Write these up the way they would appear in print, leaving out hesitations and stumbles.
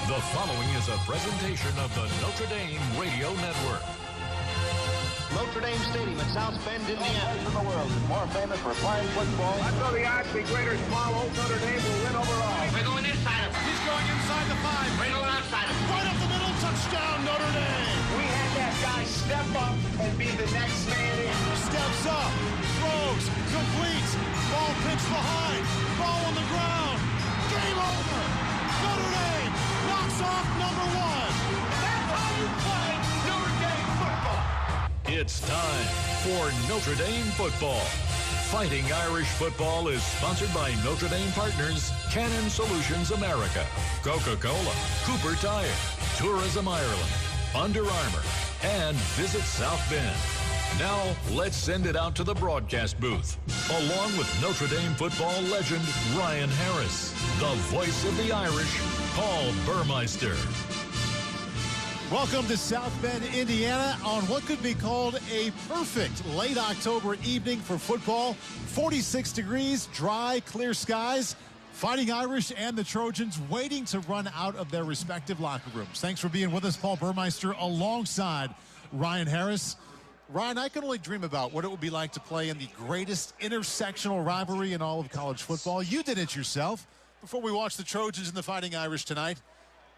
The following is a presentation of the Notre Dame Radio Network. Notre Dame Stadium in South Bend, Indiana. In the world is more famous for playing football. I know the odds be great or small, old Notre Dame will win overall. We're going inside of him. He's going inside the 5. We're going outside of him. Right up the middle, touchdown Notre Dame. We had that guy step up and be the next man in. Steps up, throws, completes, ball pitched behind, ball on the ground. Game over. Notre Dame knocks off number 1. That's how you play Notre Dame football. It's time for Notre Dame football. Fighting Irish football is sponsored by Notre Dame partners Cannon Solutions America, Coca-Cola, Cooper Tire, Tourism Ireland, Under Armour, and Visit South Bend. Now, let's send it out to the broadcast booth, along with Notre Dame football legend Ryan Harris, the voice of the Irish, Paul Burmeister. Welcome to South Bend, Indiana, on what could be called a perfect late October evening for football. 46 degrees, dry, clear skies. Fighting Irish and the Trojans waiting to run out of their respective locker rooms. Thanks for being with us, Paul Burmeister, alongside Ryan Harris. Ryan, I can only dream about what it would be like to play in the greatest intersectional rivalry in all of college football. You did it yourself before we watched the Trojans and the Fighting Irish tonight.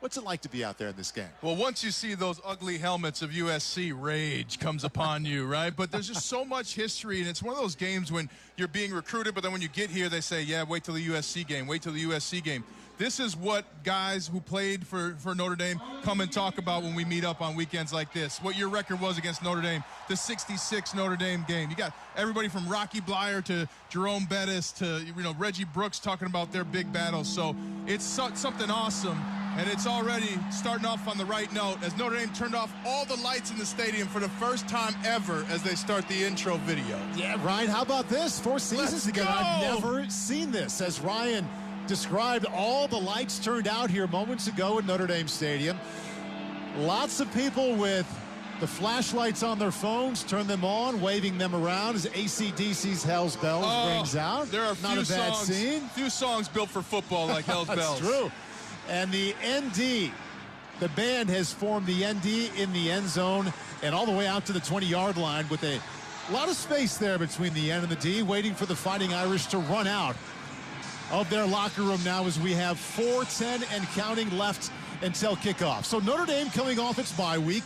What's it like to be out there in this game? Well, once you see those ugly helmets of USC, rage comes upon you, right? But there's just so much history, and it's one of those games when you're being recruited, but then when you get here, they say, yeah, wait till the USC game, wait till the USC game. This is what guys who played for Notre Dame come and talk about when we meet up on weekends like this. What your record was against Notre Dame, the 66 Notre Dame game. You got everybody from Rocky Bleier to Jerome Bettis to Reggie Brooks talking about their big battles. So it's something awesome. And it's already starting off on the right note as Notre Dame turned off all the lights in the stadium for the first time ever as they start the intro video. Yeah, Ryan, how about this? 4 seasons ago, I've never seen this. As Ryan described, all the lights turned out here moments ago at Notre Dame Stadium. Lots of people with the flashlights on their phones, turn them on, waving them around as AC/DC's Hell's Bells rings out. There are not a bad scene. Few songs built for football like Hell's Bells. That's true. And the ND, the band has formed the ND in the end zone and all the way out to the 20-yard line with a lot of space there between the N and the D, waiting for the Fighting Irish to run out of their locker room now as we have 4:10 and counting left until kickoff. So Notre Dame coming off its bye week.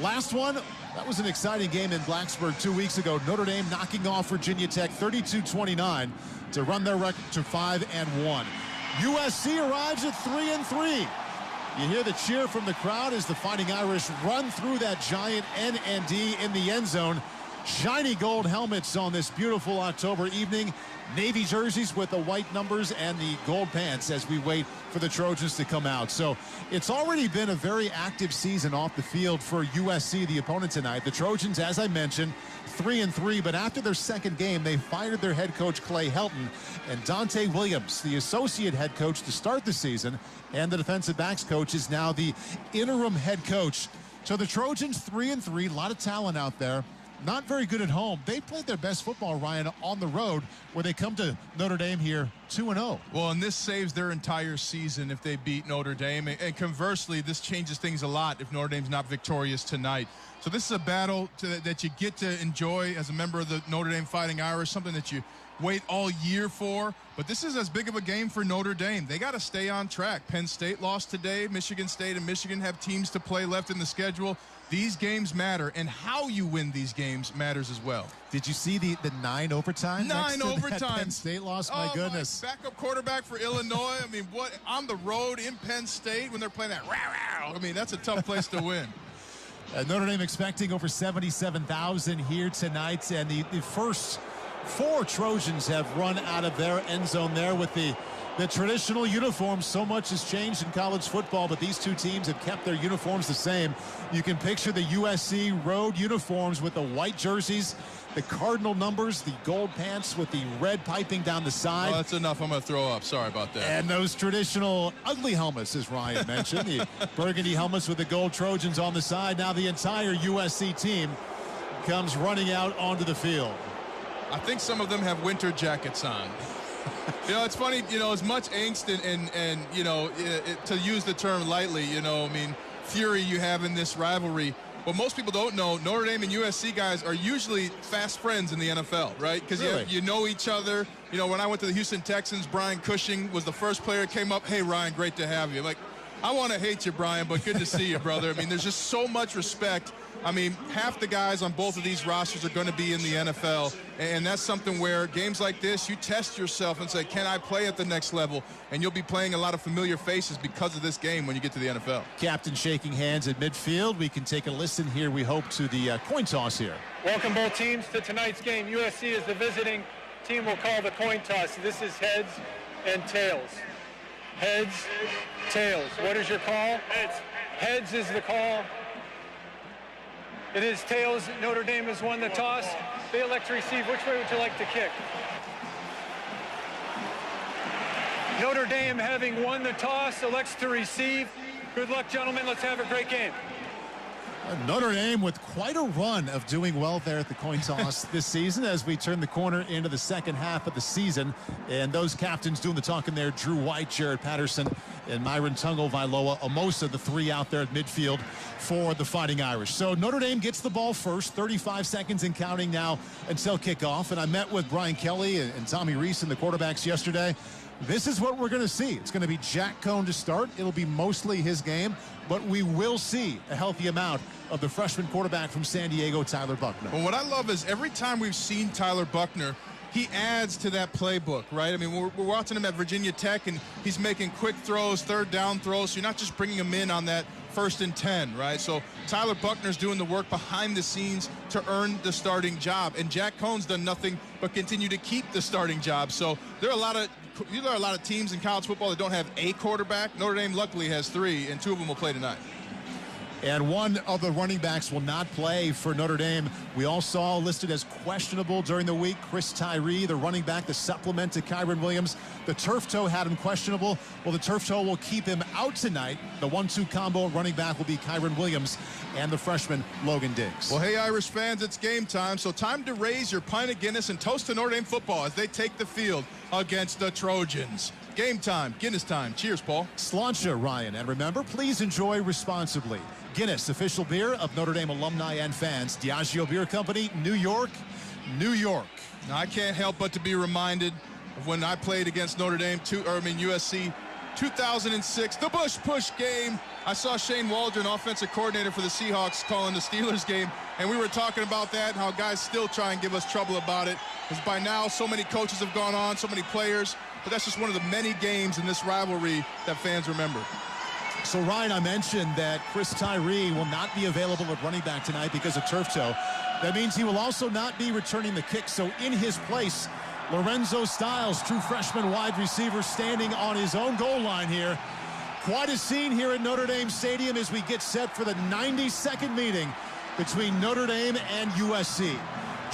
Last one, that was an exciting game in Blacksburg 2 weeks ago. Notre Dame knocking off Virginia Tech 32-29 to run their record to 5-1. USC arrives at 3-3. You hear the cheer from the crowd as the Fighting Irish run through that giant N and D in the end zone. Shiny gold helmets on this beautiful October evening. Navy jerseys with the white numbers and the gold pants as we wait for the Trojans to come out. So it's already been a very active season off the field for USC, the opponent tonight. The Trojans, as I mentioned, 3-3, but after their second game, they fired their head coach Clay Helton and Dante Williams, the associate head coach to start the season, and the defensive backs coach is now the interim head coach. So the Trojans 3-3, a lot of talent out there. Not very good at home. They played their best football, Ryan, on the road, where they come to Notre Dame here 2-0. Well, and this saves their entire season if they beat Notre Dame. And conversely, this changes things a lot if Notre Dame's not victorious tonight. So this is a battle that you get to enjoy as a member of the Notre Dame Fighting Irish, something that you wait all year for. But this is as big of a game for Notre Dame. They got to stay on track. Penn State lost today. Michigan State and Michigan have teams to play left in the schedule. These games matter, and how you win these games matters as well. Did you see the 9 overtime? 9 overtime. Penn State loss, my goodness. My backup quarterback for Illinois. I mean, what on the road in Penn State when they're playing that I mean, that's a tough place to win. Notre Dame expecting over 77,000 here tonight, and the first 4 Trojans have run out of their end zone there with the traditional uniforms. So much has changed in college football, but these two teams have kept their uniforms the same. You can picture the USC road uniforms with the white jerseys, the cardinal numbers, the gold pants with the red piping down the side. Oh, that's enough. I'm going to throw up. Sorry about that. And those traditional ugly helmets, as Ryan mentioned, the burgundy helmets with the gold Trojans on the side. Now the entire USC team comes running out onto the field. I think some of them have winter jackets on. You know, it's funny, you know, as much angst and you know, to use the term lightly, you know, I mean, fury you have in this rivalry. What most people don't know, Notre Dame and USC guys are usually fast friends in the NFL, right? Because Really? you know each other. You know, when I went to the Houston Texans, Brian Cushing was the first player that came up. Hey, Ryan, great to have you. Like, I want to hate you, Brian, but good to see you, brother. I mean, there's just so much respect. I mean, half the guys on both of these rosters are going to be in the NFL, and that's something where games like this, you test yourself and say, can I play at the next level? And you'll be playing a lot of familiar faces because of this game when you get to the NFL. Captain shaking hands at midfield. We can take a listen here, we hope, to the coin toss here. Welcome both teams to tonight's game. USC is the visiting team. Will call the coin toss. This is heads and tails. Heads, tails. What is your call? Heads. Heads is the call. It is tails. Notre Dame has won the toss. They elect to receive. Which way would you like to kick? Notre Dame, having won the toss, elects to receive. Good luck, gentlemen. Let's have a great game. Notre Dame with quite a run of doing well there at the coin toss this season as we turn the corner into the second half of the season. And those captains doing the talking there, Drew White, Jared Patterson, and Myron Tungo-Vailoa Amosa, the three out there at midfield for the Fighting Irish. So Notre Dame gets the ball first, 35 seconds and counting now until kickoff. And I met with Brian Kelly and Tommy Reese and the quarterbacks yesterday. This is what we're going to see. It's going to be Jack Cohn to start. It'll be mostly his game, but we will see a healthy amount of the freshman quarterback from San Diego, Tyler Buckner. Well, what I love is every time we've seen Tyler Buckner, he adds to that playbook, right? I mean, we're watching him at Virginia Tech, and he's making quick throws, third down throws. So you're not just bringing him in on that 1st and 10, right? So Tyler Buckner's doing the work behind the scenes to earn the starting job. And Jack Cohn's done nothing but continue to keep the starting job. So there are a lot of teams in college football that don't have a quarterback. Notre Dame luckily has 3, and 2 of them will play tonight. And one of the running backs will not play for Notre Dame. We all saw listed as questionable during the week. Chris Tyree, the running back, the supplement to Kyron Williams. The turf toe had him questionable. Well, the turf toe will keep him out tonight. The 1-2 combo running back will be Kyron Williams and the freshman Logan Diggs. Well, hey, Irish fans, it's game time. So time to raise your pint of Guinness and toast to Notre Dame football as they take the field against the Trojans. Game time, Guinness time. Cheers, Paul. Sláinte, Ryan. And remember, please enjoy responsibly. Guinness, official beer of Notre Dame alumni and fans. Diageo Beer Company, New York, New York. Now, I can't help but to be reminded of when I played against Notre Dame, USC, 2006, the Bush Push game. I saw Shane Waldron, offensive coordinator for the Seahawks, calling the Steelers game, and we were talking about that and how guys still try and give us trouble about it. Because by now, so many coaches have gone on, so many players, but that's just one of the many games in this rivalry that fans remember. So, Ryan, I mentioned that Chris Tyree will not be available at running back tonight because of turf toe. That means he will also not be returning the kick. So, in his place, Lorenzo Styles, true freshman wide receiver, standing on his own goal line here. Quite a scene here at Notre Dame Stadium as we get set for the 92nd meeting between Notre Dame and USC.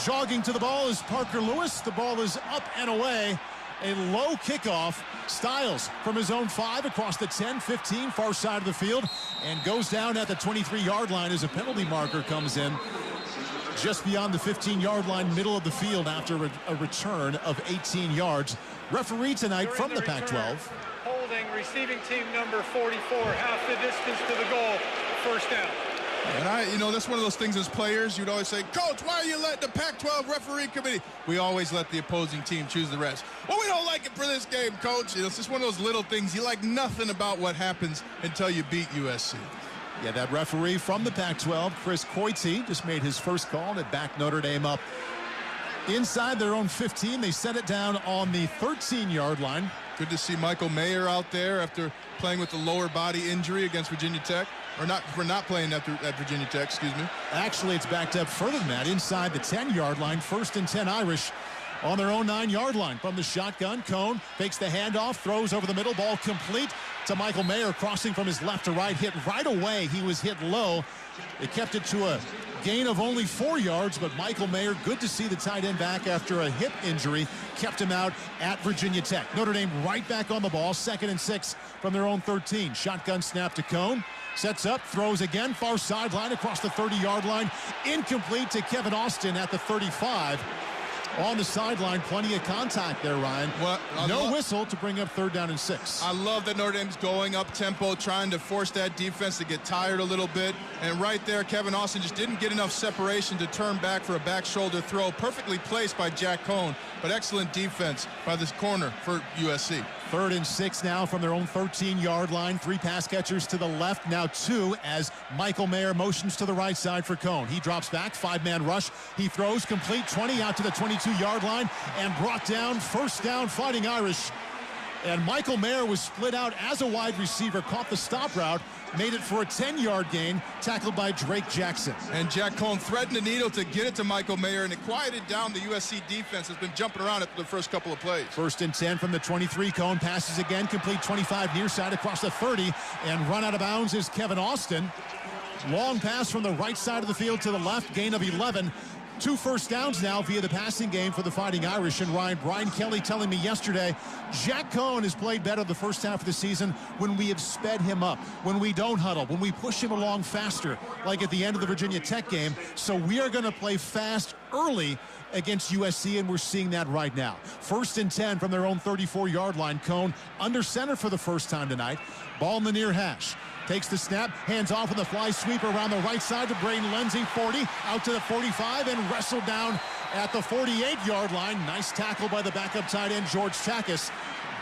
Jogging to the ball is Parker Lewis. The ball is up and away. A low kickoff. Styles from his own 5 across the 10, 15, far side of the field, and goes down at the 23-yard line as a penalty marker comes in just beyond the 15-yard line, middle of the field after a return of 18 yards. Referee tonight from the Pac-12. Holding receiving team number 44, half the distance to the goal, first down. And that's one of those things as players, you'd always say, Coach, why are you letting the Pac-12 referee committee? We always let the opposing team choose the refs. Well, we don't like it for this game, Coach. It's just one of those little things. You like nothing about what happens until you beat USC. Yeah, that referee from the Pac-12, Chris Coity, just made his first call and it backed Notre Dame up inside their own 15. They set it down on the 13-yard line. Good to see Michael Mayer out there after playing with the lower body injury against Virginia Tech. Or not playing at Virginia Tech, excuse me. Actually, it's backed up further than that, inside the 10-yard line. 1st and 10 Irish on their own 9-yard line. From the shotgun, Cohn fakes the handoff, throws over the middle, ball complete to Michael Mayer, crossing from his left to right, hit right away. He was hit low. It kept it to a gain of only 4 yards, but Michael Mayer, good to see the tight end back after a hip injury, kept him out at Virginia Tech. Notre Dame right back on the ball, 2nd and 6 from their own 13. Shotgun snap to Cohn. Sets up, throws again, far sideline across the 30-yard line. Incomplete to Kevin Austin at the 35. on the sideline. Plenty of contact there, Ryan. Well, no whistle to bring up 3rd down and 6. I love that Notre Dame's going up tempo, trying to force that defense to get tired a little bit. And right there, Kevin Austin just didn't get enough separation to turn back for a back shoulder throw. Perfectly placed by Jack Cohn, but excellent defense by this corner for USC. 3rd and 6 now from their own 13-yard line. 3 pass catchers to the left, now 2 as Michael Mayer motions to the right side for Cohn. He drops back, 5-man rush. He throws complete, 20 out to the 22-yard line and brought down. 1st down, Fighting Irish. And Michael Mayer was split out as a wide receiver, caught the stop route, made it for a 10-yard gain, tackled by Drake Jackson. And Jack Cohn threading the needle to get it to Michael Mayer, and it quieted down the USC defense. Has been jumping around after the first couple of plays. 1st and 10 from the 23. Cohn passes again, complete 25 near side across the 30, and run out of bounds is Kevin Austin. Long pass from the right side of the field to the left, gain of 11. 2 first downs now via the passing game for the Fighting Irish. And Ryan, Brian Kelly telling me yesterday, Jack Cohn has played better the first half of the season when we have sped him up, when we don't huddle, when we push him along faster, like at the end of the Virginia Tech game. So we are going to play fast early against USC, and we're seeing that right now. 1st and 10 from their own 34-yard line. Cohn under center for the first time tonight. Ball in the near hash. Takes the snap, hands off with a fly sweep around the right side to Braden Lenzy, 40, out to the 45, and wrestled down at the 48-yard line. Nice tackle by the backup tight end, George Takis.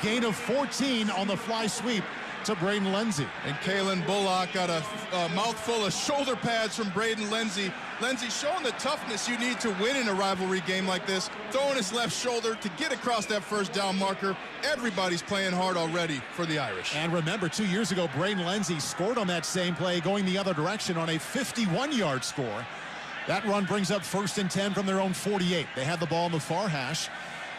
Gain of 14 on the fly sweep to Braden Lenzy. And Kalen Bullock got a mouthful of shoulder pads from Braden Lenzy. Lenzy showing the toughness you need to win in a rivalry game like this, throwing his left shoulder to get across that 1st down marker. Everybody's playing hard already for the Irish. And remember, 2 years ago, Braden Lenzy scored on that same play, going the other direction on a 51-yard score. That run brings up 1st and 10 from their own 48. They have the ball in the far hash.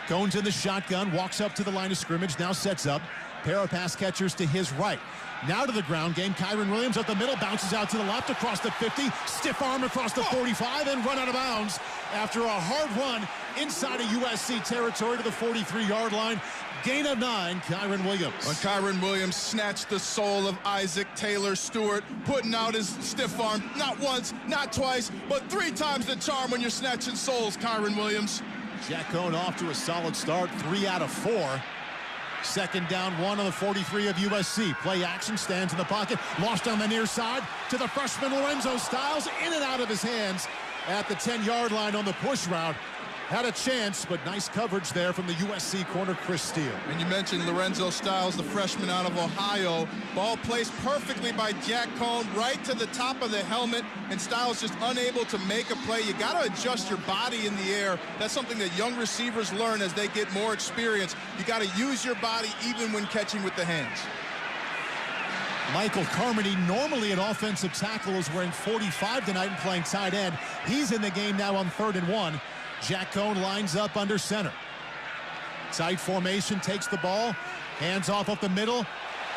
Cohn's in the shotgun, walks up to the line of scrimmage, now sets up. Pair of pass catchers to his right. Now to the ground game. Kyron Williams up the middle, bounces out to the left across the 50. Stiff arm across the 45 and run out of bounds after a hard run inside of USC territory to the 43-yard line. Gain of 9, Kyron Williams. When Kyron Williams snatched the soul of Isaac Taylor Stewart, putting out his stiff arm, not once, not twice, but 3 times the charm when you're snatching souls, Kyron Williams. Jack Cohn off to a solid start, 3 out of 4. 2nd down, 1 on the 43 of USC. Play action, stands in the pocket, lost on the near side to the freshman Lorenzo Styles, in and out of his hands at the 10-yard line on the push route. Had a chance, but nice coverage there from the USC corner, Chris Steele. And you mentioned Lorenzo Styles, the freshman out of Ohio. Ball placed perfectly by Jack Cohn right to the top of the helmet, and Styles just unable to make a play. You got to adjust your body in the air. That's something that young receivers learn as they get more experience. You got to use your body even when catching with the hands. Michael Carmody, normally an offensive tackle, is wearing 45 tonight and playing tight end. He's in the game now on 3rd and 1. Jack Cohn lines up under center. Tight formation, takes the ball, hands off up the middle,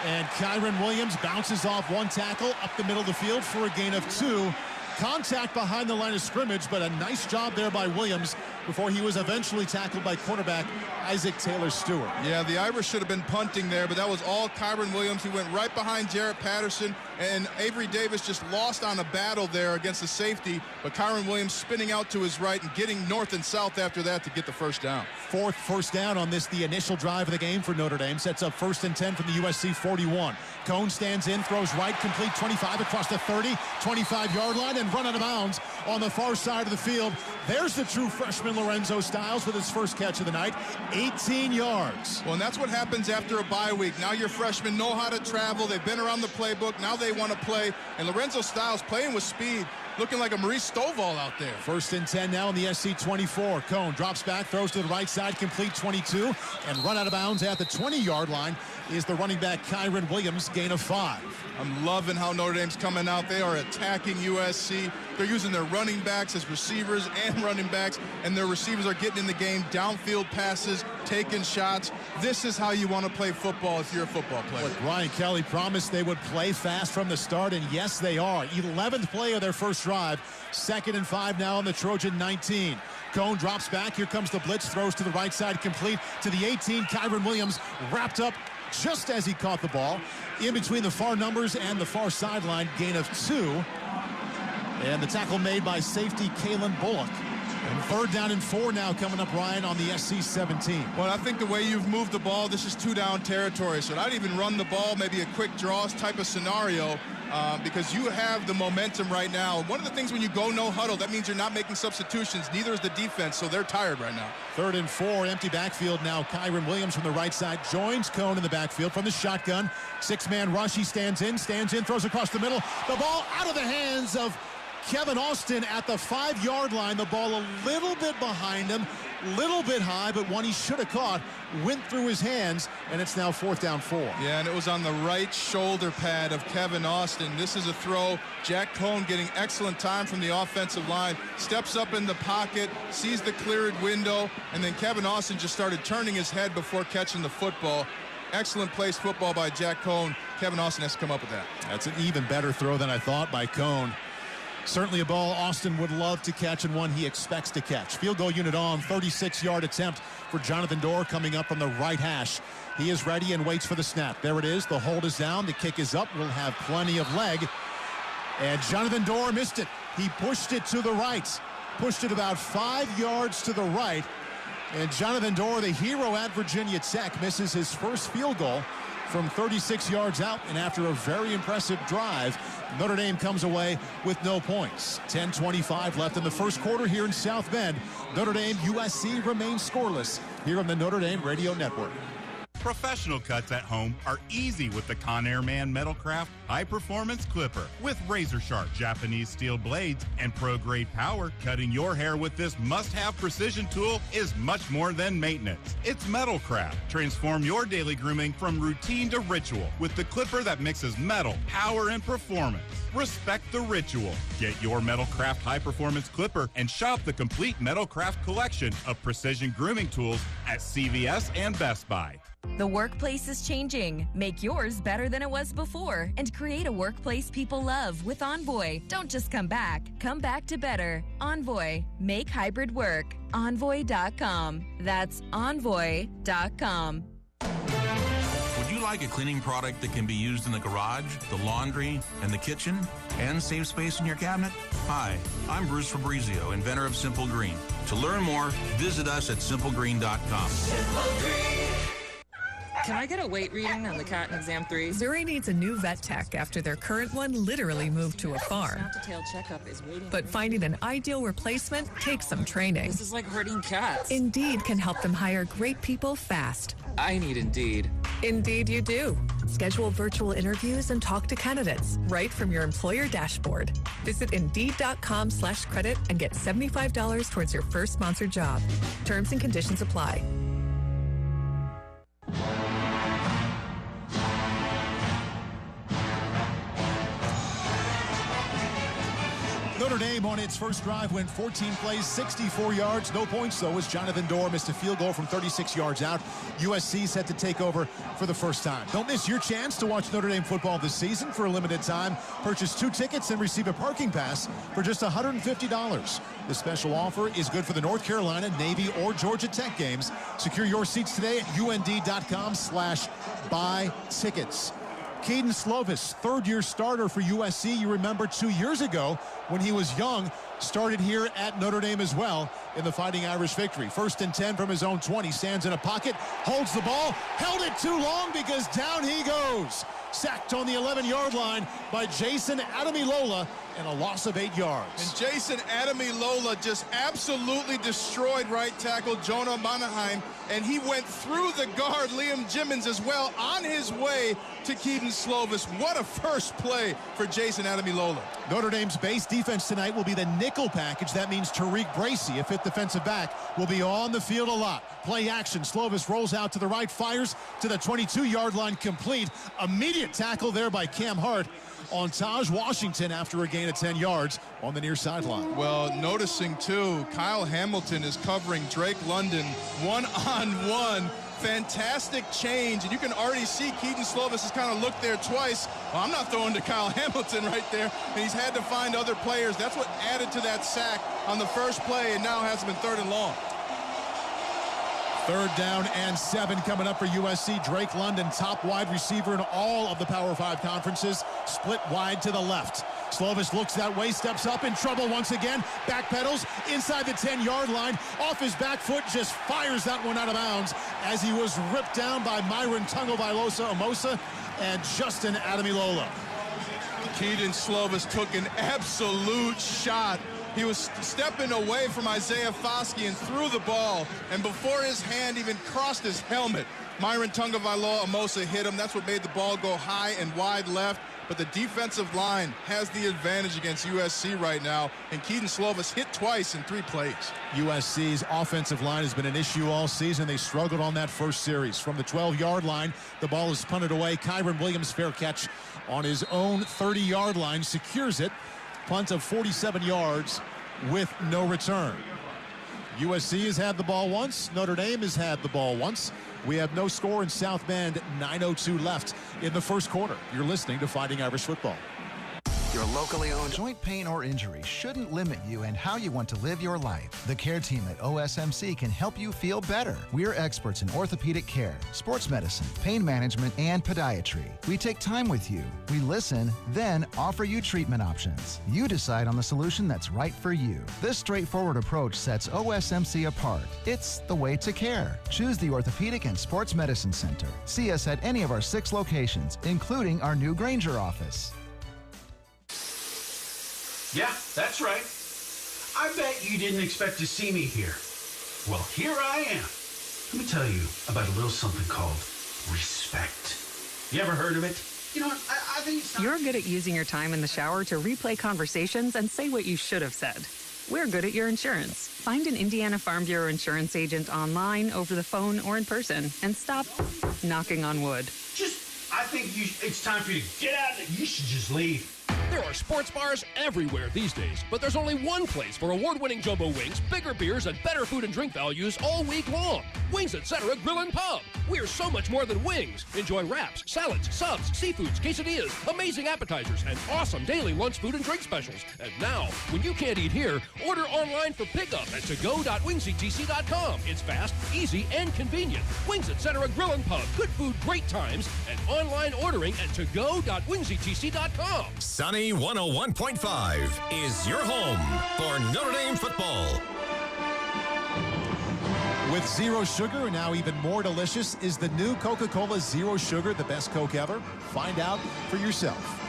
and Kyron Williams bounces off 1 tackle up the middle of the field for a gain of 2. Contact behind the line of scrimmage, but a nice job there by Williams before he was eventually tackled by cornerback Isaac Taylor Stewart. Yeah, the Irish should have been punting there, but that was all Kyron Williams. He went right behind Jarrett Patterson, and Avery Davis just lost on a battle there against the safety, but Kyron Williams spinning out to his right and getting north and south after that to get the 1st down. 4th first down on this, the initial drive of the game for Notre Dame. Sets up 1st and 10 from the USC 41. Cohn stands in, throws right, complete 25 across the 30, 25-yard line, and run out of bounds on the far side of the field. There's the true freshman Lorenzo Styles with his first catch of the night, 18 yards. Well, and that's what happens after a bye week. Now your freshmen know how to travel. They've been around the playbook. Now they want to play. And Lorenzo Styles playing with speed, looking like a Maurice Stovall out there. 1st and 10 now in the SC 24. Cohn drops back, throws to the right side, complete 22, and run out of bounds at the 20-yard line is the running back Kyron Williams, gain of 5. I'm loving how Notre Dame's coming out. They are attacking USC. They're using their running backs as receivers and running backs, and their receivers are getting in the game, downfield passes, taking shots. This is how you want to play football if you're a football player. Look, Brian Kelly promised they would play fast from the start, and yes, they are. 11th play of their first drive. 2nd and 5 now on the Trojan 19. Cohn drops back. Here comes the blitz. Throws to the right side, complete to the 18. Kyron Williams wrapped up just as he caught the ball in between the far numbers and the far sideline, gain of 2. And the tackle made by safety Kalen Bullock. And 3rd down and 4 now coming up, Ryan, on the SC 17. Well, I think the way you've moved the ball, this is 2-down territory. So I'd even run the ball, maybe a quick draws type of scenario, because you have the momentum right now. One of the things when you go no huddle, that means you're not making substitutions. Neither is the defense, so they're tired right now. 3rd and 4, empty backfield now. Kyron Williams from the right side joins Cone in the backfield from the shotgun. 6-man rush. He stands in, throws across the middle. The ball out of the hands of Kevin Austin at the 5-yard line. The ball a little bit behind him, little bit high, but one he should have caught went through his hands, and it's now 4th down 4. Yeah, and it was on the right shoulder pad of Kevin Austin. This is a throw. Jack Cone getting excellent time from the offensive line, steps up in the pocket, sees the cleared window, and then Kevin Austin just started turning his head before catching the football. Excellent placed football by Jack Cone. Kevin Austin has to come up with that. That's an even better throw than I thought by Cone. Certainly a ball Austin would love to catch and one he expects to catch. Field goal unit on, 36-yard attempt for Jonathan Dorr coming up from the right hash. He is ready and waits for the snap. There it is. The hold is down. The kick is up. We'll have plenty of leg. And Jonathan Dorr missed it. He pushed it to the right. Pushed it about 5 yards to the right. And Jonathan Dorr, the hero at Virginia Tech, misses his first field goal from 36 yards out, and after a very impressive drive, Notre Dame comes away with no points. 10:25 left in the first quarter here in South Bend. Notre Dame USC remains scoreless here on the Notre Dame Radio Network. Professional cuts at home are easy with the Conair Man Metalcraft High Performance Clipper. With razor-sharp Japanese steel blades and pro-grade power, cutting your hair with this must-have precision tool is much more than maintenance. It's Metalcraft. Transform your daily grooming from routine to ritual with the clipper that mixes metal, power, and performance. Respect the ritual. Get your Metalcraft High Performance Clipper and shop the complete Metalcraft collection of precision grooming tools at CVS and Best Buy. The workplace is changing. Make yours better than it was before and create a workplace people love with Envoy. Don't just come back to better. Envoy. Make hybrid work. Envoy.com. That's Envoy.com. Would you like a cleaning product that can be used in the garage, the laundry, and the kitchen, and save space in your cabinet? Hi, I'm Bruce Fabrizio, inventor of Simple Green. To learn more, visit us at simplegreen.com. Simple Green. Can I get a weight reading on the cat in exam 3? Zuri needs a new vet tech after their current one literally moved to a farm. Detailed checkup is waiting. But finding an ideal replacement takes some training. This is like herding cats. Indeed can help them hire great people fast. I need Indeed. Indeed you do. Schedule virtual interviews and talk to candidates right from your employer dashboard. Visit Indeed.com/credit and get $75 towards your first sponsored job. Terms and conditions apply. Notre Dame on its first drive went 14 plays, 64 yards, no points though, as Jonathan Dorr missed a field goal from 36 yards out. USC set to take over for the first time. Don't miss your chance to watch Notre Dame football this season for a limited time. Purchase 2 tickets and receive a parking pass for just $150. The special offer is good for the North Carolina, Navy, or Georgia Tech games. Secure your seats today at UND.com/buy tickets. Kedon Slovis, third-year starter for USC. You remember 2 years ago when he was young, started here at Notre Dame as well in the Fighting Irish victory. 1st and 10 from his own 20. Stands in a pocket, holds the ball, held it too long because down he goes. Sacked on the 11-yard line by Jason Ademilola and a loss of 8 yards. And Jason Ademilola just absolutely destroyed right tackle Jonah Monaheim, and he went through the guard Liam Jimmins as well on his way to Kedon Slovis. What a first play for Jason Ademilola. Notre Dame's base defense tonight will be the nickel package. That means Tariq Bracy, a fifth defensive back, will be on the field a lot. Play action. Slovis rolls out to the right, fires to the 22-yard line, complete. Immediate tackle there by Cam Hart on Taj Washington after a gain of 10 yards on the near sideline. Well, noticing too, Kyle Hamilton is covering Drake London one-on-one. Fantastic change, and you can already see Kedon Slovis has kind of looked there twice. Well, I'm not throwing to Kyle Hamilton right there, and he's had to find other players. That's what added to that sack on the first play, and now has been 3rd and long. 3rd down and 7 coming up for USC. Drake London, top wide receiver in all of the Power 5 conferences, split wide to the left. Slovis looks that way, steps up, in trouble once again, backpedals inside the 10-yard line, off his back foot, just fires that one out of bounds as he was ripped down by Myron Tungalovilosa-Amosa and Justin Ademilola. Keaton Slovis took an absolute shot. He was stepping away from Isaiah Foskey and threw the ball, and before his hand even crossed his helmet, Myron Tungalovilosa-Amosa hit him. That's what made the ball go high and wide left. But the defensive line has the advantage against USC right now, and Keaton Slovis hit twice in 3 plays. USC's offensive line has been an issue all season. They struggled on that first series. From the 12-yard line, the ball is punted away. Kyron Williams, fair catch on his own 30-yard line, secures it. Punt of 47 yards with no return. USC has had the ball once. Notre Dame has had the ball once. We have no score in South Bend, 9:02 left in the first quarter. You're listening to Fighting Irish Football. Your locally owned joint pain or injury shouldn't limit you and how you want to live your life. The care team at OSMC can help you feel better. We're experts in orthopedic care, sports medicine, pain management, and podiatry. We take time with you. We listen, then offer you treatment options. You decide on the solution that's right for you. This straightforward approach sets OSMC apart. It's the way to care. Choose the Orthopedic and Sports Medicine Center. See us at any of our 6 locations, including our new Granger office. Yeah, that's right. I bet you didn't expect to see me here. Well, here I am. Let me tell you about a little something called respect. You ever heard of it? You know what, I think it's You're good at using your time in the shower to replay conversations and say what you should have said. We're good at your insurance. Find an Indiana Farm Bureau insurance agent online, over the phone, or in person, and stop knocking on wood. I think it's time for you to get out of it. You should just leave. There are sports bars everywhere these days, but there's only one place for award-winning jumbo wings, bigger beers, and better food and drink values all week long. Wings Etc. Grill and Pub. We're so much more than wings. Enjoy wraps, salads, subs, seafoods, quesadillas, amazing appetizers, and awesome daily lunch food and drink specials. And now, when you can't eat here, order online for pickup at togo.wingsetc.com. It's fast, easy, and convenient. Wings Etc. Grill and Pub. Good food, great times, and online ordering at togo.wingsetc.com. Sunny 101.5 is your home for Notre Dame football. With zero sugar, and now even more delicious, is the new Coca-Cola Zero Sugar, the best Coke ever. Find out for yourself.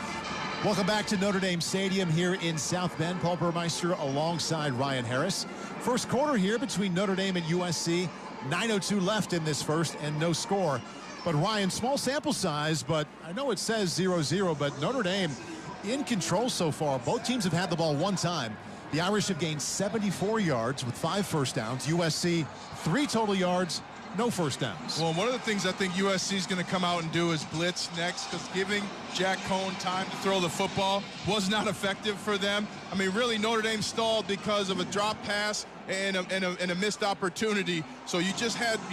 Welcome back to Notre Dame Stadium here in South Bend. Paul Burmeister alongside Ryan Harris. First quarter here between Notre Dame and USC. 9:02 left in this first and no score. But Ryan, small sample size, but I know it says 0-0, but Notre Dame in control so far. Both teams have had the ball one time. The Irish have gained 74 yards with 5 first downs. USC, 3 total yards, no first downs. Well, one of the things I think USC is going to come out and do is blitz next, because giving Jack Cohn time to throw the football was not effective for them. I mean, really, Notre Dame stalled because of a drop pass and a missed opportunity. So you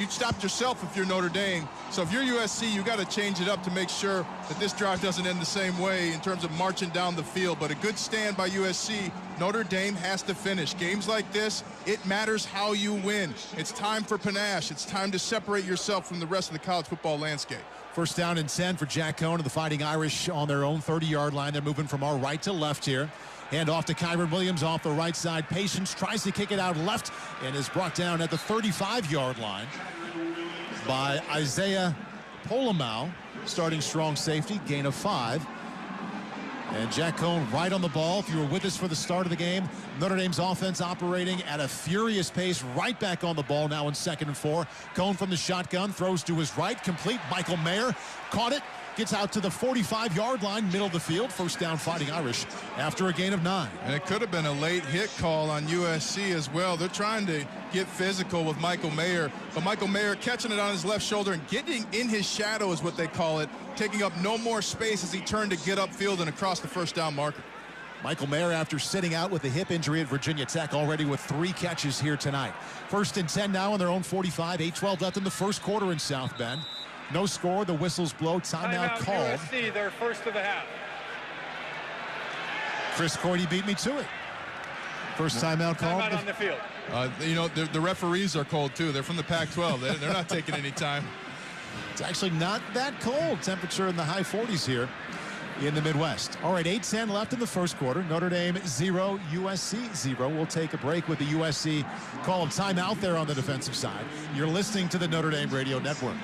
stopped yourself if you're Notre Dame. So if you're USC, you got to change it up to make sure that this drive doesn't end the same way in terms of marching down the field. But a good stand by USC. Notre Dame has to finish. Games like this, it matters how you win. It's time for panache. It's time to separate yourself from the rest of the college football landscape. First down and 10 for Jack Cohn and the Fighting Irish on their own 30-yard line. They're moving from our right to left here. Hand off to Kyron Williams off the right side. Patience tries to kick it out left and is brought down at the 35-yard line by Isaiah Polomau, starting strong safety, gain of 5. And Jack Cohn right on the ball. If you were with us for the start of the game, Notre Dame's offense operating at a furious pace, right back on the ball now in 2nd and 4. Cohn from the shotgun, throws to his right, complete. Michael Mayer caught it, gets out to the 45-yard line, middle of the field. First down, Fighting Irish after a gain of 9. And it could have been a late hit call on USC as well. They're trying to get physical with Michael Mayer, but Michael Mayer catching it on his left shoulder and getting in his shadow is what they call it, taking up no more space as he turned to get upfield and across the first down marker. Michael Mayer, after sitting out with a hip injury at Virginia Tech, already with 3 catches here tonight. First and 10 now on their own 45. 8:12 left in the first quarter in South Bend. No score. The whistles blow. Timeout called. USC, their first of the half. Chris Cordy beat me to it. First timeout called. Timeout on the field. The referees are cold, too. They're from the Pac-12. They're not taking any time. It's actually not that cold. Temperature in the high 40s here in the Midwest. All right, 8:10 left in the first quarter. Notre Dame 0, USC 0. We'll take a break with the USC call of timeout there on the defensive side. You're listening to the Notre Dame Radio Network.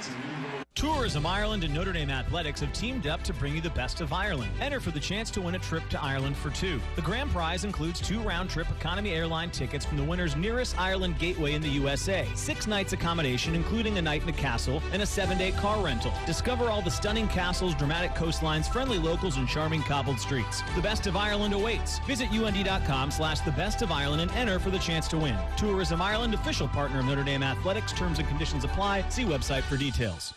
Tourism Ireland and Notre Dame Athletics have teamed up to bring you the best of Ireland. Enter for the chance to win a trip to Ireland for two. The grand prize includes 2 round-trip economy airline tickets from the winner's nearest Ireland gateway in the USA, 6 nights accommodation including a night in a castle, and a 7-day car rental. Discover all the stunning castles, dramatic coastlines, friendly locals, and charming cobbled streets. The best of Ireland awaits. Visit UND.com/thebestofIreland and enter for the chance to win. Tourism Ireland, official partner of Notre Dame Athletics. Terms and conditions apply. See website for details.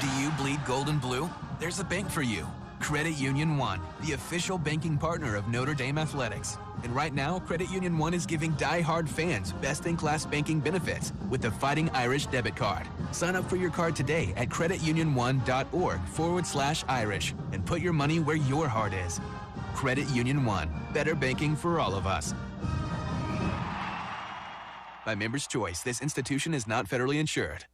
Do you bleed gold and blue? There's a bank for you. Credit Union One, the official banking partner of Notre Dame Athletics. And right now, Credit Union One is giving die-hard fans best-in-class banking benefits with the Fighting Irish debit card. Sign up for your card today at creditunion1.org/Irish and put your money where your heart is. Credit Union One, better banking for all of us. By Members' Choice, this institution is not federally insured.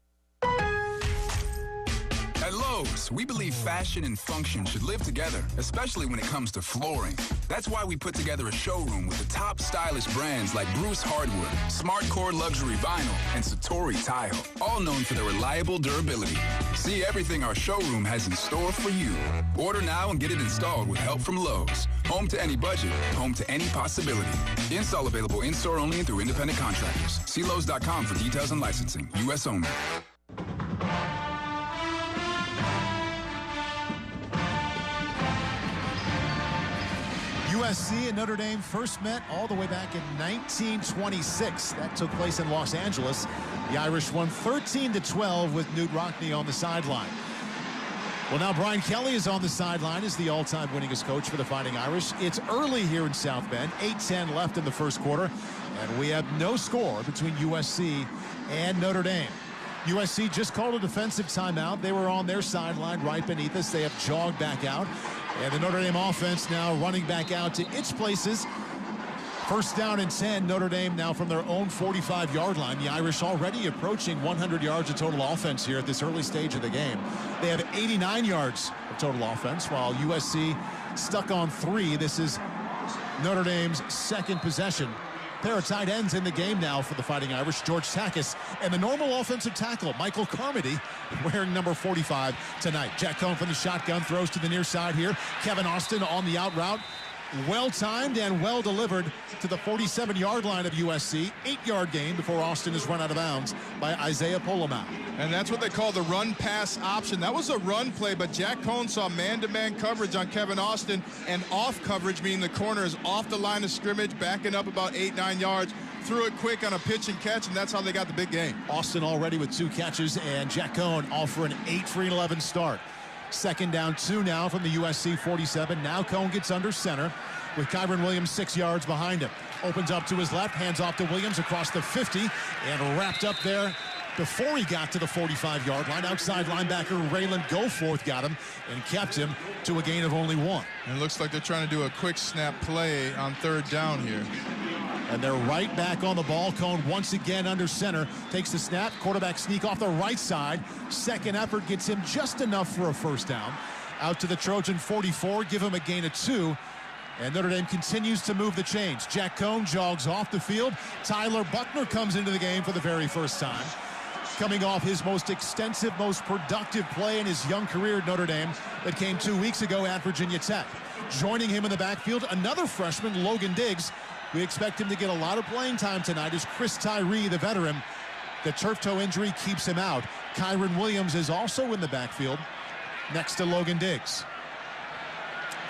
At Lowe's, we believe fashion and function should live together, especially when it comes to flooring. That's why we put together a showroom with the top stylish brands like Bruce Hardwood, SmartCore Luxury Vinyl, and Satori Tile, all known for their reliable durability. See everything our showroom has in store for you. Order now and get it installed with help from Lowe's. Home to any budget, home to any possibility. Install available in-store only and through independent contractors. See Lowe's.com for details and licensing. U.S. only. USC and Notre Dame first met all the way back in 1926. That took place in Los Angeles. The Irish won 13-12 with Knute Rockne on the sideline. Well, now Brian Kelly is on the sideline as the all-time winningest coach for the Fighting Irish. It's early here in South Bend, 8:10 left in the first quarter, and we have no score between USC and Notre Dame. USC just called a defensive timeout. They were on their sideline right beneath us. They have jogged back out. And the Notre Dame offense now running back out to its places. First down and 10, Notre Dame now from their own 45-yard line. The Irish already approaching 100 yards of total offense here at this early stage of the game. They have 89 yards of total offense, while USC stuck on 3. This is Notre Dame's second possession. Pair of tight ends in the game now for the Fighting Irish. George Takis and the normal offensive tackle, Michael Carmody, wearing number 45 tonight. Jack Cohn from the shotgun throws to the near side here. Kevin Austin on the out route. Well-timed and well-delivered to the 47-yard line of USC. 8-yard gain before Austin is run out of bounds by Isaiah Polamalu. And that's what they call the run-pass option. That was a run play, but Jack Cohn saw man-to-man coverage on Kevin Austin and off coverage, meaning the corner is off the line of scrimmage, backing up about 8-9 yards. Threw it quick on a pitch and catch, and that's how they got the big game. Austin already with 2 catches, and Jack Cohn off for an 8-for-11 start. Second down 2 now from the USC 47. Now Cohn gets under center with Kyron Williams 6 yards behind him. Opens up to his left, hands off to Williams across the 50, and wrapped up there before he got to the 45-yard line. Outside linebacker Raylan Goforth got him and kept him to a gain of only 1. And it looks like they're trying to do a quick snap play on third down here. And they're right back on the ball. Cohn once again under center. Takes the snap. Quarterback sneak off the right side. Second effort gets him just enough for a first down. Out to the Trojan 44. Give him a gain of 2. And Notre Dame continues to move the chains. Jack Cohn jogs off the field. Tyler Buckner comes into the game for the very first time. Coming off his most extensive, most productive play in his young career at Notre Dame that came 2 weeks ago at Virginia Tech. Joining him in the backfield, another freshman, Logan Diggs. We expect him to get a lot of playing time tonight as Chris Tyree, the veteran. The turf toe injury keeps him out. Kyron Williams is also in the backfield next to Logan Diggs.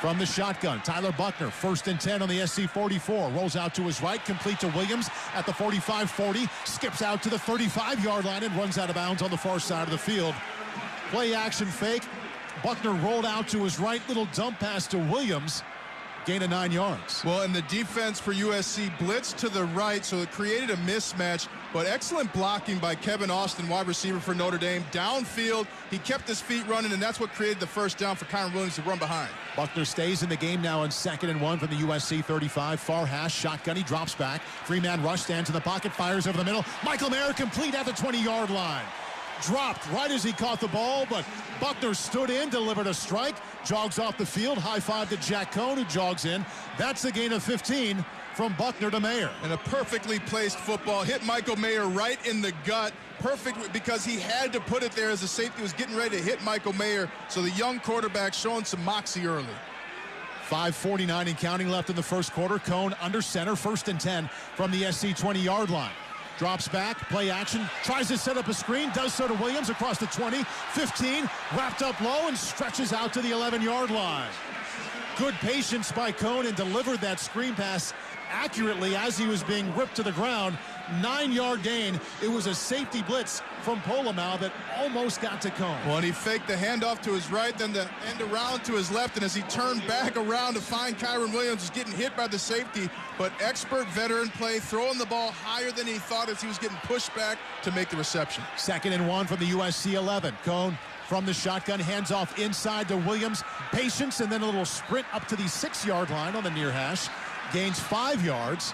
From the shotgun, Tyler Buckner, 1st and 10 on the SC 44. Rolls out to his right, complete to Williams at the 45-40. Skips out to the 35-yard line and runs out of bounds on the far side of the field. Play action fake. Buckner rolled out to his right, little dump pass to Williams. gain of 9 yards. Well, and the defense for USC blitzed to the right, so it created a mismatch, but excellent blocking by Kevin Austin, wide receiver for Notre Dame. Downfield, he kept his feet running, and that's what created the first down for Kyron Williams to run behind. Buckner stays in the game now on 2nd and 1 from the USC 35. Far hash, shotgun, he drops back. Three-man rush, stands in the pocket, fires over the middle. Michael Mayer complete at the 20-yard line. Dropped right as he caught the ball, but Buckner stood in, delivered a strike, jogs off the field, high five to Jack Cohn, who jogs in. That's a gain of 15 from Buckner to Mayer. And a perfectly placed football hit Michael Mayer right in the gut. Perfect, because he had to put it there as the safety was getting ready to hit Michael Mayer. So the young quarterback showing some moxie early. 5:49 and counting left in the first quarter. Cohn under center, 1st and 10 from the SC 20-yard line. Drops back, play action, tries to set up a screen, does so to Williams across the 20, 15, wrapped up low and stretches out to the 11-yard line. Good patience by Cohn and delivered that screen pass accurately as he was being ripped to the ground. 9-yard gain. It was a safety blitz from Polamalu that almost got to Cohn. Well, and he faked the handoff to his right, then the end around to his left, and as he turned back around to find Kyron Williams, was getting hit by the safety, but expert veteran play, throwing the ball higher than he thought as he was getting pushed back to make the reception. 2nd and 1 from the USC 11. Cohn from the shotgun, hands off inside to Williams. Patience, and then a little sprint up to the 6-yard line on the near hash. Gains 5 yards.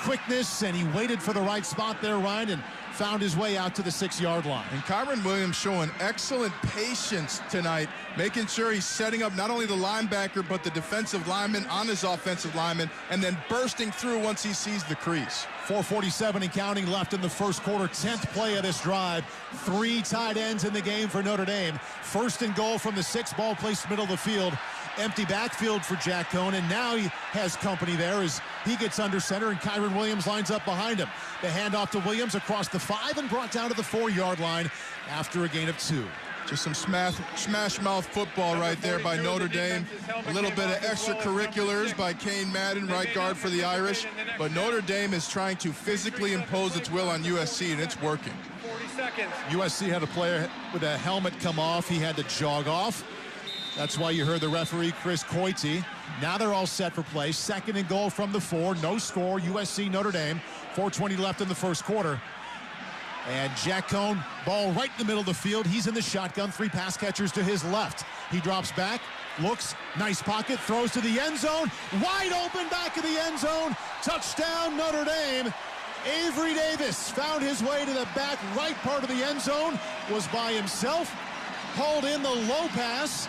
Quickness, and he waited for the right spot there, Ryan, and found his way out to the 6-yard line. And Kyron Williams showing excellent patience tonight, making sure he's setting up not only the linebacker, but the defensive lineman on his offensive lineman, and then bursting through once he sees the crease. 4:47 and counting left in the first quarter. 10th play of this drive. 3 tight ends in the game for Notre Dame. 1st and goal from the 6, ball placed middle of the field. Empty backfield for Jack Cohn, and now he has company there as he gets under center and Kyron Williams lines up behind him. The handoff to Williams across the 5 and brought down to the 4-yard line after a gain of 2. Just some smash mouth football right there by Notre Dame. A little bit of extracurriculars by Kane Madden, right guard for the Irish. But Notre Dame is trying to physically impose its will on USC, and it's working. 40 seconds. USC had a player with a helmet come off. He had to jog off. That's why you heard the referee, Chris Coity. Now they're all set for play. 2nd and goal from the 4. No score. USC Notre Dame. 4:20 left in the first quarter. And Jack Cohn, ball right in the middle of the field. He's in the shotgun. 3 pass catchers to his left. He drops back, looks, nice pocket, throws to the end zone. Wide open back of the end zone. Touchdown Notre Dame. Avery Davis found his way to the back right part of the end zone. Was by himself. Hauled in the low pass.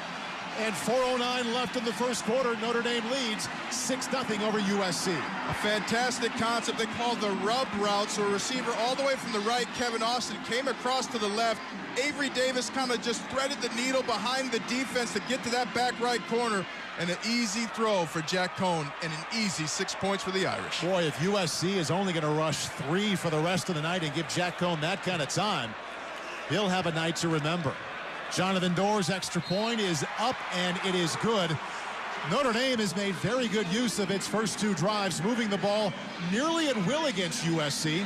And 4:09 left in the first quarter. Notre Dame leads 6-0 over USC. A fantastic concept they call the rub route. So a receiver all the way from the right, Kevin Austin, came across to the left. Avery Davis kind of just threaded the needle behind the defense to get to that back right corner. And an easy throw for Jack Cohn and an easy 6 points for the Irish. Boy, if USC is only going to rush 3 for the rest of the night and give Jack Cohn that kind of time, he'll have a night to remember. Jonathan Doerr's extra point is up, and it is good. Notre Dame has made very good use of its first 2 drives, moving the ball nearly at will against USC.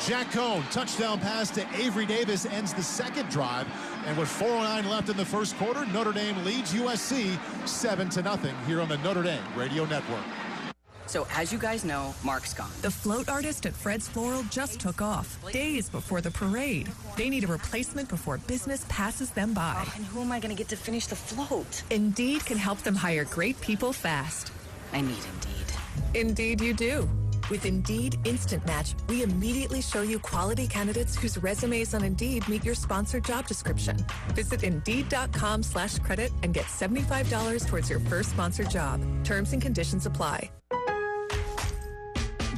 Jack Cohn, touchdown pass to Avery Davis, ends the 2nd drive. And with 4:09 left in the first quarter, Notre Dame leads USC 7-0 here on the Notre Dame Radio Network. So as you guys know, Mark's gone. The float artist at Fred's Floral just took off, days before the parade. They need a replacement before business passes them by. And who am I going to get to finish the float? Indeed can help them hire great people fast. I need Indeed. Indeed you do. With Indeed Instant Match, we immediately show you quality candidates whose resumes on Indeed meet your sponsored job description. Visit Indeed.com/credit and get $75 towards your first sponsored job. Terms and conditions apply.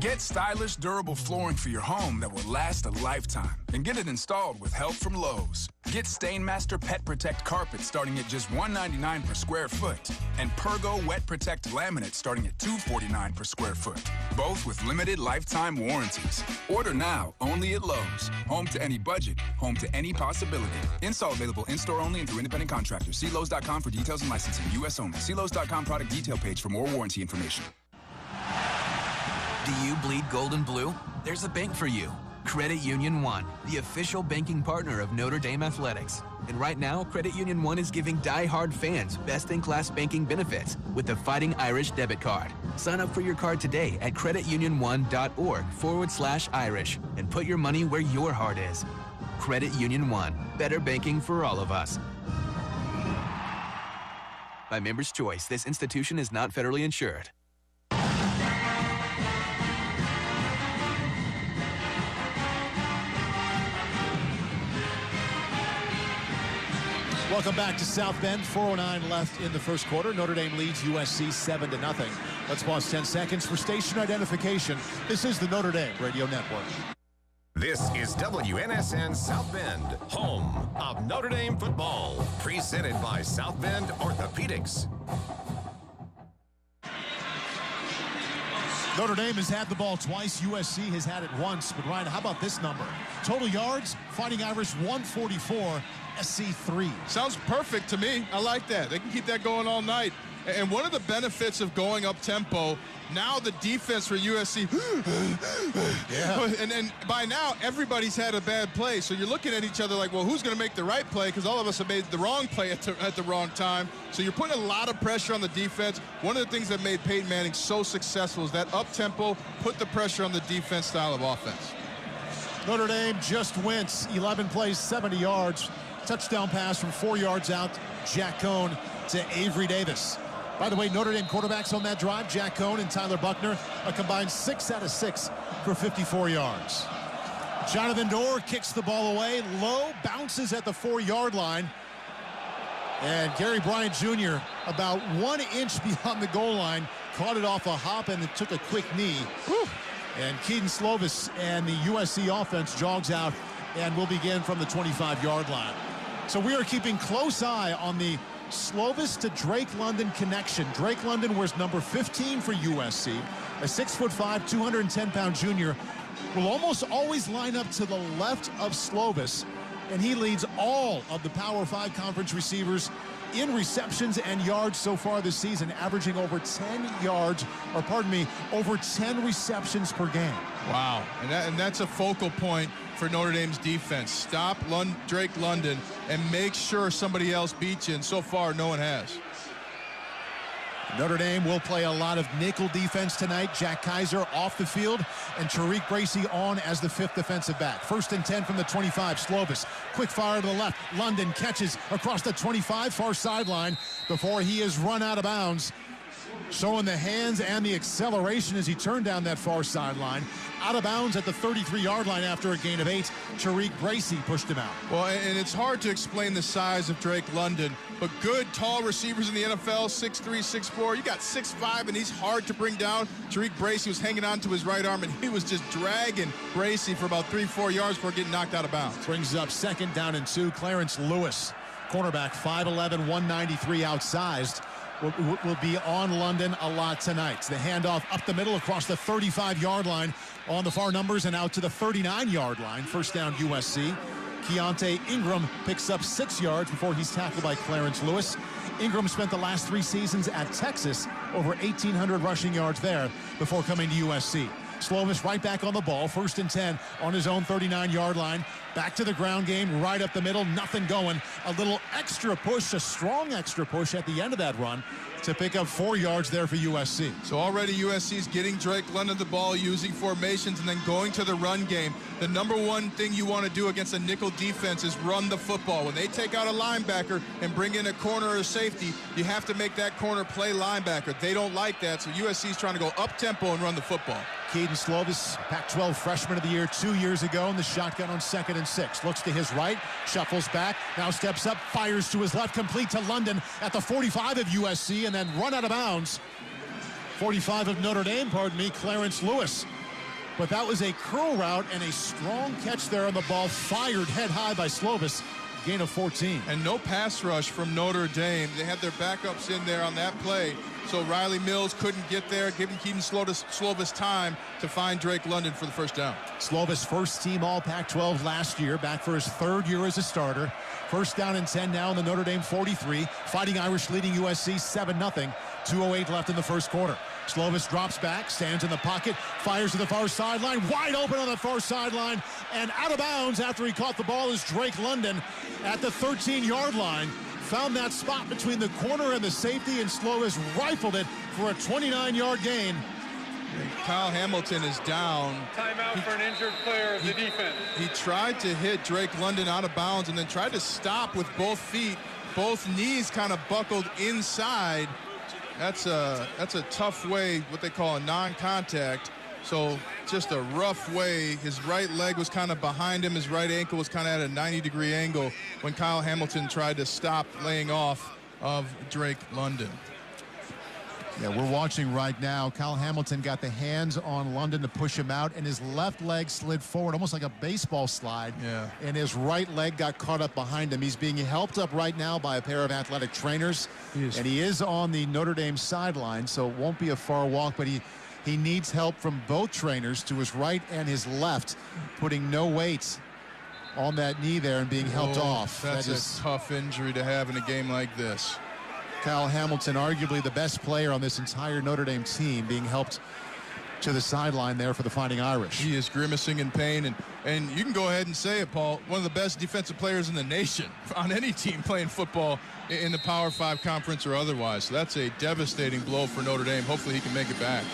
Get stylish, durable flooring for your home that will last a lifetime. And get it installed with help from Lowe's. Get Stainmaster Pet Protect carpet starting at just $199 per square foot. And Pergo Wet Protect laminate starting at $249 per square foot. Both with limited lifetime warranties. Order now, only at Lowe's. Home to any budget, home to any possibility. Install available in-store only and through independent contractors. See Lowe's.com for details and licensing. U.S. only. See Lowe's.com product detail page for more warranty information. Do you bleed gold and blue? There's a bank for you. Credit Union One, the official banking partner of Notre Dame Athletics. And right now, Credit Union One is giving die-hard fans best-in-class banking benefits with the Fighting Irish debit card. Sign up for your card today at creditunionone.org/Irish and put your money where your heart is. Credit Union One, better banking for all of us. By Members' Choice, this institution is not federally insured. Welcome back to South Bend. 4:09 left in the first quarter. Notre Dame leads USC 7-0. Let's pause 10 seconds for station identification. This is the Notre Dame Radio Network. This is WNSN South Bend, home of Notre Dame football. Presented by South Bend Orthopedics. Notre Dame has had the ball twice. USC has had it once. But Ryan, how about this number? Total yards, Fighting Irish 144. SC 3. Sounds perfect to me. I like that. They can keep that going all night. And one of the benefits of going up tempo, now the defense for USC, and then by now everybody's had a bad play. So you're looking at each other like, well, who's going to make the right play? Because all of us have made the wrong play at the wrong time. So you're putting a lot of pressure on the defense. One of the things that made Peyton Manning so successful is that up tempo, put the pressure on the defense style of offense. Notre Dame just wins 11 plays, 70 yards. Touchdown pass from 4 yards out, Jack Cohn to Avery Davis. By the way, Notre Dame quarterbacks on that drive, Jack Cohn and Tyler Buckner, a combined 6 out of 6 for 54 yards. Jonathan Dorr kicks the ball away, low, bounces at the 4-yard line. And Gary Bryant Jr., about 1 inch beyond the goal line, caught it off a hop and it took a quick knee. Whew. And Keaton Slovis and the USC offense jogs out and will begin from the 25-yard line. So we are keeping close eye on the Slovis to Drake London connection. Drake London wears number 15 for USC. A 6'5", 210-pound junior will almost always line up to the left of Slovis, and he leads all of the Power 5 conference receivers in receptions and yards so far this season, averaging over 10 yards, or pardon me, over 10 receptions per game. Wow, and that's a focal point for Notre Dame's defense. Stop Drake London and make sure somebody else beats you, and so far no one has. Notre Dame will play a lot of nickel defense tonight. Jack Kaiser off the field and Tariq Bracy on as the 5th defensive back. 1st and 10 from the 25. Slovis, quick fire to the left. London catches across the 25 far sideline before he is run out of bounds. Showing the hands and the acceleration as he turned down that far sideline. Out of bounds at the 33-yard line after a gain of 8. Tariq Bracy pushed him out. Well, and it's hard to explain the size of Drake London, but good tall receivers in the NFL, 6'3", 6'4". You got 6'5", and he's hard to bring down. Tariq Bracy was hanging on to his right arm, and he was just dragging Bracy for about 3-4 yards before getting knocked out of bounds. Brings up 2nd down and 2. Clarence Lewis, cornerback, 5'11", 193, outsized. Will be on London a lot tonight. The handoff up the middle across the 35-yard line on the far numbers and out to the 39-yard line. 1st down USC. Keontae Ingram picks up 6 yards before he's tackled by Clarence Lewis. Ingram spent the last 3 seasons at Texas, over 1,800 rushing yards there before coming to USC. Slovis right back on the ball, 1st and 10 on his own 39-yard line. Back to the ground game, right up the middle, nothing going. A little extra push, a strong extra push at the end of that run to pick up 4 yards there for USC. So already USC's getting Drake London the ball, using formations, and then going to the run game. The number one thing you want to do against a nickel defense is run the football. When they take out a linebacker and bring in a corner or a safety, you have to make that corner play linebacker. They don't like that, so USC's trying to go up-tempo and run the football. Keaton Slovis, Pac-12 Freshman of the Year 2 years ago in the shotgun on 2nd and 6. Looks to his right, shuffles back, now steps up, fires to his left, complete to London at the 45 of USC, and then run out of bounds. 45 of Notre Dame, pardon me, Clarence Lewis. But that was a curl route and a strong catch there on the ball, fired head high by Slovis. Gain of 14. And no pass rush from Notre Dame. They had their backups in there on that play, so Riley Mills couldn't get there, giving Keaton Slovis time to find Drake London for the 1st down. Slovis, 1st team All Pac-12 last year, back for his 3rd year as a starter. 1st down and 10 now in the Notre Dame 43. Fighting Irish leading USC 7-0. 2:08 left in the 1st quarter. Slovis drops back, stands in the pocket, fires to the far sideline, wide open on the far sideline, and out of bounds after he caught the ball is Drake London at the 13-yard line. Found that spot between the corner and the safety, and Slovis rifled it for a 29-yard gain. Kyle Hamilton is down. Timeout for an injured player of the defense. He tried to hit Drake London out of bounds and then tried to stop with both feet. Both knees kind of buckled inside. That's a tough way, what they call a non-contact. So just a rough way. His right leg was kind of behind him. His right ankle was kind of at a 90-degree angle when Kyle Hamilton tried to stop laying off of Drake London. Yeah, we're watching right now. Kyle Hamilton got the hands on London to push him out, and his left leg slid forward, almost like a baseball slide. Yeah. And his right leg got caught up behind him. He's being helped up right now by a pair of athletic trainers. And he is on the Notre Dame sideline, so it won't be a far walk, but he needs help from both trainers to his right and his left, putting no weight on that knee there and being helped off. That's a tough injury to have in a game like this. Kyle Hamilton, arguably the best player on this entire Notre Dame team, being helped to the sideline there for the Fighting Irish. He is grimacing in pain, and you can go ahead and say it, Paul, one of the best defensive players in the nation on any team playing football in the Power 5 conference or otherwise. So that's a devastating blow for Notre Dame. Hopefully he can make it back.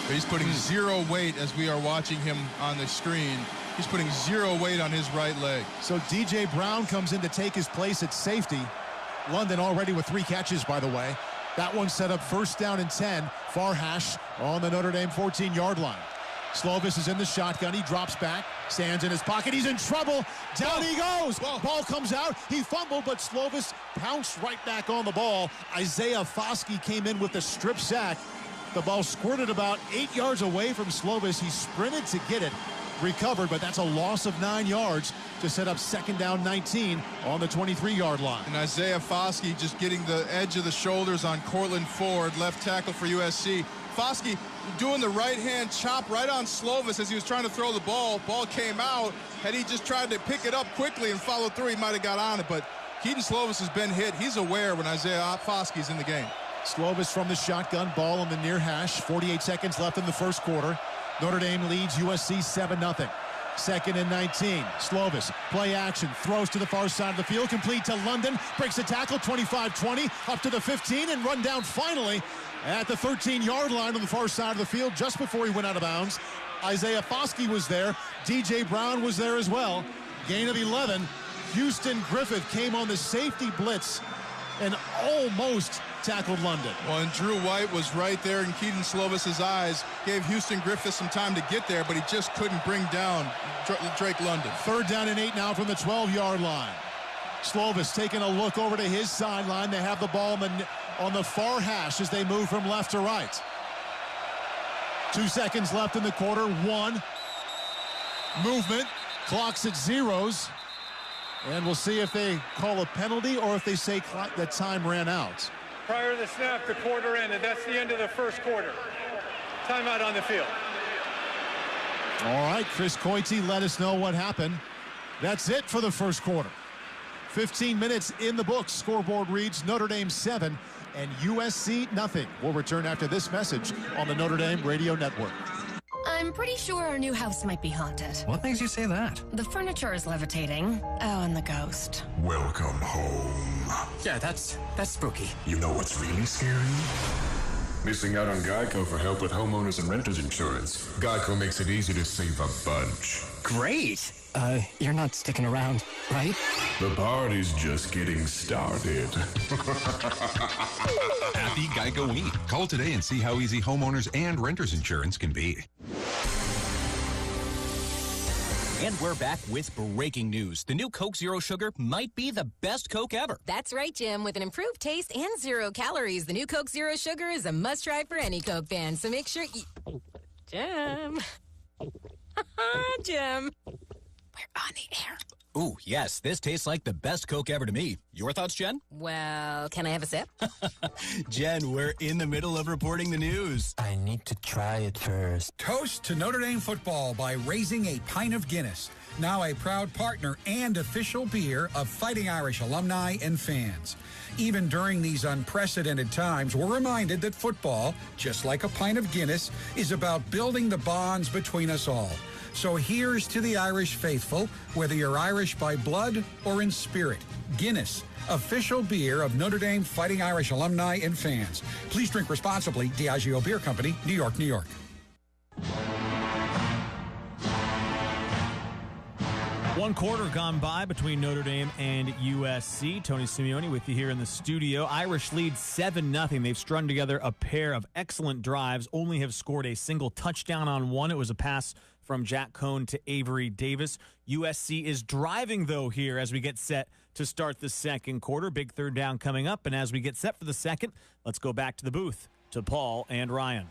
But he's putting zero weight as we are watching him on the screen. He's putting zero weight on his right leg. So DJ Brown comes in to take his place at safety. London already with 3 catches, by the way. That one set up first down and 10. Far hash on the Notre Dame 14-yard line. Slovis is in the shotgun. He drops back, stands in his pocket. He's in trouble. Down he goes. Ball comes out. He fumbled, but Slovis pounced right back on the ball. Isaiah Foskey came in with the strip sack. The ball squirted about 8 yards away from Slovis. He sprinted to get it, recovered, but that's a loss of 9 yards to set up second down 19 on the 23-yard line. And Isaiah Foskey just getting the edge of the shoulders on Cortland Ford, left tackle for USC. Foskey doing the right-hand chop right on Slovis as he was trying to throw the ball. Ball came out. Had he just tried to pick it up quickly and follow through, he might have got on it. But Keaton Slovis has been hit. He's aware when Isaiah Foskey's in the game. Slovis from the shotgun, ball on the near hash. 48 seconds left in the first quarter. Notre Dame leads USC 7-0. Second and 19. Slovis, play action, throws to the far side of the field, complete to London, breaks a tackle, 25-20, up to the 15, and run down finally at the 13-yard line on the far side of the field just before he went out of bounds. Isaiah Foskey was there. DJ Brown was there as well. Gain of 11. Houston Griffith came on the safety blitz and almost tackled London. Well, and Drew White was right there in Keaton Slovis's eyes, gave Houston Griffith some time to get there, but he just couldn't bring down Drake London. Third down and 8 now from the 12-yard line. Slovis taking a look over to his sideline. They have the ball on the far hash as they move from left to right. 2 seconds left in the quarter. 1. Movement. Clock's at zeros. And we'll see if they call a penalty or if they say that time ran out. Prior to the snap, the quarter ended. That's the end of the first quarter. Timeout on the field. All right, Chris Coite let us know what happened. That's it for the first quarter. 15 minutes in the books. Scoreboard reads Notre Dame 7 and USC nothing. We'll return after this message on the Notre Dame Radio Network. I'm pretty sure our new house might be haunted. What makes you say that? The furniture is levitating. Oh, and the ghost. Welcome home. Yeah, that's spooky. You know what's really scary? Missing out on Geico for help with homeowners and renters insurance. Geico makes it easy to save a bunch. Great. You're not sticking around, right? The party's just getting started. Happy Geico Week. Call today and see how easy homeowners and renters insurance can be. And we're back with breaking news. The new Coke Zero Sugar might be the best Coke ever. That's right, Jim. With an improved taste and 0 calories, the new Coke Zero Sugar is a must-try for any Coke fan. So make sure you... Jim. Jim. We're on the air. Ooh, yes, this tastes like the best Coke ever to me. Your thoughts, Jen? Well, can I have a sip? Jen, we're in the middle of reporting the news. I need to try it first. Toast to Notre Dame football by raising a pint of Guinness. now a proud partner and official beer of Fighting Irish alumni and fans. Even during these unprecedented times, we're reminded that football, just like a pint of Guinness, is about building the bonds between us all. So here's to the Irish faithful, whether you're Irish by blood or in spirit. Guinness, official beer of Notre Dame Fighting Irish alumni and fans. Please drink responsibly. Diageo Beer Company, New York, New York. One quarter gone by between Notre Dame and USC. Tony Simeone with you here in the studio. Irish lead 7-0. They've strung together a pair of excellent drives, only have scored a single touchdown on one. It was a pass from Jack Cohn to Avery Davis. USC is driving, though, here as we get set to start the second quarter. Big third down coming up. And as we get set for the second, let's go back to the booth to Paul and Ryan.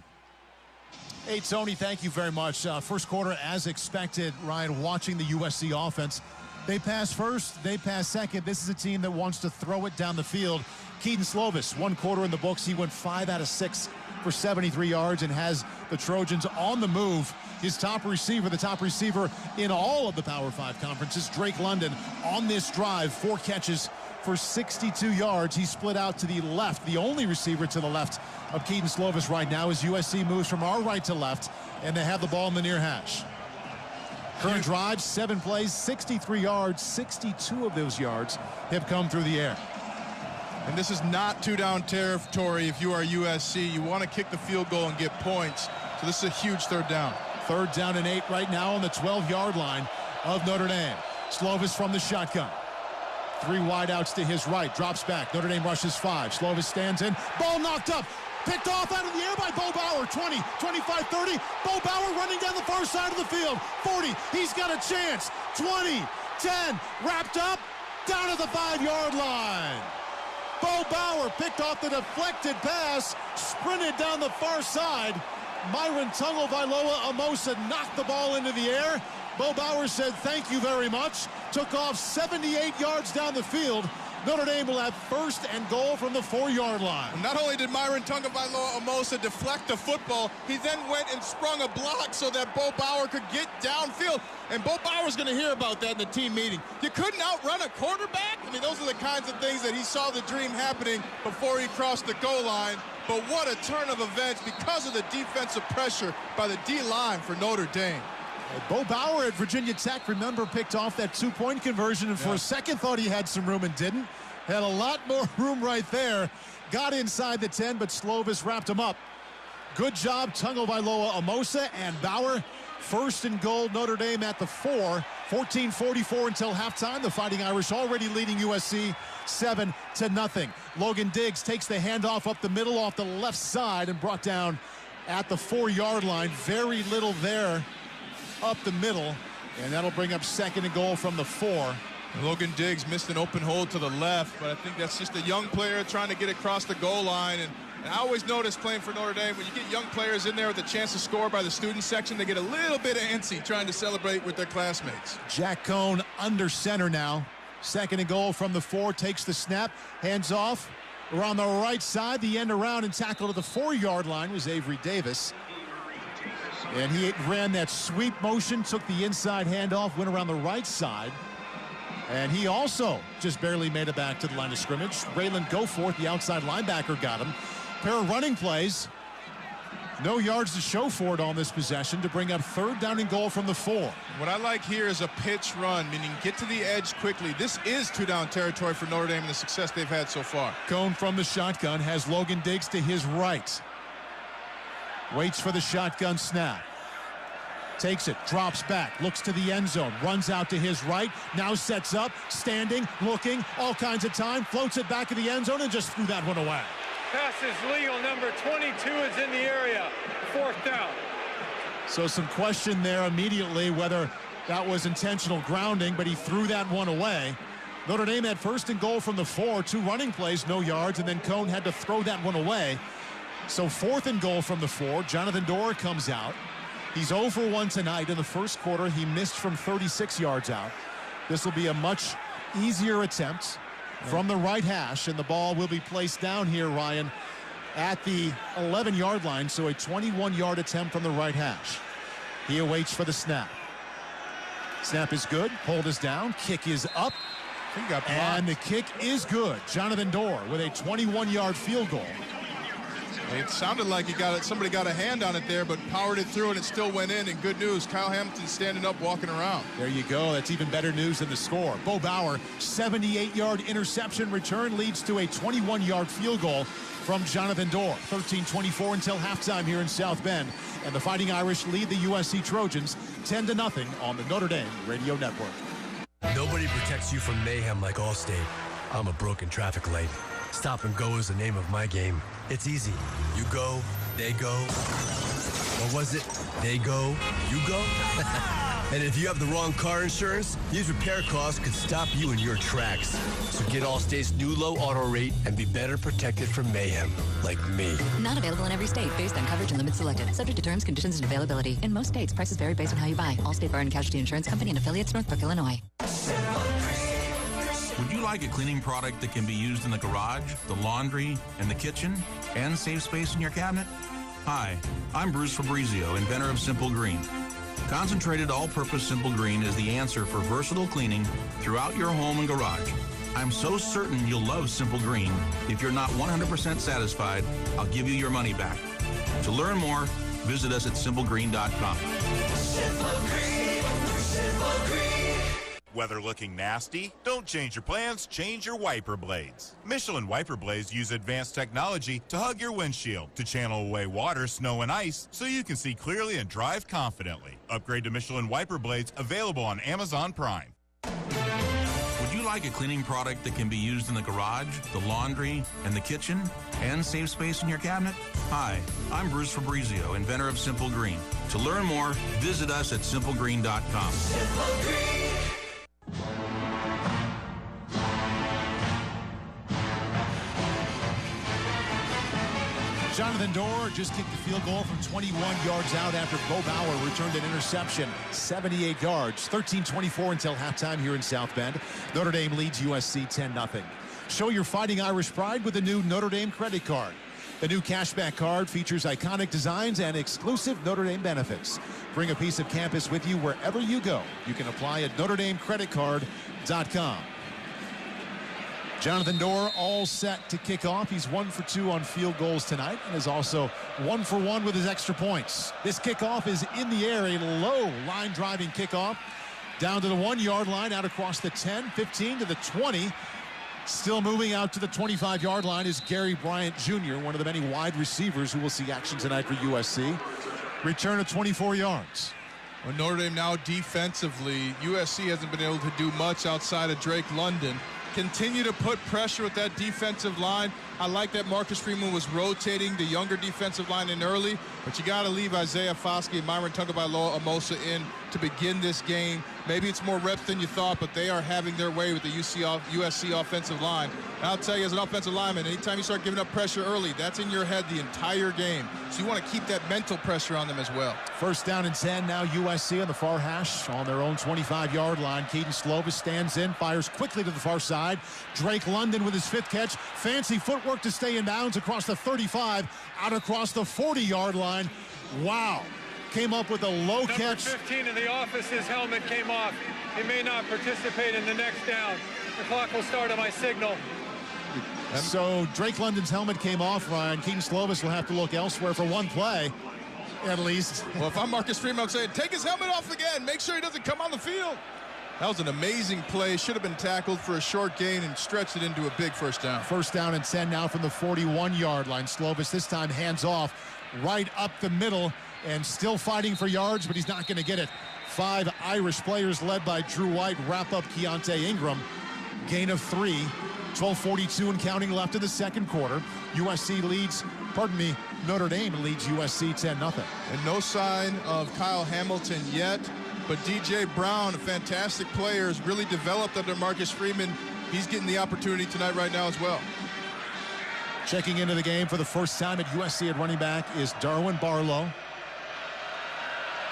Hey, Tony, thank you very much. First quarter, as expected, Ryan, watching the USC offense. They pass first, they pass second. This is a team that wants to throw it down the field. Keaton Slovis, 1 quarter in the books. He went 5 out of 6 for 73 yards and has the Trojans on the move. His top receiver, the top receiver in all of the Power 5 conferences, Drake London, on this drive, 4 catches for 62 yards. He split out to the left, the only receiver to the left of Keaton Slovis right now as USC moves from our right to left, and they have the ball in the near hash. Current drive, 7 plays, 63 yards, 62 of those yards have come through the air. And this is not 2-down territory if you are USC. You want to kick the field goal and get points. So this is a huge third down. Third down and 8 right now on the 12-yard line of Notre Dame. Slovis from the shotgun. 3 wideouts to his right, drops back. Notre Dame rushes 5. Slovis stands in. Ball knocked up. Picked off out of the air by Bo Bauer. 20, 25, 30. Bo Bauer running down the far side of the field. 40. He's got a chance. 20, 10. Wrapped up. Down to the 5-yard line. Bo Bauer picked off the deflected pass. Sprinted down the far side. Myron Tungvailoa Amosa knocked the ball into the air. Bo Bauer said thank you very much. Took off 78 yards down the field. Notre Dame will have first and goal from the 4-yard line. Not only did Myron Tungvailoa Amosa deflect the football, he then went and sprung a block so that Bo Bauer could get downfield. And Bo Bauer's going to hear about that in the team meeting. You couldn't outrun a quarterback? I mean, those are the kinds of things that he saw the dream happening before he crossed the goal line. But what a turn of events because of the defensive pressure by the D-line for Notre Dame. Bo Bauer at Virginia Tech, remember, picked off that 2-point conversion and for a second thought he had some room and didn't. Had a lot more room right there. Got inside the 10, but Slovis wrapped him up. Good job, Tungvailoa Amosa and Bauer. First and goal, Notre Dame at the 4. 14:44 until halftime. The Fighting Irish already leading USC 7-0. Logan Diggs takes the handoff up the middle off the left side and brought down at the 4-yard line. Very little there up the middle, and that'll bring up second and goal from the 4. Logan Diggs missed an open hole to the left, but I think that's just a young player trying to get across the goal line. And I always notice playing for Notre Dame, when you get young players in there with a chance to score by the student section, they get a little bit antsy trying to celebrate with their classmates. Jack Cohn under center now. Second and goal from the 4, takes the snap, hands off. We're on the right side, the end around and tackle to the 4-yard line was Avery Davis. And he ran that sweep motion, took the inside handoff, went around the right side. And he also just barely made it back to the line of scrimmage. Raylan Goforth, the outside linebacker, got him. Pair of running plays. No yards to show for it on this possession to bring up third down and goal from the 4. What I like here is a pitch run, meaning get to the edge quickly. This is 2-down territory for Notre Dame and the success they've had so far. Cohn from the shotgun has Logan Diggs to his right. Waits for the shotgun snap. Takes it, drops back, looks to the end zone, runs out to his right, now sets up, standing, looking, all kinds of time, floats it back in the end zone and just threw that one away. Pass is legal. Number 22 is in the area. 4th down. So some question there immediately whether that was intentional grounding, but he threw that one away. Notre Dame had first and goal from the 4, 2 running plays, no yards, and then Cohn had to throw that one away. So 4th and goal from the 4. Jonathan Dorr comes out. He's 0 for 1 tonight. In the first quarter, he missed from 36 yards out. This will be a much easier attempt from the right hash, and the ball will be placed down here, Ryan, at the 11-yard line, so a 21-yard attempt from the right hash. He awaits for the snap. Snap is good. Hold is down. Kick is up. And the kick is good. Jonathan Dorr with a 21-yard field goal. It sounded like somebody got a hand on it there, but powered it through, and it still went in. And good news, Kyle Hamilton standing up, walking around. There you go. That's even better news than the score. Bo Bauer, 78-yard interception return leads to a 21-yard field goal from Jonathan Dorr. 13:24 until halftime here in South Bend. And the Fighting Irish lead the USC Trojans 10-0 on the Notre Dame Radio Network. Nobody protects you from mayhem like Allstate. I'm a broken traffic light. Stop and go is the name of my game. It's easy. You go, they go. What was it? They go, you go? And if you have the wrong car insurance, these repair costs could stop you in your tracks. So get Allstate's new low auto rate and be better protected from mayhem, like me. Not available in every state based on coverage and limits selected. Subject to terms, conditions, and availability. In most states, prices vary based on how you buy. Allstate Bar and Casualty Insurance Company and affiliates, Northbrook, Illinois. Would you like a cleaning product that can be used in the garage, the laundry, and the kitchen, and save space in your cabinet? Hi, I'm Bruce Fabrizio, inventor of Simple Green. Concentrated all-purpose Simple Green is the answer for versatile cleaning throughout your home and garage. I'm so certain you'll love Simple Green. If you're not 100% satisfied, I'll give you your money back. To learn more, visit us at simplegreen.com. Simple Green, Simple Green. Weather looking nasty? Don't change your plans, change your wiper blades. Michelin wiper blades use advanced technology to hug your windshield to channel away water, snow, and ice so you can see clearly and drive confidently. Upgrade to Michelin wiper blades, available on Amazon Prime. Would you like a cleaning product that can be used in the garage, the laundry, and the kitchen, and save space in your cabinet? Hi, I'm Bruce Fabrizio, inventor of Simple Green. To learn more, visit us at simplegreen.com. Simple Green. Jonathan Dorr just kicked the field goal from 21 yards out after Bo Bauer returned an interception, 78 yards. 13:24 until halftime here in South Bend. Notre Dame leads USC 10-0. Show your Fighting Irish pride with the new Notre Dame credit card. The new cashback card features iconic designs and exclusive Notre Dame benefits. Bring a piece of campus with you wherever you go. You can apply at NotreDameCreditCard.com. Jonathan Dorr all set to kick off. He's 1 for 2 on field goals tonight and is also 1 for 1 with his extra points. This kickoff is in the air, a low line driving kickoff down to the 1-yard line, out across the 10, 15 to the 20. Still moving out to the 25-yard line is Gary Bryant Jr., one of the many wide receivers who will see action tonight for USC. Return of 24 yards. Well, Notre Dame now defensively, USC hasn't been able to do much outside of Drake London. Continue to put pressure with that defensive line. I like that Marcus Freeman was rotating the younger defensive line in early, but you got to leave Isaiah Foskey and Myron Tagovailoa-Amosa in to begin this game. Maybe it's more reps than you thought, but they are having their way with the USC offensive line. And I'll tell you, as an offensive lineman, anytime you start giving up pressure early, that's in your head the entire game. So you want to keep that mental pressure on them as well. First down and 10 now, USC on the far hash on their own 25-yard line. Keaton Slovis stands in, fires quickly to the far side. Drake London with his 5th catch. Fancy footwork to stay in bounds across the 35, out across the 40-yard line. Wow. Came up with a low catch. Number 15 in the office, his helmet came off. He may not participate in the next down. The clock will start on my signal. So Drake London's helmet came off, Ryan. Keaton Slovis will have to look elsewhere for one play, at least. Well, if I'm Marcus Freeman, I'm saying take his helmet off again. Make sure he doesn't come on the field. That was an amazing play. Should have been tackled for a short gain and stretched it into a big first down. First down and 10 now from the 41-yard line. Slovis this time hands off right up the middle and still fighting for yards, but he's not going to get it. 5 Irish players led by Drew White wrap up Keontae Ingram. Gain of 3. 12:42 and counting left in the second quarter. Notre Dame leads USC 10-0. And no sign of Kyle Hamilton yet, but DJ Brown, a fantastic player, has really developed under Marcus Freeman. He's getting the opportunity tonight right now as well. Checking into the game for the first time at USC at running back is Darwin Barlow.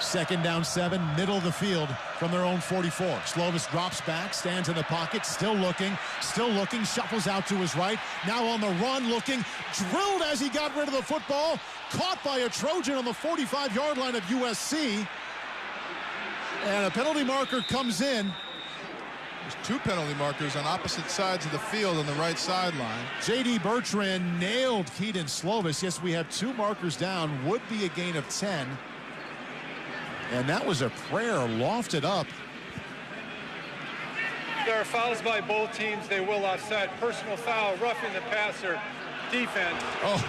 Second down 7, middle of the field from their own 44. Slovis drops back, stands in the pocket, still looking, shuffles out to his right. Now on the run, looking, drilled as he got rid of the football. Caught by a Trojan on the 45-yard line of USC. And a penalty marker comes in. There's two penalty markers on opposite sides of the field on the right sideline. J.D. Bertrand nailed Keaton Slovis. Yes, we have two markers down. Would be a gain of 10. And that was a prayer lofted up. There are fouls by both teams. They will offset. Personal foul, roughing the passer, defense. Oh.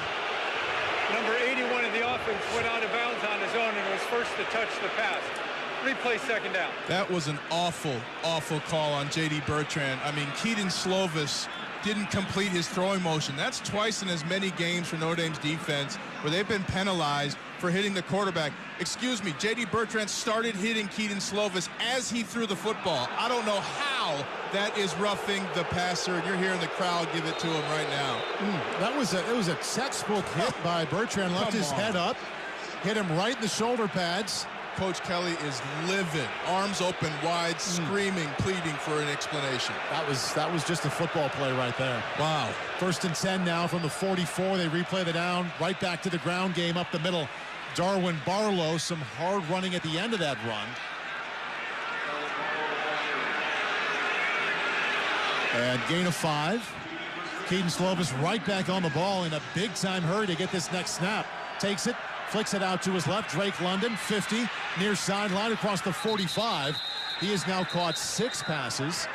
Number 81 of the offense went out of bounds on his own and was first to touch the pass. Replay second down. That was an awful, awful call on J.D. Bertrand. I mean, Keaton Slovis didn't complete his throwing motion. That's twice in as many games for Notre Dame's defense where they've been penalized for hitting the quarterback. Excuse me, J.D. Bertrand started hitting Keaton Slovis as he threw the football. I don't know how that is roughing the passer, and you're hearing the crowd give it to him right now. It was a textbook hit by Bertrand. Left his head up, hit him right in the shoulder pads. Coach Kelly is livid, arms open wide, screaming, pleading for an explanation. That was just a football play right there. Wow. 1st and 10 now from the 44. They replay the down, right back to the ground game up the middle. Darwin Barlow, some hard running at the end of that run. And gain of 5. Keaton Slovis right back on the ball in a big-time hurry to get this next snap. Takes it, flicks it out to his left. Drake London, 50, near sideline across the 45. He has now caught 6 passes,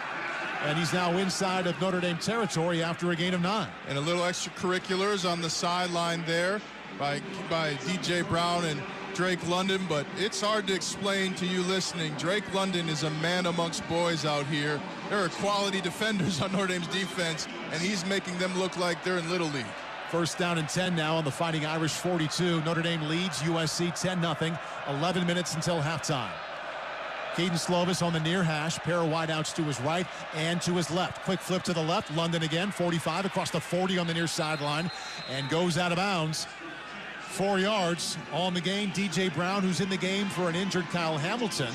and he's now inside of Notre Dame territory after a gain of 9. And a little extracurriculars on the sideline there by DJ Brown and Drake London, but it's hard to explain to you listening. Drake London is a man amongst boys out here. There are quality defenders on Notre Dame's defense, and he's making them look like they're in Little League. 1st down and 10 now on the Fighting Irish 42. Notre Dame leads USC 10-0. 11 minutes until halftime. Keaton Slovis on the near hash. Pair of wideouts to his right and to his left. Quick flip to the left. London again. 45 across the 40 on the near sideline and goes out of bounds. 4 yards on the gain. DJ Brown, who's in the game for an injured Kyle Hamilton.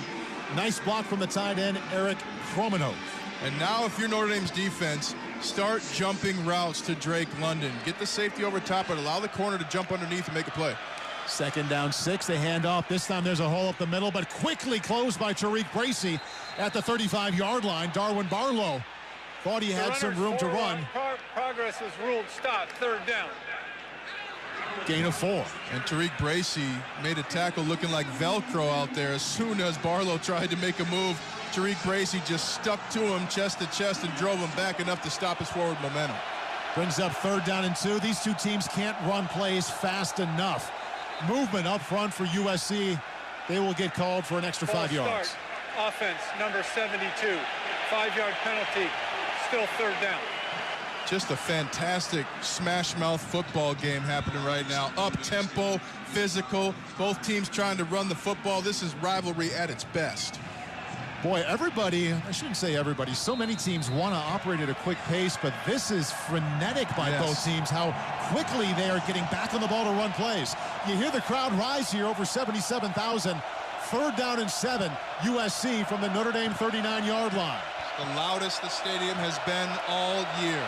Nice block from the tight end, Eric Kromenhoff. And now if you're Notre Dame's defense, start jumping routes to Drake London. Get the safety over top and allow the corner to jump underneath and make a play. 2nd down 6. They hand off. This time there's a hole up the middle, but quickly closed by Tariq Bracy at the 35-yard line. Darwin Barlow thought he had some room to run. Progress was ruled stop. 3rd down. Gain of 4. And Tariq Bracy made a tackle looking like Velcro out there. As soon as Barlow tried to make a move, Tariq Bracy just stuck to him chest to chest and drove him back enough to stop his forward momentum. Brings up 3rd down and 2. These two teams can't run plays fast enough. Movement up front for USC. They will get called for an extra 5 yards. Offense, number 72. 5-yard penalty. Still 3rd down. Just a fantastic smash-mouth football game happening right now. Up-tempo, physical, both teams trying to run the football. This is rivalry at its best. Boy, everybody, I shouldn't say everybody, so many teams want to operate at a quick pace, but this is frenetic by both teams, how quickly they are getting back on the ball to run plays. You hear the crowd rise here, over 77,000. 3rd down and 7, USC from the Notre Dame 39-yard line. The loudest the stadium has been all year.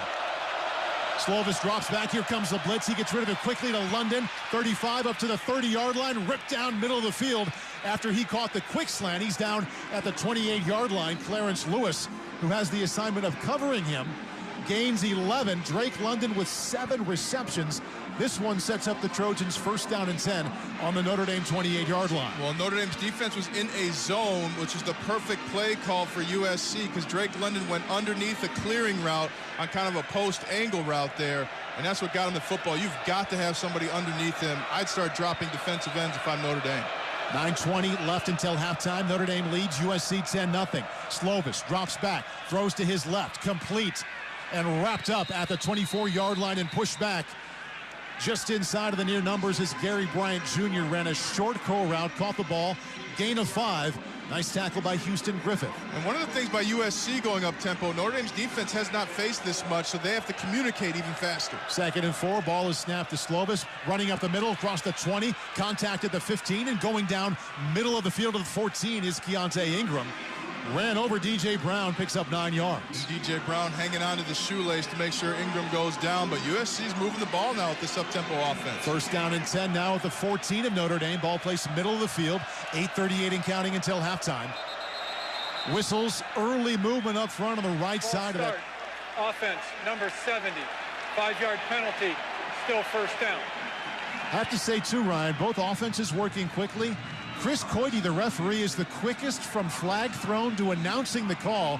Slovis drops back. Here comes the blitz. He gets rid of it quickly to London. 35 up to the 30-yard line. Ripped down middle of the field after he caught the quick slant. He's down at the 28-yard line. Clarence Lewis, who has the assignment of covering him, gains 11. Drake London with 7 receptions. This one sets up the Trojans 1st down and 10 on the Notre Dame 28-yard line. Well, Notre Dame's defense was in a zone, which is the perfect play call for USC because Drake London went underneath a clearing route on kind of a post-angle route there, and that's what got him the football. You've got to have somebody underneath him. I'd start dropping defensive ends if I'm Notre Dame. 9:20 left until halftime. Notre Dame leads USC 10-0. Slovis drops back, throws to his left, complete, and wrapped up at the 24-yard line and pushed back. Just inside of the near numbers as Gary Bryant Jr. ran a short curl route, caught the ball, gain of 5. Nice tackle by Houston Griffith. And one of the things by USC going up tempo, Notre Dame's defense has not faced this much, so they have to communicate even faster. 2nd and 4, ball is snapped to Slovis, running up the middle across the 20, contact at the 15, and going down middle of the field to the 14 is Keontae Ingram. ran over D.J. Brown, picks up 9 yards. D.J. Brown hanging on to the shoelace to make sure Ingram goes down, but USC's moving the ball now with this up-tempo offense. First down and 10 now at the 14 of Notre Dame. Ball placed middle of the field. 8:38 and counting until halftime. Whistles, early movement up front on the right side of that. Offense, number 70. 5-yard penalty, still first down. I have to say, too, Ryan, both offenses working quickly. Chris Coity, the referee, is the quickest from flag thrown to announcing the call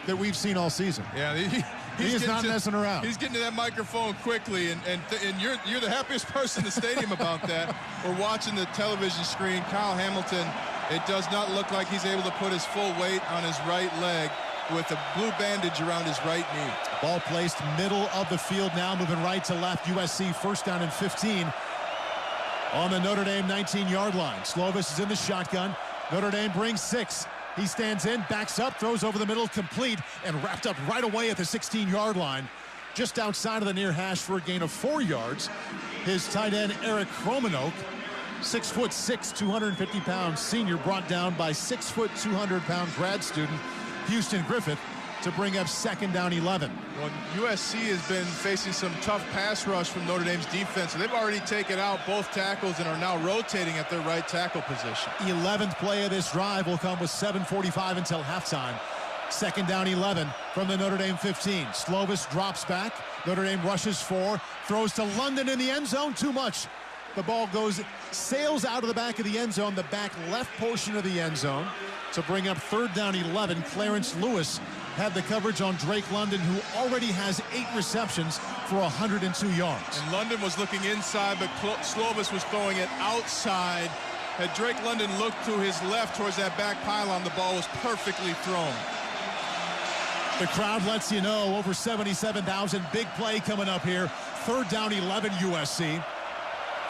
that we've seen all season. Yeah, he is not messing around. He's getting to that microphone quickly, and you're the happiest person in the stadium about that. We're watching the television screen. Kyle Hamilton, it does not look like he's able to put his full weight on his right leg with a blue bandage around his right knee. Ball placed middle of the field now, moving right to left. USC first down and 15 on the Notre Dame 19-yard line. Slovis is in the shotgun. Notre Dame brings 6. He stands in, backs up, throws over the middle, complete, and wrapped up right away at the 16-yard line, just outside of the near hash for a gain of 4 yards. His tight end, Eric Kromanoke, 6'6", 250-pound senior, brought down by 6', 200-pound grad student, Houston Griffith, to bring up second down 11. Well, USC has been facing some tough pass rush from Notre Dame's defense. They've already taken out both tackles and are now rotating at their right tackle position. 11th play of this drive will come with 7:45 until halftime. Second down 11 from the Notre Dame 15. Slovis drops back. Notre Dame rushes 4, throws to London in the end zone. Too much. The ball sails out of the back of the end zone, the back left portion of the end zone, to bring up third down 11. Clarence Lewis had the coverage on Drake London, who already has 8 receptions for 102 yards. And London was looking inside, but Slovis was throwing it outside. Had Drake London looked to his left towards that back pylon, the ball was perfectly thrown. The crowd lets you know, over 77,000. Big play coming up here. Third down 11 USC.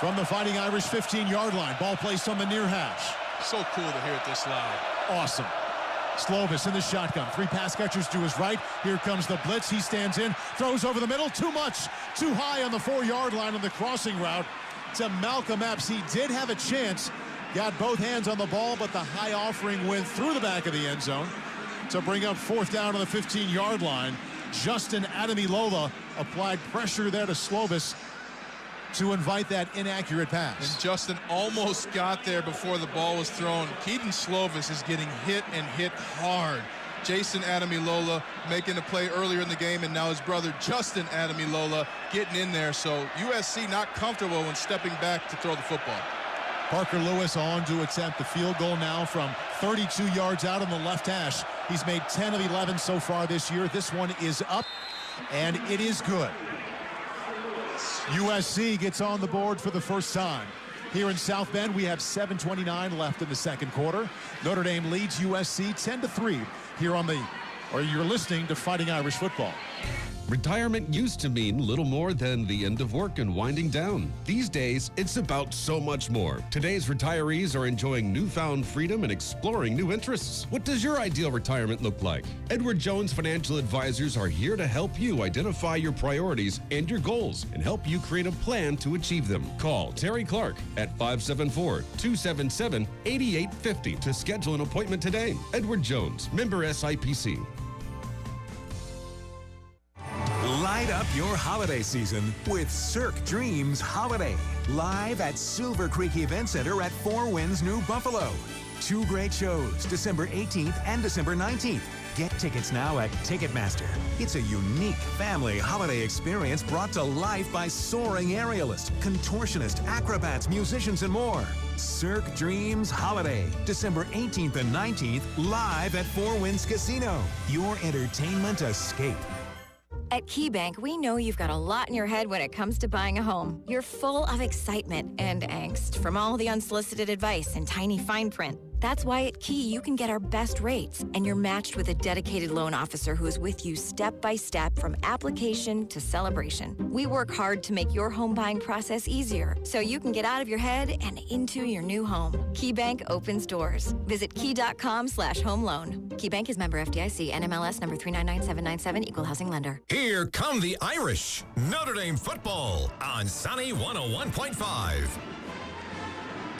From the Fighting Irish 15-yard line. Ball placed on the near hash. So cool to hear it this loud. Awesome. Slovis in the shotgun. 3 pass catchers to his right. Here comes the blitz. He stands in, throws over the middle. Too much. Too high on the 4-yard line on the crossing route to Malcolm Epps. He did have a chance. Got both hands on the ball, but the high offering went through the back of the end zone to bring up fourth down on the 15-yard line. Justin Ademilola applied pressure there to Slovis to invite that inaccurate pass. And Justin almost got there before the ball was thrown. Keaton Slovis is getting hit and hit hard. Jason Ademilola making a play earlier in the game, and now his brother Justin Ademilola getting in there. So USC not comfortable when stepping back to throw the football. Parker Lewis on to attempt the field goal now from 32 yards out on the left hash. He's made 10 of 11 so far this year. This one is up, and it is good. USC gets on the board for the first time. Here in South Bend, we have 7:29 left in the second quarter. Notre Dame leads USC 10-3 here on you're listening to Fighting Irish Football. Retirement used to mean little more than the end of work and winding down. These days, it's about so much more. Today's retirees are enjoying newfound freedom and exploring new interests. What does your ideal retirement look like? Edward Jones Financial Advisors are here to help you identify your priorities and your goals and help you create a plan to achieve them. Call Terry Clark at 574-277-8850 to schedule an appointment today. Edward Jones, member SIPC. Light up your holiday season with Cirque Dreams Holiday. Live at Silver Creek Event Center at Four Winds, New Buffalo. 2 great shows, December 18th and December 19th. Get tickets now at Ticketmaster. It's a unique family holiday experience brought to life by soaring aerialists, contortionists, acrobats, musicians, and more. Cirque Dreams Holiday, December 18th and 19th, live at Four Winds Casino. Your entertainment escape. At KeyBank, we know you've got a lot in your head when it comes to buying a home. You're full of excitement and angst from all the unsolicited advice and tiny fine print. That's why at Key, you can get our best rates, and you're matched with a dedicated loan officer who is with you step by step from application to celebration. We work hard to make your home buying process easier so you can get out of your head and into your new home. KeyBank opens doors. Visit key.com/home loan. KeyBank is member FDIC, NMLS number 399797, equal housing lender. Here come the Irish. Notre Dame football on Sunny 101.5.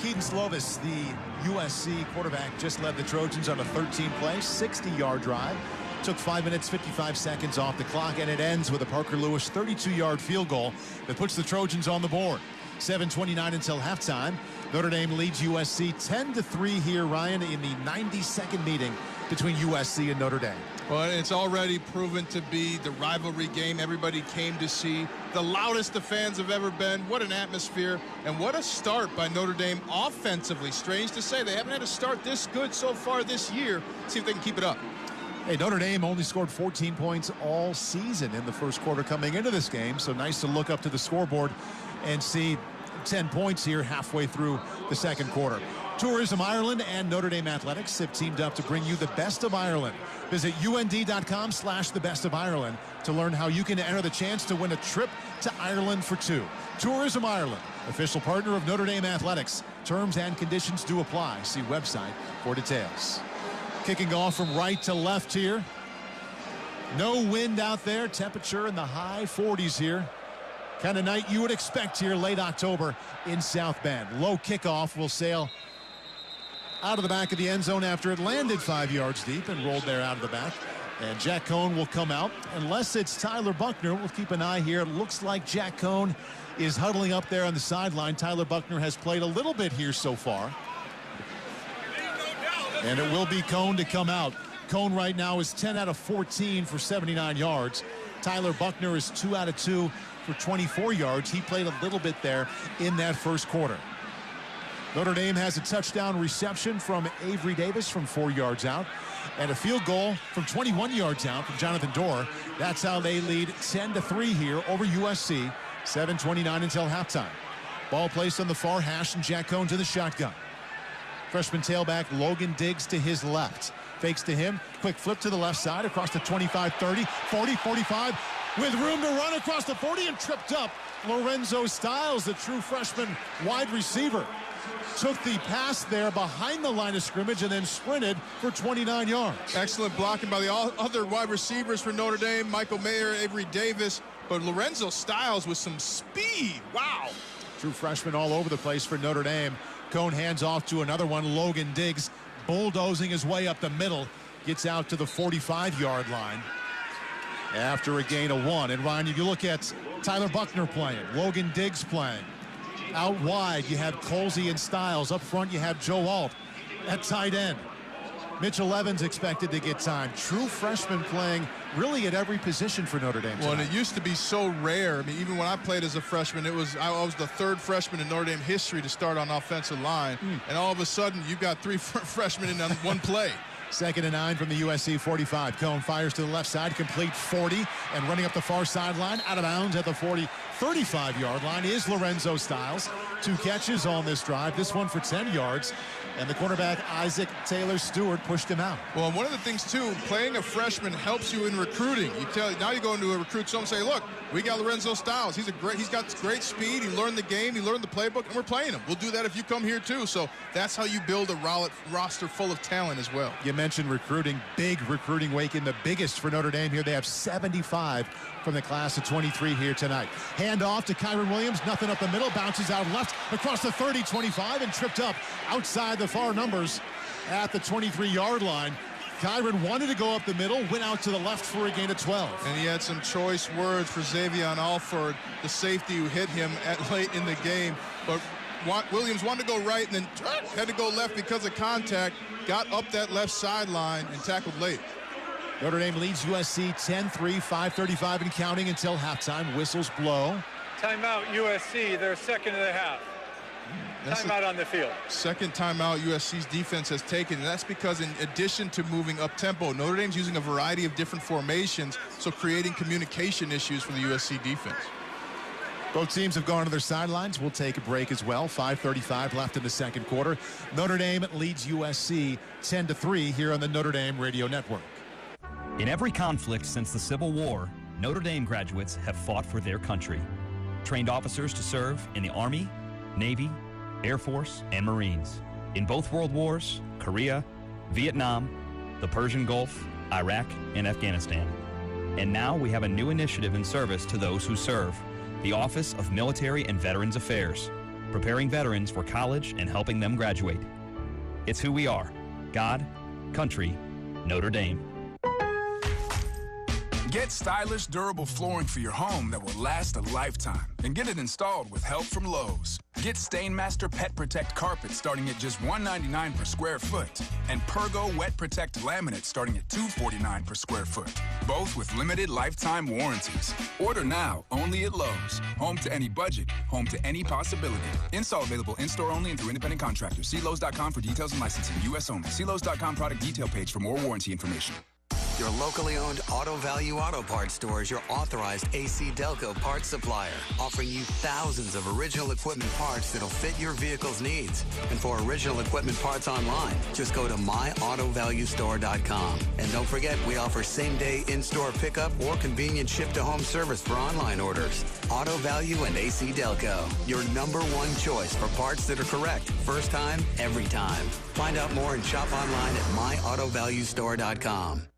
Keaton Slovis, the USC quarterback, just led the Trojans on a 13-play, 60-yard drive. Took 5 minutes, 55 seconds off the clock, and it ends with a Parker Lewis 32-yard field goal that puts the Trojans on the board. 7:29 until halftime. Notre Dame leads USC 10-3 here, Ryan, in the 92nd meeting between USC and Notre Dame. Well, it's already proven to be the rivalry game everybody came to see. The loudest the fans have ever been. What an atmosphere, and what a start by Notre Dame offensively. Strange to say, they haven't had a start this good so far this year. See if they can keep it up. Hey, Notre Dame only scored 14 points all season in the first quarter coming into this game, so nice to look up to the scoreboard and see 10 points here halfway through the second quarter. Tourism Ireland and Notre Dame Athletics have teamed up to bring you the best of Ireland. Visit und.com/thebestofIreland to learn how you can enter the chance to win a trip to Ireland for two. Tourism Ireland, official partner of Notre Dame Athletics. Terms and conditions do apply. See website for details. Kicking off from right to left here. No wind out there. Temperature in the high 40s here. Kind of night you would expect here late October in South Bend. Low kickoff will sail out of the back of the end zone after it landed 5 yards deep and rolled there out of the back. And Jack Cohn will come out. Unless it's Tyler Buckner, we'll keep an eye here. It looks like Jack Cohn is huddling up there on the sideline. Tyler Buckner has played a little bit here so far. And it will be Cohn to come out. Cohn right now is 10 out of 14 for 79 yards. Tyler Buckner is 2 out of 2 for 24 yards. He played a little bit there in that first quarter. Notre Dame has a touchdown reception from Avery Davis from 4 yards out, and a field goal from 21 yards out from Jonathan Dorr. That's how they lead 10-3 here over USC. 7:29 until halftime. Ball placed on the far hash, and Jack Cohn to the shotgun. Freshman tailback Logan Diggs to his left. Fakes to him. Quick flip to the left side across the 25, 30, 40, 45. With room to run across the 40 and tripped up. Lorenzo Styles, the true freshman wide receiver, took the pass there behind the line of scrimmage and then sprinted for 29 yards. Excellent blocking by the other wide receivers for Notre Dame. Michael Mayer, Avery Davis, but Lorenzo Styles with some speed. Wow. True freshman all over the place for Notre Dame. Cohn hands off to another one, Logan Diggs, bulldozing his way up the middle, gets out to the 45-yard line after a gain of 1. And Ryan, if you look at Tyler Buckner playing, Logan Diggs playing, out wide you have Colsey and Styles, up front you have Joe Alt at tight end. Mitchell Evans expected to get time. True freshman playing really at every position for Notre Dame tonight. Well, and it used to be so rare. I mean, even when I played as a freshman, I was the third freshman in Notre Dame history to start on offensive line. And all of a sudden, you've got 3 freshmen in one play. 2nd and 9 from the USC 45. Cohn fires to the left side, complete 40, and running up the far sideline, out of bounds at the 35-yard line is Lorenzo Styles. 2 catches on this drive, this one for 10 yards. And the quarterback, Isaac Taylor Stewart, pushed him out. Well, one of the things, too, playing a freshman helps you in recruiting. Now you go into a recruit, someone say, look, we got Lorenzo Styles. He's got great speed. He learned the game. He learned the playbook, and we're playing him. We'll do that if you come here, too. So that's how you build a roster full of talent as well. You mentioned recruiting, big recruiting weekend, the biggest for Notre Dame here. They have 75 from the class of 23 here tonight. Hand off to Kyron Williams, nothing up the middle, bounces out left across the 30, 25, and tripped up outside the far numbers at the 23-yard line. Kyron wanted to go up the middle, went out to the left for a gain of 12. And he had some choice words for Xavier Alford, the safety who hit him late in the game. But Williams wanted to go right and then had to go left because of contact, got up that left sideline and tackled late. Notre Dame leads USC 10-3, 5:35 and counting until halftime. Whistles blow. Timeout USC, their second of the half. Timeout on the field. Second timeout USC's defense has taken, and that's because in addition to moving up tempo, Notre Dame's using a variety of different formations, so creating communication issues for the USC defense. Both teams have gone to their sidelines. We'll take a break as well. 5:35 left in the second quarter. Notre Dame leads USC 10-3 here on the Notre Dame Radio Network. In every conflict since the Civil War, Notre Dame graduates have fought for their country. Trained officers to serve in the Army, Navy, Air Force, and Marines. In both World Wars, Korea, Vietnam, the Persian Gulf, Iraq, and Afghanistan. And now we have a new initiative in service to those who serve, the Office of Military and Veterans Affairs. preparing veterans for college and helping them graduate. It's who we are. God, country, Notre Dame. Get stylish, durable flooring for your home that will last a lifetime and get it installed with help from Lowe's. Get Stainmaster Pet Protect carpet starting at just $199 per square foot and Pergo Wet Protect laminate starting at $249 per square foot, both with limited lifetime warranties. Order now only at Lowe's. Home to any budget, home to any possibility. Install available in-store only and through independent contractors. See Lowe's.com for details and licensing. U.S. only. See Lowe's.com product detail page for more warranty information. Your locally owned Auto Value Auto Parts store is your authorized AC Delco parts supplier, offering you thousands of original equipment parts that'll fit your vehicle's needs. And for original equipment parts online, just go to myautovaluestore.com. And don't forget, we offer same-day in-store pickup or convenient ship-to-home service for online orders. Auto Value and AC Delco, your #1 choice for parts that are correct, first time, every time. Find out more and shop online at myautovaluestore.com.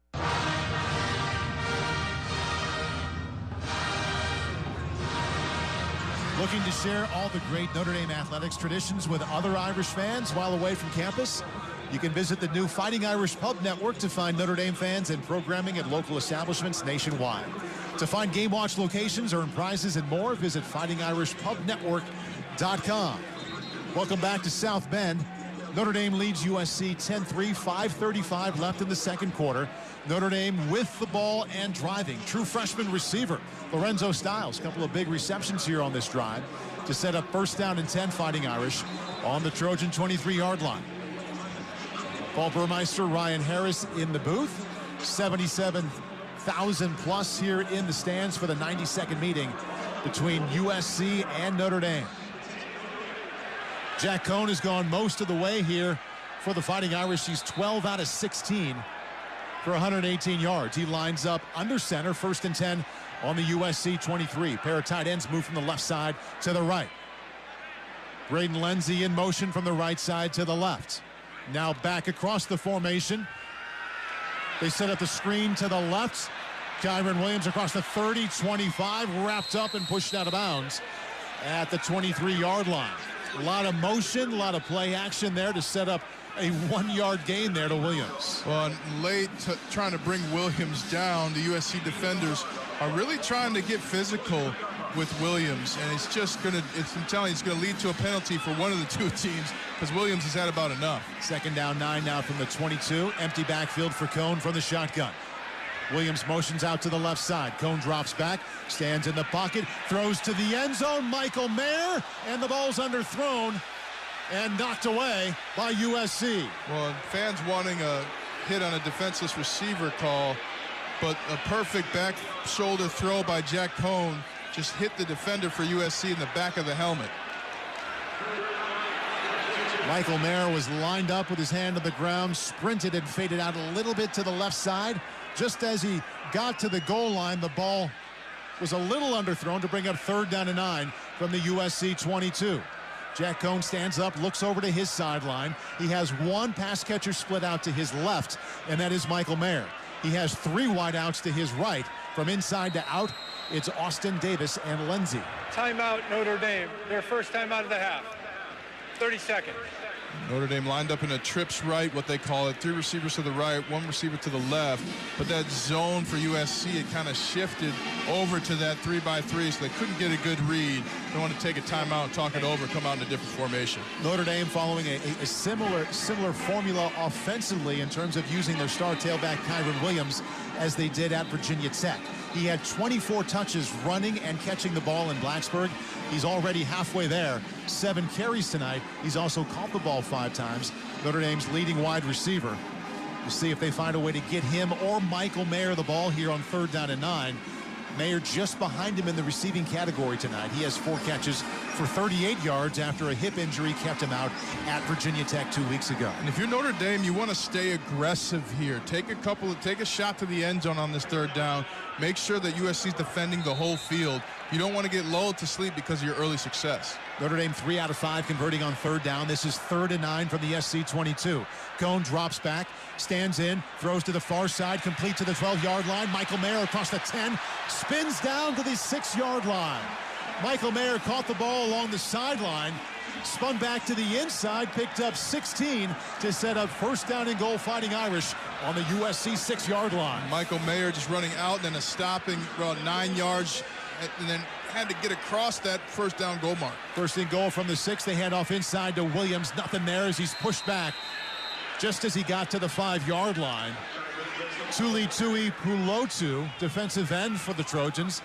Looking to share all the great Notre Dame athletics traditions with other Irish fans while away from campus? You can visit the new Fighting Irish Pub Network to find Notre Dame fans and programming at local establishments nationwide. To find Game Watch locations, earn prizes, and more, visit fightingirishpubnetwork.com. Welcome back to South Bend. Notre Dame leads USC 10-3, 5:35 left in the second quarter. Notre Dame with the ball and driving. True freshman receiver Lorenzo Styles. Couple of big receptions here on this drive to set up first down and 10, Fighting Irish on the Trojan 23-yard line. Paul Burmeister, Ryan Harris in the booth. 77,000 plus here in the stands for the 92nd meeting between USC and Notre Dame. Jack Cohn has gone most of the way here for the Fighting Irish. He's 12 out of 16 for 118 yards. He lines up under center, first and 10 on the USC 23. Pair of tight ends move from the left side to the right. Braden Lenzy in motion from the right side to the left. Now back across the formation. They set up the screen to the left. Kyron Williams across the 30, 25, wrapped up and pushed out of bounds at the 23-yard line. A lot of motion, a lot of play action there to set up a 1-yard gain there to Williams. Well, late trying to bring Williams down. The USC defenders are really trying to get physical with Williams, and it's just going to, I'm telling you, it's going to lead to a penalty for one of the two teams because Williams has had about enough. Second down, 9 now from the 22. Empty backfield for Cohn from the shotgun. Williams motions out to the left side. Cohn drops back, stands in the pocket, throws to the end zone. Michael Mayer, and the ball's underthrown and knocked away by USC. Well, fans wanting a hit on a defenseless receiver call, but a perfect back shoulder throw by Jack Cohn just hit the defender for USC in the back of the helmet. Michael Mayer was lined up with his hand on the ground, sprinted and faded out a little bit to the left side. Just as he got to the goal line, the ball was a little underthrown to bring up third down and 9 from the USC 22. Jack Cohn stands up, looks over to his sideline. He has one pass catcher split out to his left, and that is Michael Mayer. He has 3 wideouts to his right. From inside to out, it's Austin Davis and Lenzy. Timeout, Notre Dame. Their first time out of the half. 30 seconds. Notre Dame lined up in a trips right, what they call it. 3 receivers to the right, 1 receiver to the left. But that zone for USC, it kind of shifted over to that 3-by-3, so they couldn't get a good read. They want to take a timeout, talk it over, come out in a different formation. Notre Dame following a similar formula offensively in terms of using their star tailback Kyron Williams as they did at Virginia Tech. He had 24 touches running and catching the ball in Blacksburg. He's already halfway there. 7 carries tonight. He's also caught the ball 5 times. Notre Dame's leading wide receiver. We'll see if they find a way to get him or Michael Mayer the ball here on third down and 9. Mayer just behind him in the receiving category tonight. He has 4 catches for 38 yards after a hip injury kept him out at Virginia Tech 2 weeks ago. And if you're Notre Dame, you want to stay aggressive here. Take a shot to the end zone on this third down. Make sure that USC's defending the whole field. You don't want to get lulled to sleep because of your early success. Notre Dame 3 out of 5 converting on third down. This is third and 9 from the SC 22. Cohn drops back, stands in, throws to the far side, complete to the 12-yard line. Michael Mayer across the 10, spins down to the 6-yard line. Michael Mayer caught the ball along the sideline, spun back to the inside, picked up 16 to set up first down and goal, Fighting Irish on the USC 6-yard line. Michael Mayer just running out, then a stopping about 9 yards, and then had to get across that first down goal mark. First and goal from the 6. They hand off inside to Williams. Nothing there as he's pushed back just as he got to the 5-yard line. Tuli Pulotu, defensive end for the Trojans,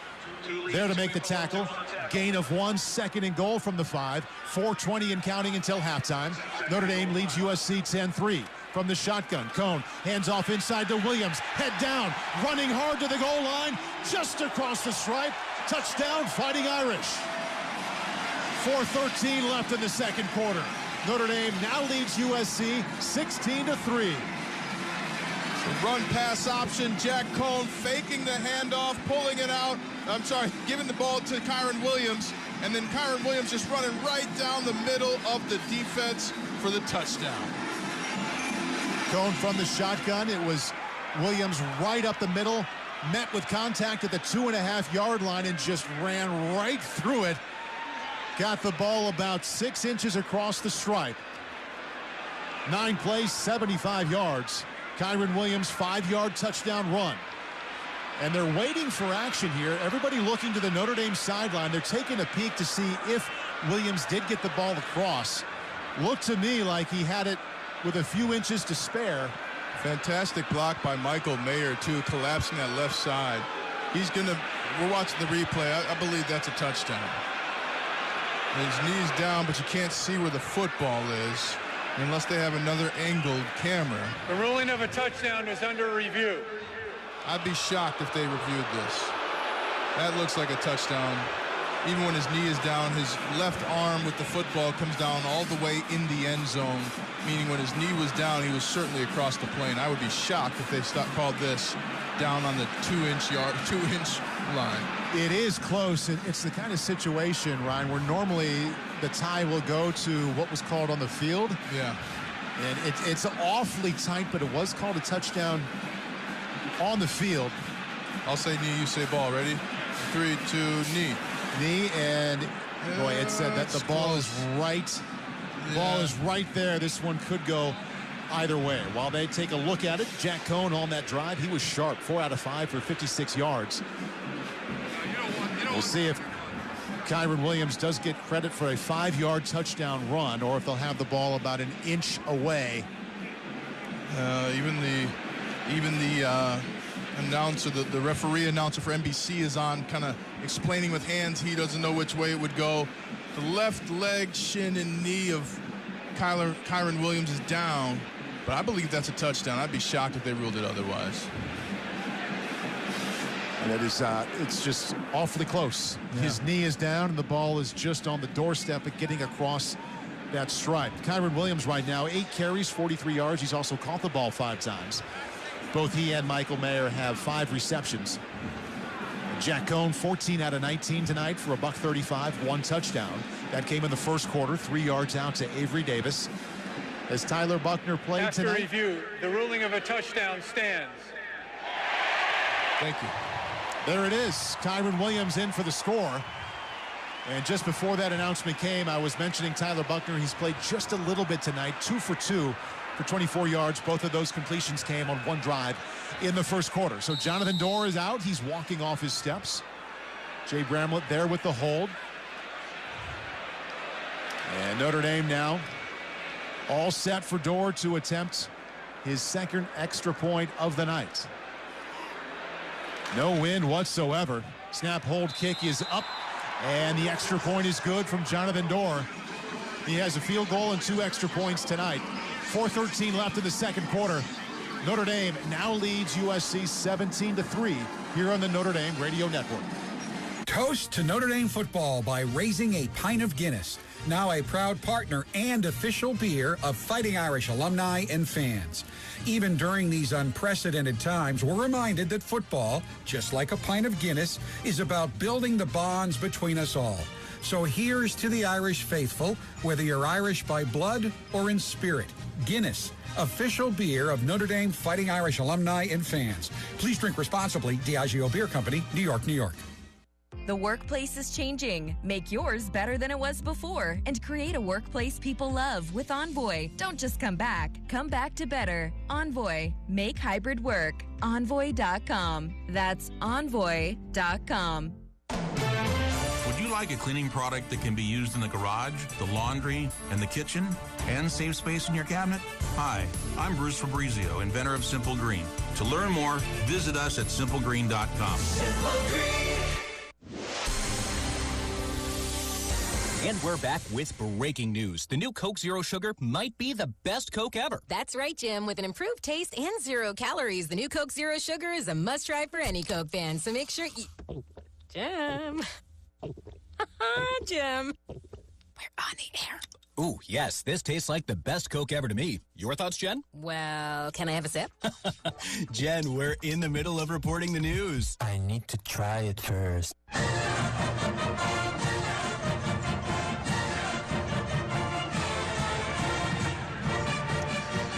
there to make the tackle. Gain of 1, second and goal from the 5. 4:20 and counting until halftime. Notre Dame leads USC 10-3. From the shotgun, Cone hands off inside to Williams. Head down, running hard to the goal line, just across the stripe. Touchdown, Fighting Irish. 4:13 left in the second quarter. Notre Dame now leads USC 16-3. Run pass option, Jack Cone faking the handoff, pulling it out. Giving the ball to Kyron Williams, and then Kyron Williams just running right down the middle of the defense for the touchdown. Cone from the shotgun. It was Williams right up the middle, met with contact at the 2.5-yard line and just ran right through it. Got the ball about 6 inches across the stripe. 9 plays, 75 yards. Kyron Williams, 5-yard touchdown run. And they're waiting for action here. Everybody looking to the Notre Dame sideline. They're taking a peek to see if Williams did get the ball across. Looked to me like he had it with a few inches to spare. Fantastic block by Michael Mayer, too, collapsing that left side. We're watching the replay. I believe that's a touchdown. His knee's down, but you can't see where the football is unless they have another angled camera. The ruling of a touchdown is under review. I'd be shocked if they reviewed this. That looks like a touchdown. Even when his knee is down, his left arm with the football comes down all the way in the end zone, meaning when his knee was down, he was certainly across the plane. I would be shocked if they called this down on the 2-inch line. It is close. It's the kind of situation, Ryan, where normally the tie will go to what was called on the field. Yeah. And it's awfully tight, but it was called a touchdown on the field. I'll say knee, you say ball. Ready? 3, 2, knee. Knee, and boy, it said that the ball is right. Ball is right there. This one could go either way. While they take a look at it, Jack Cone on that drive, he was sharp. 4 out of 5 for 56 yards. We'll see if Kyron Williams does get credit for a 5-yard touchdown run, or if they'll have the ball about an inch away. Even the announcer, the referee announcer for NBC is on kind of explaining with hands. He doesn't know which way it would go. The left leg, shin, and knee of Kyron Williams is down, but I believe that's a touchdown. I'd be shocked if they ruled it otherwise. And it is, it's just awfully close. Yeah. His knee is down, and the ball is just on the doorstep of getting across that stripe. Kyron Williams right now, 8 carries, 43 yards. He's also caught the ball 5 times. Both he and Michael Mayer have 5 receptions. Jack Cone, 14 out of 19 tonight for a $135, 1 touchdown. That came in the first quarter, 3 yards out to Avery Davis. As Tyler Buckner played tonight. After review, the ruling of a touchdown stands. Thank you. There it is. Kyron Williams in for the score. And just before that announcement came, I was mentioning Tyler Buckner. He's played just a little bit tonight, 2 for 2 for 24 yards. Both of those completions came on 1 drive in the first quarter. So Jonathan Dorr is out. He's walking off his steps. Jay Bramlett there with the hold. And Notre Dame now all set for Dorr to attempt his second extra point of the night. No win whatsoever. Snap, hold, kick is up, and the extra point is good from Jonathan Dorr. He has a field goal and 2 extra points tonight. 4:13 left in the second quarter. Notre Dame now leads USC 17-3 here on the Notre Dame Radio Network. Toast to Notre Dame football by raising a pint of Guinness. Now a proud partner and official beer of Fighting Irish alumni and fans. Even during these unprecedented times, we're reminded that football, just like a pint of Guinness, is about building the bonds between us all. So here's to the Irish faithful, whether you're Irish by blood or in spirit. Guinness, official beer of Notre Dame Fighting Irish alumni and fans. Please drink responsibly. Diageo Beer Company, New York, New York. The workplace is changing. Make yours better than it was before and create a workplace people love with Envoy. Don't just come back to better. Envoy. Make hybrid work. Envoy.com. That's Envoy.com. Would you like a cleaning product that can be used in the garage, the laundry, and the kitchen, and save space in your cabinet? Hi, I'm Bruce Fabrizio, inventor of Simple Green. To learn more, visit us at simplegreen.com. Simple Green. And we're back with breaking news. The new Coke Zero Sugar might be the best Coke ever. That's right, Jim. With an improved taste and 0 calories, the new Coke Zero Sugar is a must-try for any Coke fan. So make sure you... Jim. Jim. We're on the air. Ooh, yes, this tastes like the best Coke ever to me. Your thoughts, Jen? Well, can I have a sip? Jen, we're in the middle of reporting the news. I need to try it first.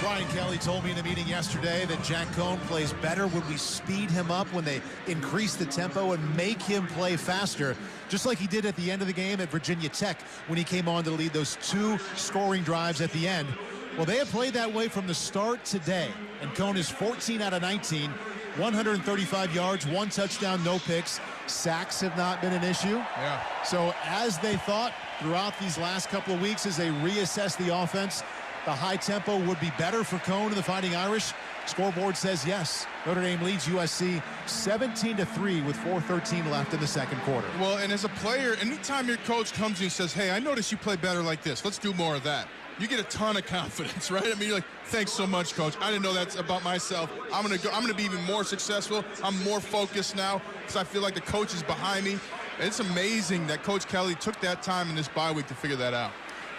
Brian Kelly told me in a meeting yesterday that Jack Cohn plays better when we speed him up, when they increase the tempo and make him play faster, just like he did at the end of the game at Virginia Tech when he came on to lead those 2 scoring drives at the end. Well, they have played that way from the start today, and Cohn is 14 out of 19, 135 yards, 1 touchdown, no picks. Sacks have not been an issue. Yeah. So as they thought throughout these last couple of weeks, as they reassess the offense, the high tempo would be better for Cohn and the Fighting Irish. Scoreboard says yes. Notre Dame leads USC 17-3 with 4:13 left in the second quarter. Well, and as a player, anytime your coach comes and says, hey, I noticed you play better like this. Let's do more of that. You get a ton of confidence, right? I mean, you're like, thanks so much, coach. I didn't know that's about myself. I'm gonna be even more successful. I'm more focused now because I feel like the coach is behind me. And it's amazing that Coach Kelly took that time in this bye week to figure that out.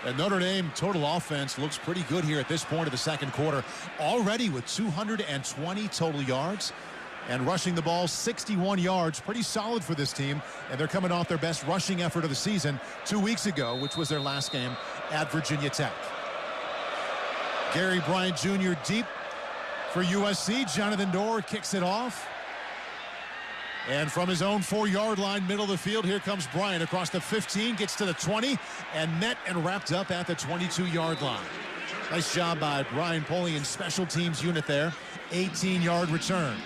And Notre Dame total offense looks pretty good here at this point of the second quarter, already with 220 total yards and rushing the ball 61 yards. Pretty solid for this team, and they're coming off their best rushing effort of the season 2 weeks ago, which was their last game at Virginia Tech. Gary Bryant Jr. deep for USC. Jonathan Doerr kicks it off. And from his own 4-yard line, middle of the field, here comes Bryant across the 15, gets to the 20, and met and wrapped up at the 22-yard line. Nice job by Brian Polian's special teams unit there. 18-yard return.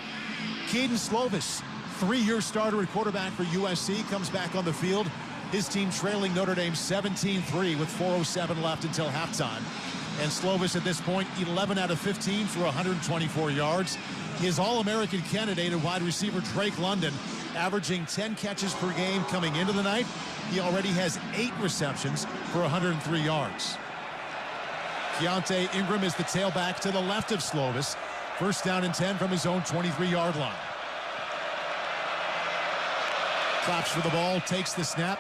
Keaton Slovis, 3-year starter at quarterback for USC, comes back on the field. His team trailing Notre Dame 17-3 with 4:07 left until halftime. And Slovis at this point, 11 out of 15 for 124 yards. His All-American candidate and wide receiver Drake London averaging 10 catches per game coming into the night. He already has 8 receptions for 103 yards. Keontae Ingram is the tailback to the left of Slovis. First down and 10 from his own 23-yard line. Claps for the ball, takes the snap,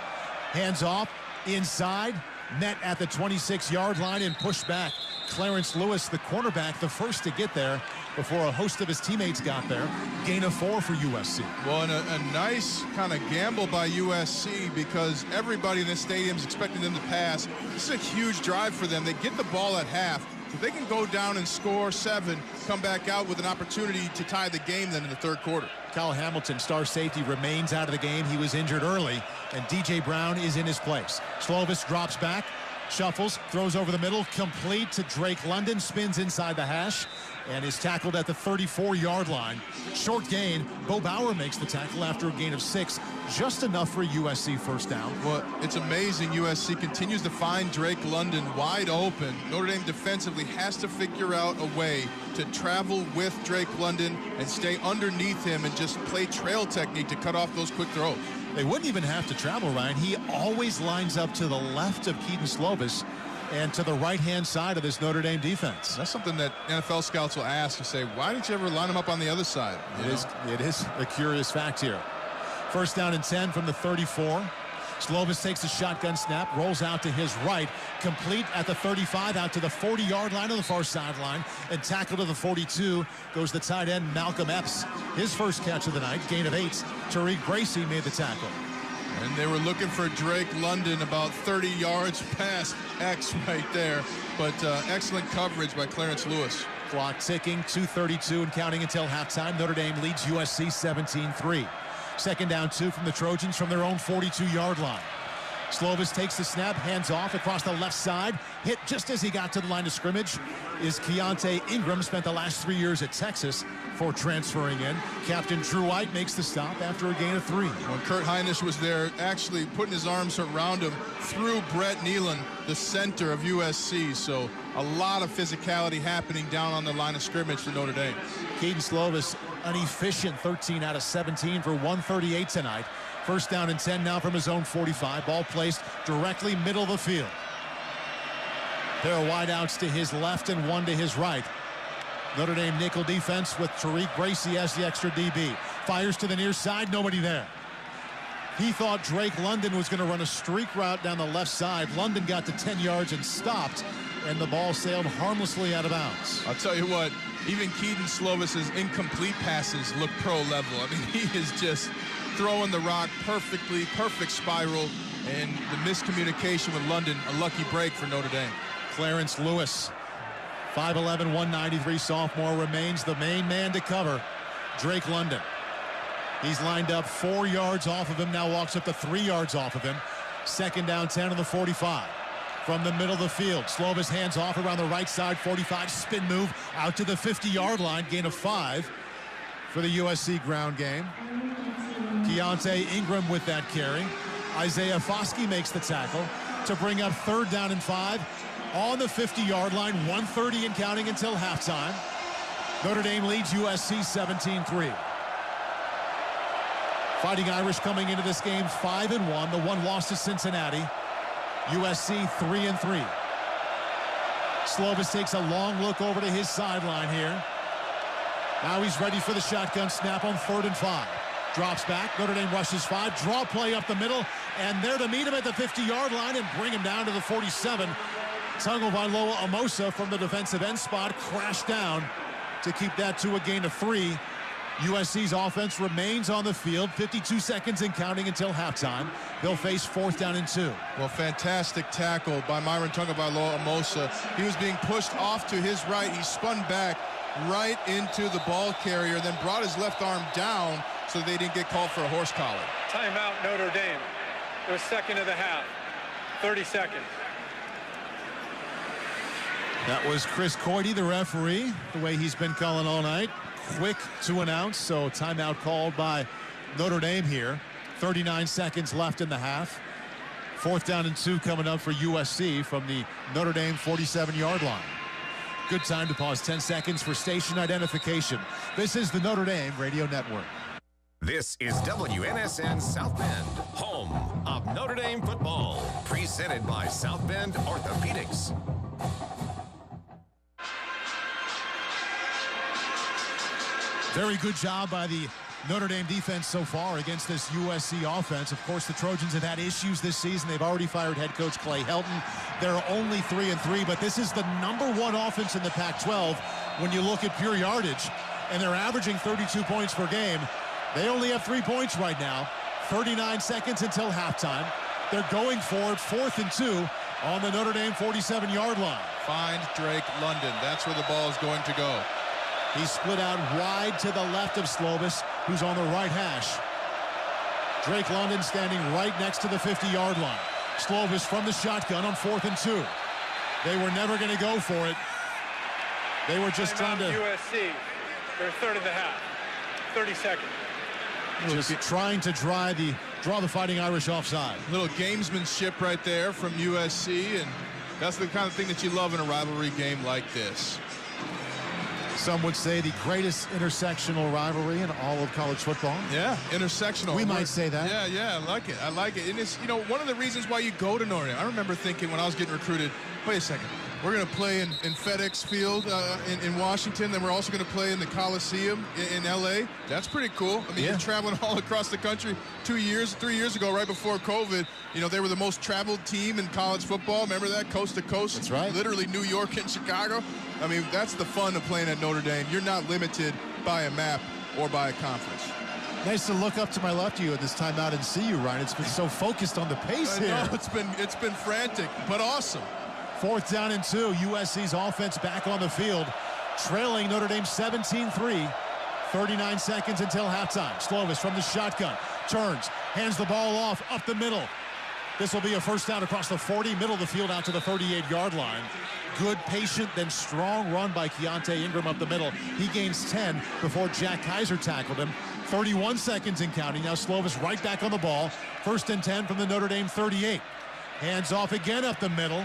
hands off, inside, met at the 26-yard line and pushed back. Clarence Lewis, the cornerback, the first to get there before a host of his teammates got there. Gain of 4 for USC. Well, and a nice kind of gamble by USC because everybody in this stadium is expecting them to pass. This is a huge drive for them. They get the ball at half. If they can go down and score 7, come back out with an opportunity to tie the game then in the third quarter. Kyle Hamilton, star safety, remains out of the game. He was injured early, and DJ Brown is in his place. Slovis drops back, shuffles, throws over the middle, complete to Drake London, spins inside the hash, and is tackled at the 34-yard line. Short gain. Bo Bauer makes the tackle after a gain of 6, just enough for a USC first down. Well, it's amazing USC continues to find Drake London wide open. Notre Dame defensively has to figure out a way to travel with Drake London and stay underneath him and just play trail technique to cut off those quick throws. They wouldn't even have to travel, Ryan. He always lines up to the left of Keaton Slovis and to the right-hand side of this Notre Dame defense. That's something that NFL scouts will ask and say, why didn't you ever line him up on the other side? It is a curious fact here. First down and 10 from the 34. Slovis takes a shotgun snap, rolls out to his right, complete at the 35, out to the 40-yard line on the far sideline, and tackled to the 42 goes the tight end Malcolm Epps. His first catch of the night, gain of 8. Tariq Gracie made the tackle. And they were looking for Drake London about 30 yards past X right there, but excellent coverage by Clarence Lewis. Clock ticking, 2:32 and counting until halftime. Notre Dame leads USC 17-3. Second down 2 from the Trojans from their own 42-yard line. Slovis takes the snap, hands off across the left side. Hit just as he got to the line of scrimmage is Keontae Ingram. Spent the last 3 years at Texas for transferring in. Captain Drew White makes the stop after a gain of 3. When Kurt Hinish was there, actually putting his arms around him through Brett Nealon, the center of USC. So a lot of physicality happening down on the line of scrimmage for Notre Dame. Kedon Slovis, an efficient 13 out of 17 for 138 tonight. First down and 10 now from his own 45. Ball placed directly middle of the field. Pair of wideouts to his left and one to his right. Notre Dame nickel defense with Tariq Bracy as the extra DB. Fires to the near side, nobody there. He thought Drake London was going to run a streak route down the left side. London got to 10 yards and stopped, and the ball sailed harmlessly out of bounds. I'll tell you what, even Kedon Slovis's incomplete passes look pro level. I mean, he is just throwing the rock perfectly, perfect spiral, and the miscommunication with London, a lucky break for Notre Dame. Clarence Lewis, 5'11", 193 sophomore, remains the main man to cover Drake London. He's lined up 4 yards off of him, now walks up to 3 yards off of him. Second down 10 on the 45. From the middle of the field, Slovis hands off around the right side, 45, spin move out to the 50-yard line, gain of 5 for the USC ground game. Keontae Ingram with that carry. Isaiah Foskey makes the tackle to bring up third down and 5 on the 50-yard line, 1:30 and counting until halftime. Notre Dame leads USC 17-3. Fighting Irish coming into this game 5-1. The one loss to Cincinnati. USC 3-3. Slovis takes a long look over to his sideline here. Now he's ready for the shotgun snap on 3rd and 5. Drops back. Notre Dame rushes 5. Draw play up the middle. And there to meet him at the 50-yard line and bring him down to the 47. Tagovailoa Amosa from the defensive end spot crashed down to keep that to a gain of 3. USC's offense remains on the field. 52 seconds and counting until halftime. They'll face 4th down and 2. Well, fantastic tackle by Myron Tagovailoa Amosa. He was being pushed off to his right. He spun back right into the ball carrier, then brought his left arm down so they didn't get called for a horse collar. Timeout, Notre Dame. The second of the half. 30 seconds. That was Chris Coity, the referee, the way he's been calling all night. Quick to announce, so timeout called by Notre Dame here. 39 seconds left in the half. 4th down and 2 coming up for USC from the Notre Dame 47-yard line. Good time to pause 10 seconds for station identification. This is the Notre Dame Radio Network. This is WNSN South Bend, home of Notre Dame football. Presented by South Bend Orthopedics. Very good job by the Notre Dame defense so far against this USC offense. Of course, the Trojans have had issues this season. They've already fired head coach Clay Helton. They're only 3-3, but this is the #1 offense in the Pac-12 when you look at pure yardage, and they're averaging 32 points per game. They only have 3 points right now. 39 seconds until halftime. They're going for it, 4th and 2 on the Notre Dame 47-yard line. Find Drake London. That's where the ball is going to go. He's split out wide to the left of Slovis, who's on the right hash. Drake London standing right next to the 50-yard line. Slovis from the shotgun on 4th and 2. They were never going to go for it. They were just trying to... USC, their third of the half. 30 seconds. Just trying to draw the Fighting Irish offside. Little gamesmanship right there from USC, and that's the kind of thing that you love in a rivalry game like this. Some would say the greatest intersectional rivalry in all of college football. Yeah, intersectional. We might say that. Yeah, I like it. I like it. And it's, you know, one of the reasons why you go to Notre Dame. I remember thinking when I was getting recruited, wait a second, we're going to play in FedEx Field in Washington, then we're also going to play in the Coliseum in LA. That's pretty cool. I mean, you're traveling all across the country. 3 years ago, right before COVID, you know, they were the most traveled team in college football. Remember that? Coast to coast. That's right. Literally New York and Chicago. I mean, that's the fun of playing at Notre Dame. You're not limited by a map or by a conference. Nice to look up to my left of you at this timeout and see you, Ryan. It's been so focused on the pace here. No, it's been frantic, but awesome. 4th down and 2. USC's offense back on the field, trailing Notre Dame 17-3. 39 seconds until halftime. Slovis from the shotgun. Turns. Hands the ball off up the middle. This will be a first down across the 40, middle of the field out to the 38-yard line. Good, patient, then strong run by Keontae Ingram up the middle. He gains 10 before Jack Kaiser tackled him. 31 seconds and counting. Now Slovis right back on the ball. 1st and 10 from the Notre Dame 38. Hands off again up the middle.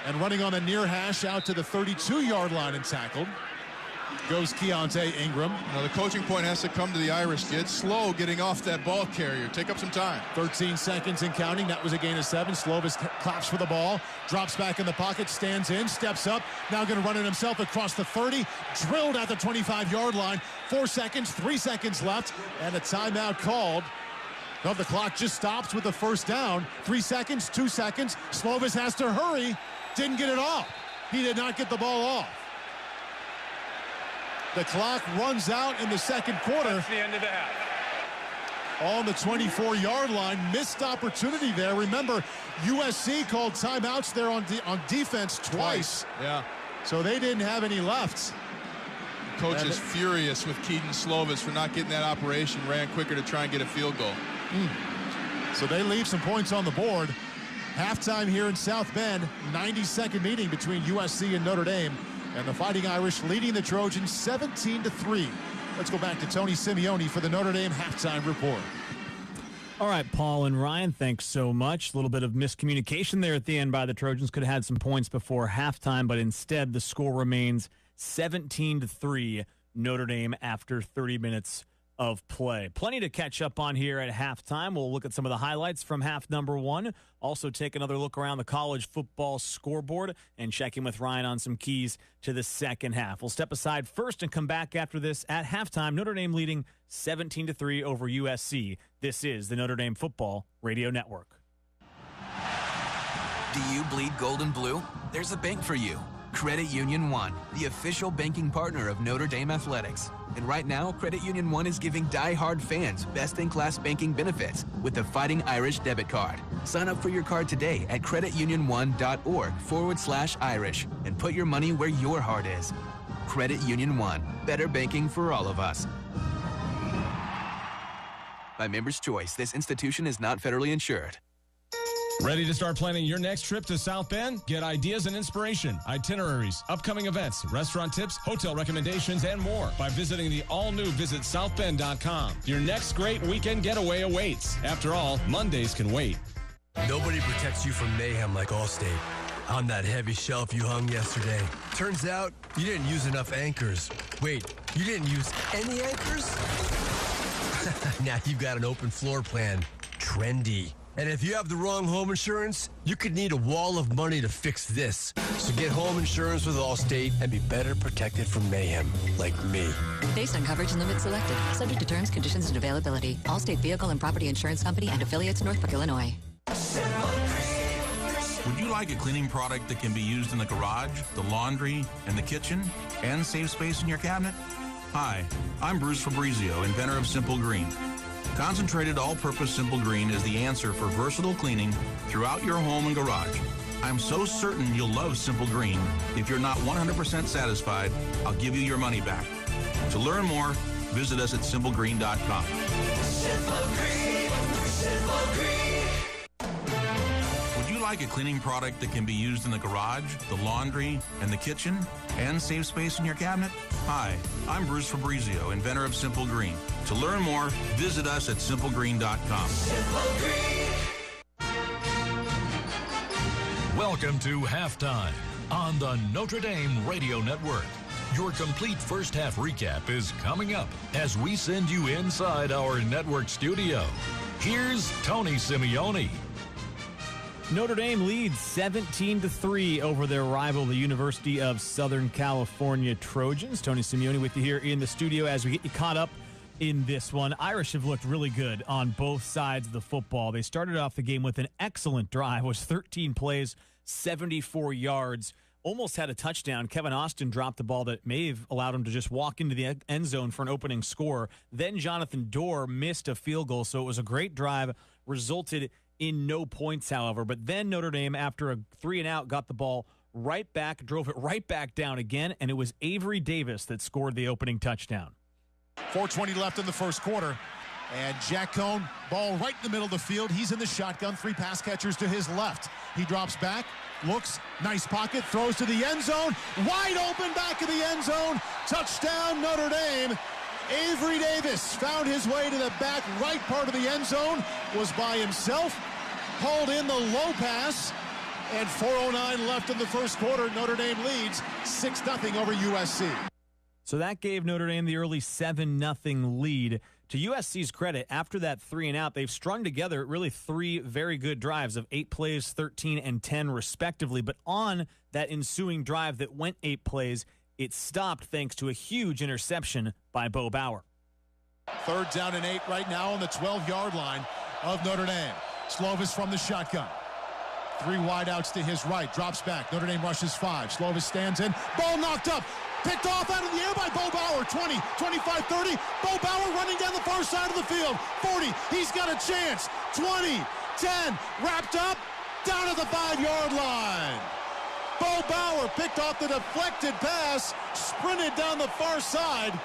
And running on the near hash out to the 32-yard line and tackled goes Keontae Ingram. Now the coaching point has to come to the Irish. Get slow getting off that ball carrier. Take up some time. 13 seconds and counting. That was a gain of 7. Slovis claps for the ball. Drops back in the pocket. Stands in. Steps up. Now going to run it himself across the 30. Drilled at the 25-yard line. 4 seconds. 3 seconds left. And a timeout called. No, the clock just stops with the first down. 3 seconds. 2 seconds. Slovis has to hurry. Didn't get it off. He did not get the ball off. The clock runs out in the second quarter. That's the end of the half. On the 24-yard line. Missed opportunity there. Remember, USC called timeouts there on defense twice. Yeah. So they didn't have any left. Coach is furious with Keaton Slovis for not getting that operation. Ran quicker to try and get a field goal. So they leave some points on the board. Halftime here in South Bend. 90-second meeting between USC and Notre Dame. And the Fighting Irish leading the Trojans 17-3. Let's go back to Tony Simeone for the Notre Dame halftime report. All right, Paul and Ryan, thanks so much. A little bit of miscommunication there at the end by the Trojans. Could have had some points before halftime, but instead the score remains 17-3 Notre Dame after 30 minutes of play. Plenty to catch up on here at halftime. We'll look at some of the highlights from half number 1. Also take another look around the college football scoreboard and check in with Ryan on some keys to the second half. We'll step aside first and come back after this at halftime. Notre Dame leading 17-3 over USC. This is the Notre Dame Football Radio Network. Do you bleed gold and blue? There's a bank for you. Credit Union One, the official banking partner of Notre Dame Athletics. And right now, Credit Union One is giving die-hard fans best-in-class banking benefits with the Fighting Irish debit card. Sign up for your card today at creditunionone.org/Irish and put your money where your heart is. Credit Union One, better banking for all of us. By Members' Choice, this institution is not federally insured. Ready to start planning your next trip to South Bend? Get ideas and inspiration, itineraries, upcoming events, restaurant tips, hotel recommendations, and more by visiting the all-new visitsouthbend.com. Your next great weekend getaway awaits. After all, Mondays can wait. Nobody protects you from mayhem like Allstate. On that heavy shelf you hung yesterday. Turns out you didn't use enough anchors. Wait, you didn't use any anchors? Now you've got an open floor plan. Trendy. And if you have the wrong home insurance, you could need a wall of money to fix this. So get home insurance with Allstate and be better protected from mayhem, like me. Based on coverage and limits selected. Subject to terms, conditions, and availability. Allstate Vehicle and Property Insurance Company and affiliates, Northbrook, Illinois. Would you like a cleaning product that can be used in the garage, the laundry, and the kitchen, and save space in your cabinet? Hi, I'm Bruce Fabrizio, inventor of Simple Green. Concentrated all-purpose Simple Green is the answer for versatile cleaning throughout your home and garage. I'm so certain you'll love Simple Green. If you're not 100% satisfied, I'll give you your money back. To learn more, visit us at simplegreen.com. Simple Green, Simple Green. Would you like a cleaning product that can be used in the garage, the laundry, and the kitchen, and save space in your cabinet? Hi, I'm Bruce Fabrizio, inventor of Simple Green. To learn more, visit us at simplegreen.com. Simple Green. Welcome to Halftime on the Notre Dame Radio Network. Your complete first half recap is coming up as we send you inside our network studio. Here's Tony Simeone. Notre Dame leads 17-3 over their rival, the University of Southern California Trojans. Tony Simeone with you here in the studio as we get you caught up in this one. Irish have looked really good on both sides of the football. They started off the game with an excellent drive. It was 13 plays, 74 yards, almost had a touchdown. Kevin Austin dropped the ball that may have allowed him to just walk into the end zone for an opening score. Then Jonathan Dorr missed a field goal, so it was a great drive, resulted in no points, however. But then Notre Dame, after a 3-and-out, got the ball right back, drove it right back down again, and it was Avery Davis that scored the opening touchdown. 4:20 left in the first quarter. And Jack Cohn, ball right in the middle of the field. He's in the shotgun, 3 pass catchers to his left. He drops back, looks, nice pocket, throws to the end zone. Wide open back of the end zone. Touchdown, Notre Dame. Avery Davis found his way to the back right part of the end zone, was by himself, hauled in the low pass, and 4:09 left in the first quarter. Notre Dame leads 6-0 over USC. So that gave Notre Dame the early 7-0 lead. To USC's credit, after that 3 and out, they've strung together really 3 very good drives of 8 plays, 13 and 10 respectively. But on that ensuing drive that went 8 plays, it stopped thanks to a huge interception by Bauer. 3rd down and 8 right now on the 12-yard line of Notre Dame. Slovis from the shotgun. 3 wideouts to his right, drops back. Notre Dame rushes 5. Slovis stands in. Ball knocked up. Picked off out of the air by Bauer. 20, 25, 30. Bauer running down the far side of the field. 40, he's got a chance. 20, 10, wrapped up, down at the 5-yard line. Bauer picked off the deflected pass, sprinted down the far side.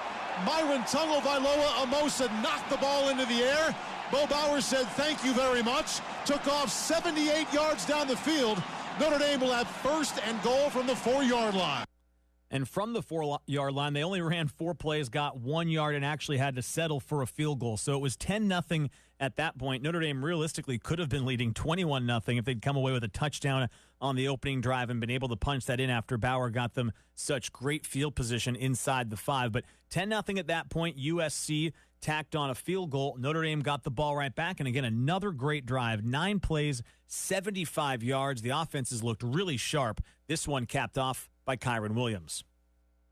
Myron Tungo-Vailoa Amosa knocked the ball into the air. Bauer said thank you very much. Took off 78 yards down the field. Notre Dame will have 1st and goal from the 4-yard line. And from the 4-yard line, they only ran 4 plays, got 1 yard, and actually had to settle for a field goal. So it was 10-0 at that point. Notre Dame realistically could have been leading 21-0 if they'd come away with a touchdown on the opening drive and been able to punch that in after Bauer got them such great field position inside the 5. But 10-0 at that point, USC tacked on a field goal. Notre Dame got the ball right back. And again, another great drive. 9 plays, 75 yards. The offenses looked really sharp. This one capped off by Kyron Williams.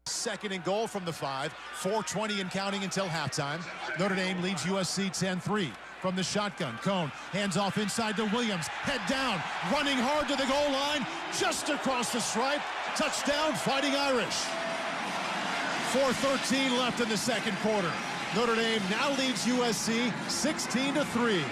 2nd and goal from the 5. 4:20 and counting until halftime. Notre Dame leads USC 10-3. From the shotgun, Cohn hands off inside to Williams. Head down, running hard to the goal line, just across the stripe. Touchdown, Fighting Irish. 4:13 left in the second quarter. Notre Dame now leads USC 16-3.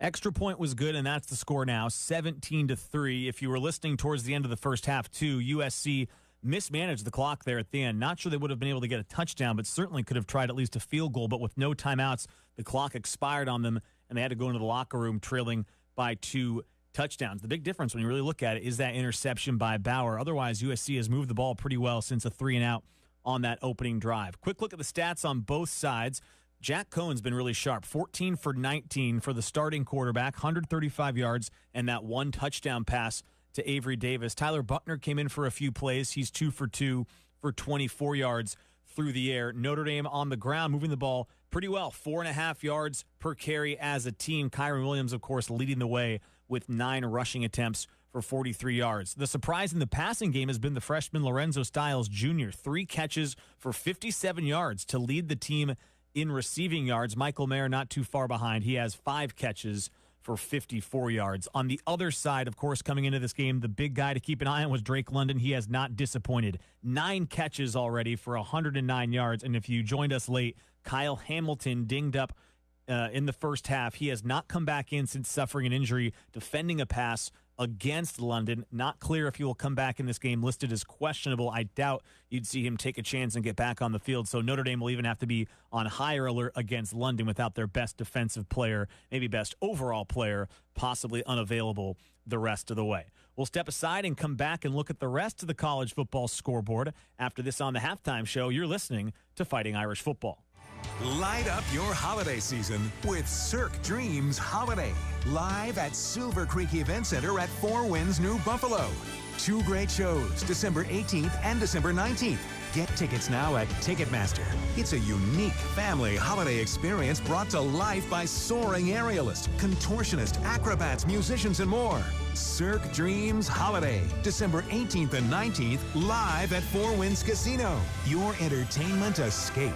Extra point was good, and that's the score now, 17-3. If you were listening towards the end of the first half, too, USC mismanaged the clock there at the end. Not sure they would have been able to get a touchdown, but certainly could have tried at least a field goal. But with no timeouts, the clock expired on them, and they had to go into the locker room trailing by 2 touchdowns. The big difference when you really look at it is that interception by Bauer. Otherwise, USC has moved the ball pretty well since a 3 and out on that opening drive. Quick look at the stats on both sides. Jack Cohn's been really sharp, 14 for 19 for the starting quarterback, 135 yards, and that 1 touchdown pass to Avery Davis. Tyler Buckner came in for a few plays. He's 2 for 2 for 24 yards through the air. Notre Dame on the ground, moving the ball pretty well, 4.5 yards per carry as a team. Kyron Williams, of course, leading the way with 9 rushing attempts for 43 yards. The surprise in the passing game has been the freshman Lorenzo Styles Jr., 3 catches for 57 yards to lead the team in receiving yards. Michael Mayer not too far behind. He has 5 catches for 54 yards. On the other side, of course, coming into this game, the big guy to keep an eye on was Drake London. He has not disappointed. 9 catches already for 109 yards. And if you joined us late, Kyle Hamilton dinged up in the first half. He has not come back in since suffering an injury, defending a pass against London. Not clear if he will come back in this game, listed as questionable. I doubt you'd see him take a chance and get back on the field. So Notre Dame will even have to be on higher alert against London without their best defensive player, maybe best overall player, possibly unavailable the rest of the way. We'll step aside and come back and look at the rest of the college football scoreboard. After this on the halftime show, you're listening to Fighting Irish Football. Light up your holiday season with Cirque Dreams Holiday. Live at Silver Creek Event Center at Four Winds, New Buffalo. 2 great shows, December 18th and December 19th. Get tickets now at Ticketmaster. It's a unique family holiday experience brought to life by soaring aerialists, contortionists, acrobats, musicians, and more. Cirque Dreams Holiday, December 18th and 19th, live at Four Winds Casino. Your entertainment escape.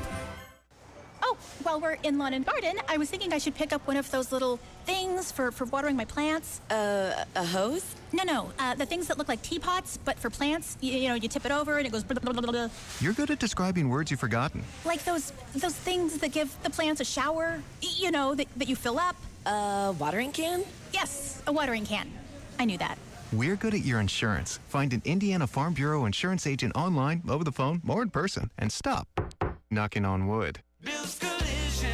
Oh, while we're in lawn and garden, I was thinking I should pick up one of those little things for watering my plants. A hose? No, the things that look like teapots, but for plants. You know, you tip it over and it goes blah, blah, blah, blah. You're good at describing words you've forgotten. Like those things that give the plants a shower, you know, that you fill up. A watering can? Yes, a watering can. I knew that. We're good at your insurance. Find an Indiana Farm Bureau insurance agent online, over the phone, or in person, and stop. Knocking on wood. Bill's Collision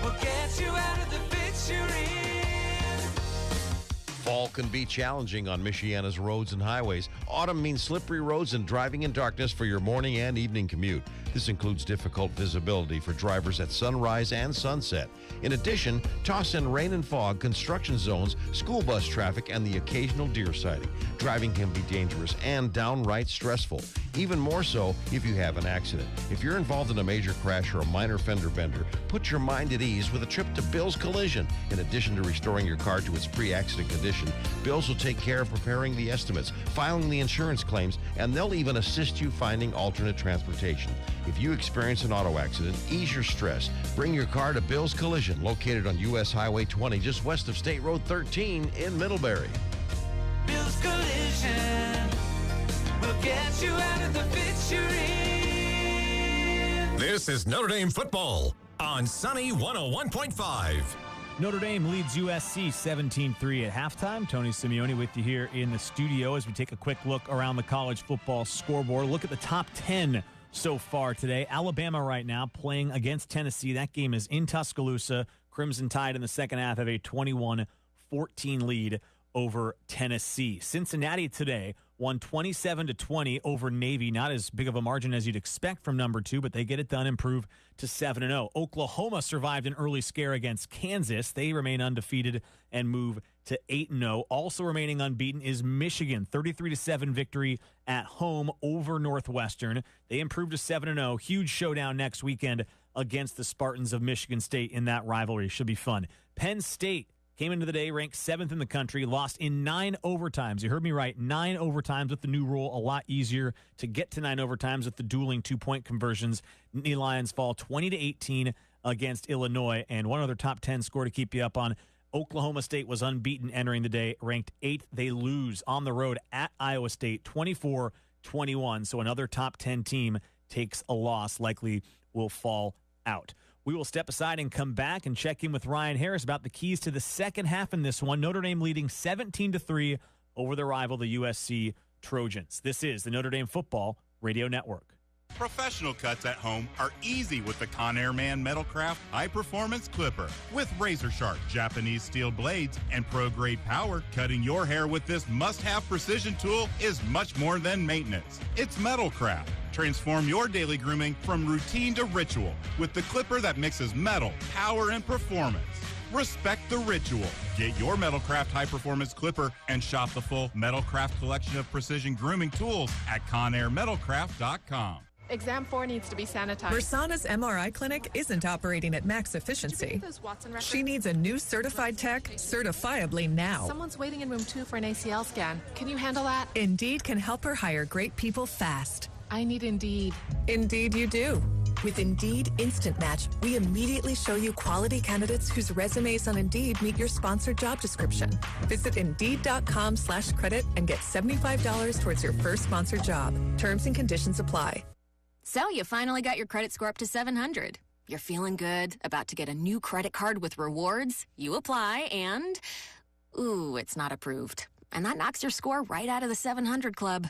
will get you out of the fix you're in. Fall can be challenging on Michiana's roads and highways. Autumn means slippery roads and driving in darkness for your morning and evening commute. This includes difficult visibility for drivers at sunrise and sunset. In addition, toss in rain and fog, construction zones, school bus traffic, and the occasional deer sighting. Driving can be dangerous and downright stressful, even more so if you have an accident. If you're involved in a major crash or a minor fender bender, put your mind at ease with a trip to Bill's Collision. In addition to restoring your car to its pre-accident condition, Bill's will take care of preparing the estimates, filing the insurance claims, and they'll even assist you finding alternate transportation. If you experience an auto accident, ease your stress. Bring your car to Bill's Collision, located on U.S. Highway 20, just west of State Road 13 in Middlebury. Bill's Collision will get you out of the fix you're in. This is Notre Dame football on Sunny 101.5. Notre Dame leads USC 17-3 at halftime. Tony Simeone with you here in the studio as we take a quick look around the college football scoreboard. Look at the top 10 so far today. Alabama right now playing against Tennessee. That game is in Tuscaloosa. Crimson Tide in the second half have a 21-14 lead over Tennessee. Cincinnati today won 27-20 over Navy. Not as big of a margin as you'd expect from number 2, but they get it done, improve to 7-0. Oklahoma survived an early scare against Kansas. They remain undefeated and move to 8-0. Also remaining unbeaten is Michigan, 33-7 victory at home over Northwestern. They improved to 7-0. Huge showdown next weekend against the Spartans of Michigan State in that rivalry. Should be fun. Penn State came into the day ranked 7th in the country, lost in 9 overtimes. You heard me right, 9 overtimes with the new rule. A lot easier to get to 9 overtimes with the dueling 2-point conversions. Nittany Lions fall 20-18 against Illinois. And one other top 10 score to keep you up on. Oklahoma State was unbeaten entering the day, ranked 8th. They lose on the road at Iowa State, 24-21. So another top 10 team takes a loss, likely will fall out. We will step aside and come back and check in with Ryan Harris about the keys to the second half in this one. Notre Dame leading 17-3 over their rival, the USC Trojans. This is the Notre Dame Football Radio Network. Professional cuts at home are easy with the Conair Man Metalcraft High Performance Clipper. With razor-sharp Japanese steel blades and pro-grade power, cutting your hair with this must-have precision tool is much more than maintenance. It's Metalcraft. Transform your daily grooming from routine to ritual with the clipper that mixes metal, power, and performance. Respect the ritual. Get your Metalcraft High Performance Clipper and shop the full Metalcraft collection of precision grooming tools at ConairMetalcraft.com. Exam 4 needs to be sanitized. Mersana's MRI clinic isn't operating at max efficiency. She needs a new certified tech certifiably now. Someone's waiting in room 2 for an ACL scan. Can you handle that? Indeed can help her hire great people fast. I need Indeed. Indeed you do. With Indeed Instant Match, we immediately show you quality candidates whose resumes on Indeed meet your sponsored job description. Visit Indeed.com/credit and get $75 towards your first sponsored job. Terms and conditions apply. So you finally got your credit score up to 700. You're feeling good, about to get a new credit card with rewards. You apply and, ooh, it's not approved. And that knocks your score right out of the 700 club.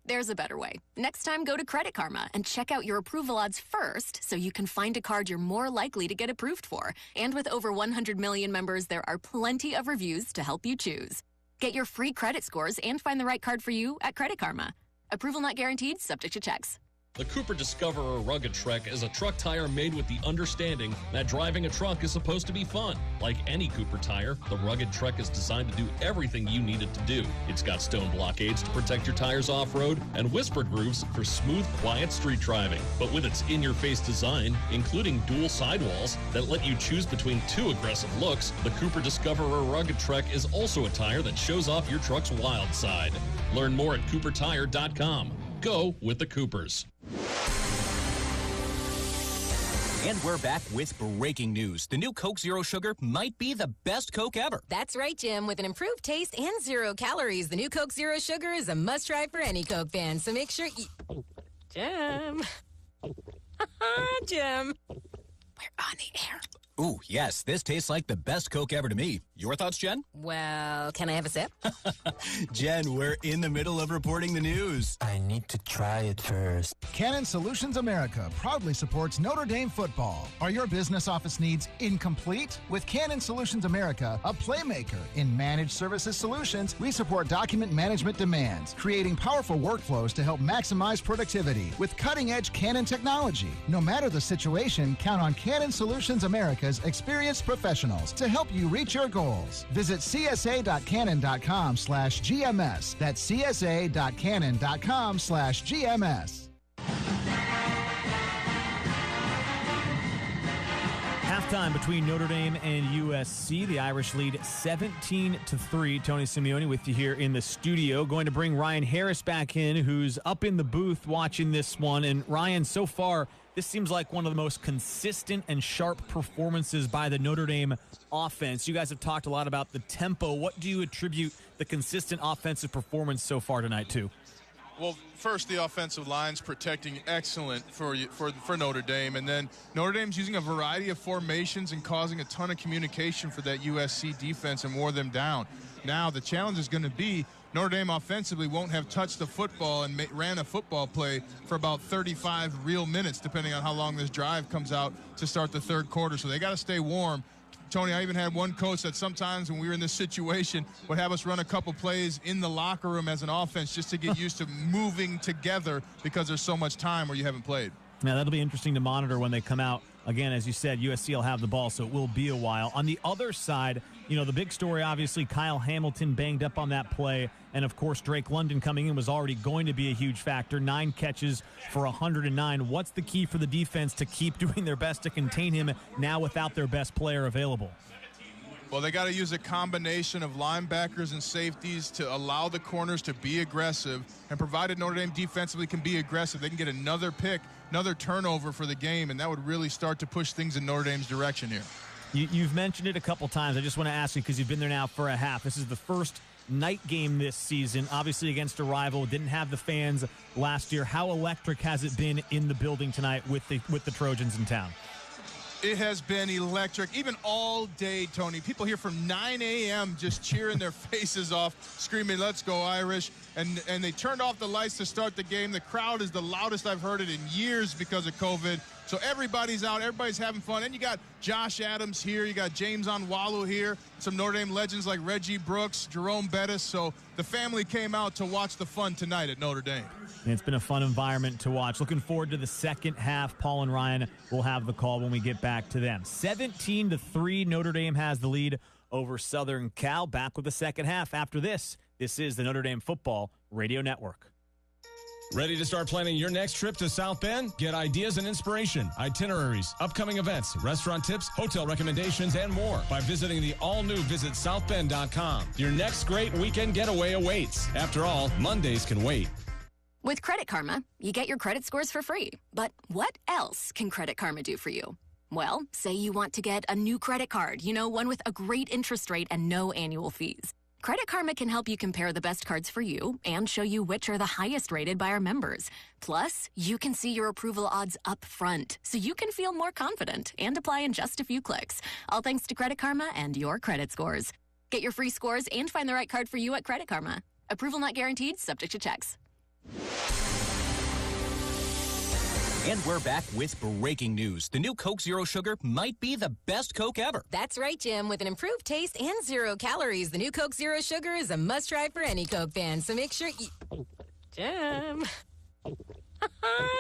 There's a better way. Next time, go to Credit Karma and check out your approval odds first so you can find a card you're more likely to get approved for. And with over 100 million members, there are plenty of reviews to help you choose. Get your free credit scores and find the right card for you at Credit Karma. Approval not guaranteed, subject to checks. The Cooper Discoverer Rugged Trek is a truck tire made with the understanding that driving a truck is supposed to be fun. Like any Cooper tire, the Rugged Trek is designed to do everything you need it to do. It's got stone blockades to protect your tires off-road and whisper grooves for smooth, quiet street driving. But with its in-your-face design, including dual sidewalls that let you choose between 2 aggressive looks, the Cooper Discoverer Rugged Trek is also a tire that shows off your truck's wild side. Learn more at CooperTire.com. Go with the Coopers. And we're back with breaking news. The new Coke Zero Sugar might be the best Coke ever. That's right, Jim. With an improved taste and 0 calories, the new Coke Zero Sugar is a must-try for any Coke fan. So make sure you... Jim. Jim. We're on the air. Ooh, yes, this tastes like the best Coke ever to me. Your thoughts, Jen? Well, can I have a sip? Jen, we're in the middle of reporting the news. I need to try it first. Canon Solutions America proudly supports Notre Dame football. Are your business office needs incomplete? With Canon Solutions America, a playmaker in managed services solutions, we support document management demands, creating powerful workflows to help maximize productivity with cutting-edge Canon technology. No matter the situation, count on Canon Solutions America's experienced professionals to help you reach your goals. Visit csa.canon.com/GMS. That's csa.canon.com/GMS. Halftime between Notre Dame and USC. The Irish lead 17-3. Tony Simeone with you here in the studio. Going to bring Ryan Harris back in, who's up in the booth watching this one. And Ryan, so far, this seems like one of the most consistent and sharp performances by the Notre Dame offense. You guys have talked a lot about the tempo. What do you attribute the consistent offensive performance so far tonight to? Well, first, the offensive line's protecting excellent for Notre Dame. And then Notre Dame's using a variety of formations and causing a ton of communication for that USC defense and wore them down. Now, the challenge is going to be Notre Dame offensively won't have touched the football and ran a football play for about 35 real minutes, depending on how long this drive comes out to start the third quarter. So they got to stay warm. Tony, I even had one coach that sometimes when we were in this situation would have us run a couple plays in the locker room as an offense just to get used to moving together because there's so much time where you haven't played. Now, that'll be interesting to monitor when they come out. Again, as you said, USC will have the ball, so it will be a while. On the other side, you know, the big story, obviously, Kyle Hamilton banged up on that play. And, of course, Drake London coming in was already going to be a huge factor. 9 catches for 109. What's the key for the defense to keep doing their best to contain him now without their best player available? Well, they got to use a combination of linebackers and safeties to allow the corners to be aggressive. And provided Notre Dame defensively can be aggressive, they can get another pick, another turnover for the game, and that would really start to push things in Notre Dame's direction here. You've mentioned it a couple times. I just want to ask you, because you've been there now for a half. This is the first night game this season, obviously against a rival. Didn't have the fans last year. How electric has it been in the building tonight with the Trojans in town? It has been electric, even all day, Tony. People here from 9 a.m. just cheering their faces off, screaming, "Let's go Irish." And they turned off the lights to start the game. The crowd is the loudest I've heard it in years because of COVID. So everybody's out. Everybody's having fun. And you got Josh Adams here. You got James Onwalu here. Some Notre Dame legends like Reggie Brooks, Jerome Bettis. So the family came out to watch the fun tonight at Notre Dame. And it's been a fun environment to watch. Looking forward to the second half. Paul and Ryan will have the call when we get back to them. 17-3, Notre Dame has the lead over Southern Cal. Back with the second half after this. This is the Notre Dame Football Radio Network. Ready to start planning your next trip to South Bend? Get ideas and inspiration, itineraries, upcoming events, restaurant tips, hotel recommendations, and more by visiting the all-new visitsouthbend.com. Your next great weekend getaway awaits. After all, Mondays can wait. With Credit Karma, you get your credit scores for free. But what else can Credit Karma do for you? Well, say you want to get a new credit card, one with a great interest rate and no annual fees. Credit Karma can help you compare the best cards for you and show you which are the highest rated by our members. Plus, you can see your approval odds up front, so you can feel more confident and apply in just a few clicks. All thanks to Credit Karma and your credit scores. Get your free scores and find the right card for you at Credit Karma. Approval not guaranteed, subject to checks. And we're back with breaking news. The new Coke Zero Sugar might be the best Coke ever. That's right, Jim. With an improved taste and 0 calories, the new Coke Zero Sugar is a must-try for any Coke fan. So make sure you... Jim.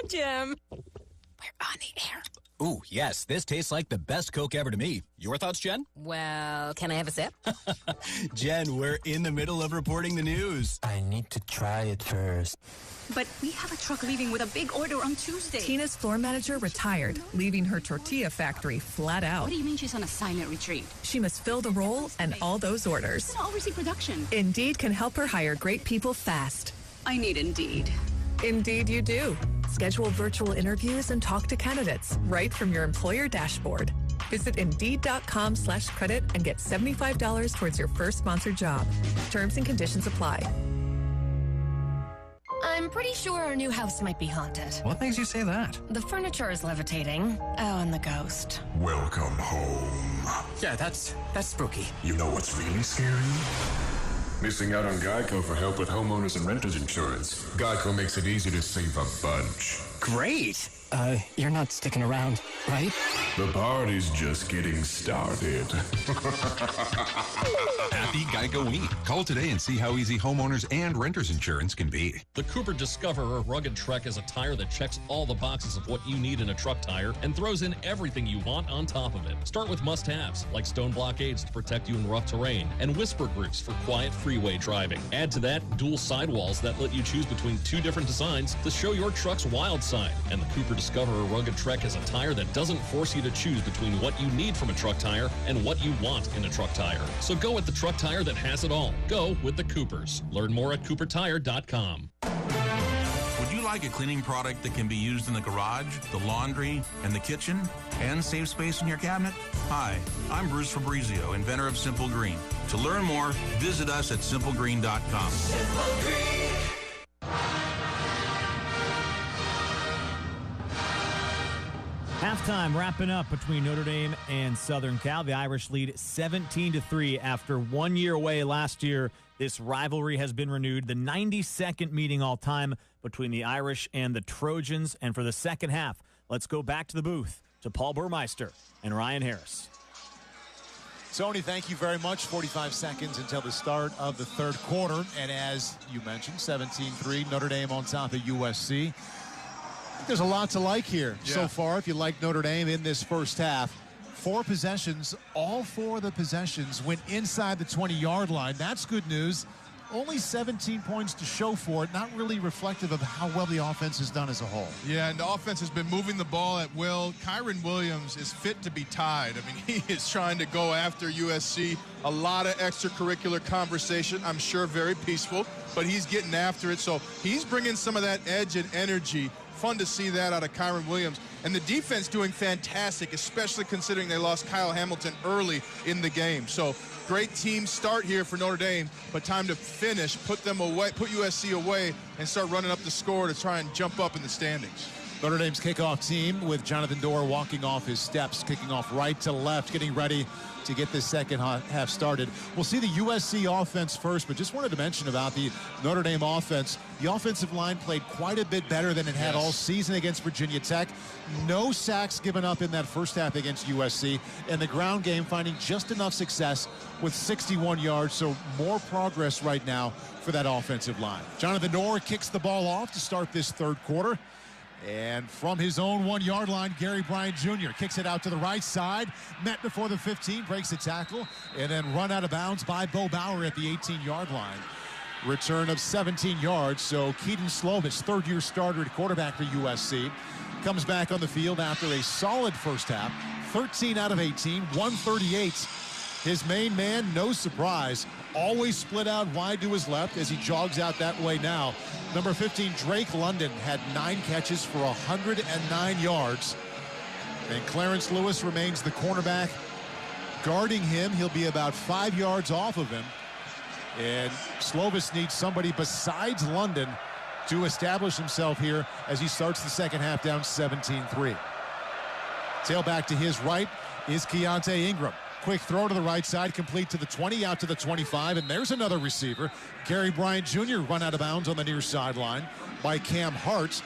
Jim. We're on the air. Ooh, yes, this tastes like the best Coke ever to me. Your thoughts, Jen? Well, can I have a sip? Jen, we're in the middle of reporting the news. I need to try it first. But we have a truck leaving with a big order on Tuesday. Tina's floor manager retired, leaving her tortilla factory flat out. What do you mean she's on assignment retreat? She must fill the role and all those orders. I'll oversee production. Indeed can help her hire great people fast. I need Indeed. Indeed you do. Schedule virtual interviews and talk to candidates right from your employer dashboard. Visit Indeed.com/credit and get $75 towards your first sponsored job. Terms and conditions apply. I'm pretty sure our new house might be haunted. What makes you say that? The furniture is levitating. Oh, and the ghost. Welcome home. Yeah, that's spooky. You know what's really scary? Missing out on Geico for help with homeowners and renters insurance. Geico makes it easy to save a bunch. Great. You're not sticking around, right? The party's just getting started. Happy Geico Week. Call today and see how easy homeowners and renters insurance can be. The Cooper Discoverer Rugged Trek is a tire that checks all the boxes of what you need in a truck tire and throws in everything you want on top of it. Start with must-haves like stone blockades to protect you in rough terrain and whisper groups for quiet freeway driving. Add to that dual sidewalls that let you choose between 2 different designs to show your truck's wild side. And the Cooper Discoverer Rugged Trek is a tire that doesn't force you to choose between what you need from a truck tire and what you want in a truck tire. So go with the truck tire that has it all. Go with the Coopers. Learn more at coopertire.com. Would you like a cleaning product that can be used in the garage, the laundry, and the kitchen, and save space in your cabinet? Hi, I'm Bruce Fabrizio, inventor of Simple Green. To learn more, visit us at simplegreen.com. Simple Green. Halftime wrapping up between Notre Dame and Southern Cal. The Irish lead 17-3 after 1 year away last year. This rivalry has been renewed. The 92nd meeting all time between the Irish and the Trojans. And for the second half, let's go back to the booth to Paul Burmeister and Ryan Harris. Tony, thank you very much. 45 seconds until the start of the third quarter. And as you mentioned, 17-3, Notre Dame on top of USC. There's a lot to like here so far. If you like Notre Dame in this first half, 4 possessions, all 4 of the possessions went inside the 20-yard line. That's good news. Only 17 points to show for it. Not really reflective of how well the offense has done as a whole. Yeah, and the offense has been moving the ball at will. Kyron Williams is fit to be tied. I mean, he is trying to go after USC. A lot of extracurricular conversation. I'm sure very peaceful, but he's getting after it. So he's bringing some of that edge and energy. Fun to see that out of Kyron Williams. And the defense doing fantastic, especially considering they lost Kyle Hamilton early in the game. So great team start here for Notre Dame, but time to finish, put them away, put USC away, and start running up the score to try and jump up in the standings. Notre Dame's kickoff team with Jonathan Dorr walking off his steps, kicking off right to left, getting ready to get this second half started. We'll see the USC offense first, but just wanted to mention about the Notre Dame offense. The offensive line played quite a bit better than it had all season against Virginia Tech. No sacks given up in that first half against USC, and the ground game finding just enough success with 61 yards, so more progress right now for that offensive line. Jonathan Dorr kicks the ball off to start this third quarter. And from his own 1-yard line, Gary Bryant Jr. kicks it out to the right side, met before the 15, breaks the tackle, and then run out of bounds by Bo Bauer at the 18-yard line. Return of 17 yards, so Keaton Slovis, third-year starter at quarterback for USC, comes back on the field after a solid first half, 13 out of 18, 138. His main man, no surprise, always split out wide to his left as he jogs out that way now. Number 15, Drake London, had 9 catches for 109 yards. And Clarence Lewis remains the cornerback. Guarding him, he'll be about 5 yards off of him. And Slovis needs somebody besides London to establish himself here as he starts the second half down 17-3. Tailback to his right is Keontae Ingram. Quick throw to the right side, complete to the 20, out to the 25, and there's another receiver. Gary Bryant Jr. run out of bounds on the near sideline by Cam Hart.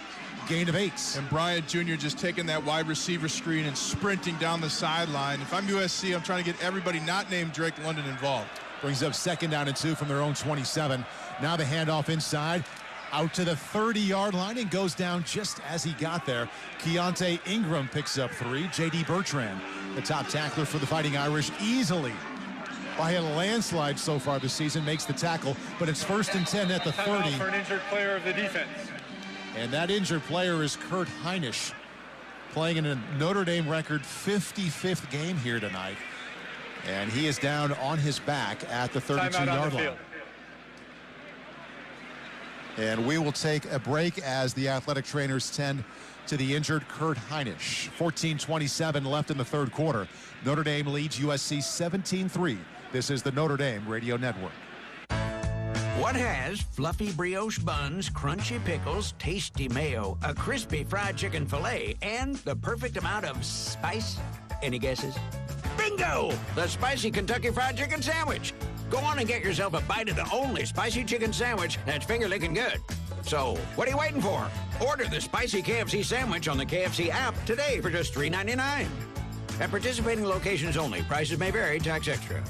Gain of 8. And Bryant Jr. just taking that wide receiver screen and sprinting down the sideline. If I'm USC, I'm trying to get everybody not named Drake London involved. Brings up 2nd down and 2 from their own 27. Now the handoff inside, out to the 30-yard line, and goes down just as he got there. Keontae Ingram picks up 3. J.D. Bertrand, the top tackler for the Fighting Irish, easily by a landslide so far this season, makes the tackle, but it's 1st and 10 at the 30. For an injured player of the defense. And that injured player is Kurt Heinisch, playing in a Notre Dame record 55th game here tonight. And he is down on his back at the 32-yard line. And we will take a break as the athletic trainers tend to the injured Kurt Heinisch. 14:27 left in the third quarter. Notre Dame leads USC 17-3. This is the Notre Dame Radio Network. What has fluffy brioche buns, crunchy pickles, tasty mayo, a crispy fried chicken fillet, and the perfect amount of spice? Any guesses? Bingo! The Spicy Kentucky Fried Chicken Sandwich. Go on and get yourself a bite of the only spicy chicken sandwich that's finger-licking good. So, what are you waiting for? Order the Spicy KFC Sandwich on the KFC app today for just $3.99. At participating locations only. Prices may vary. Tax extra.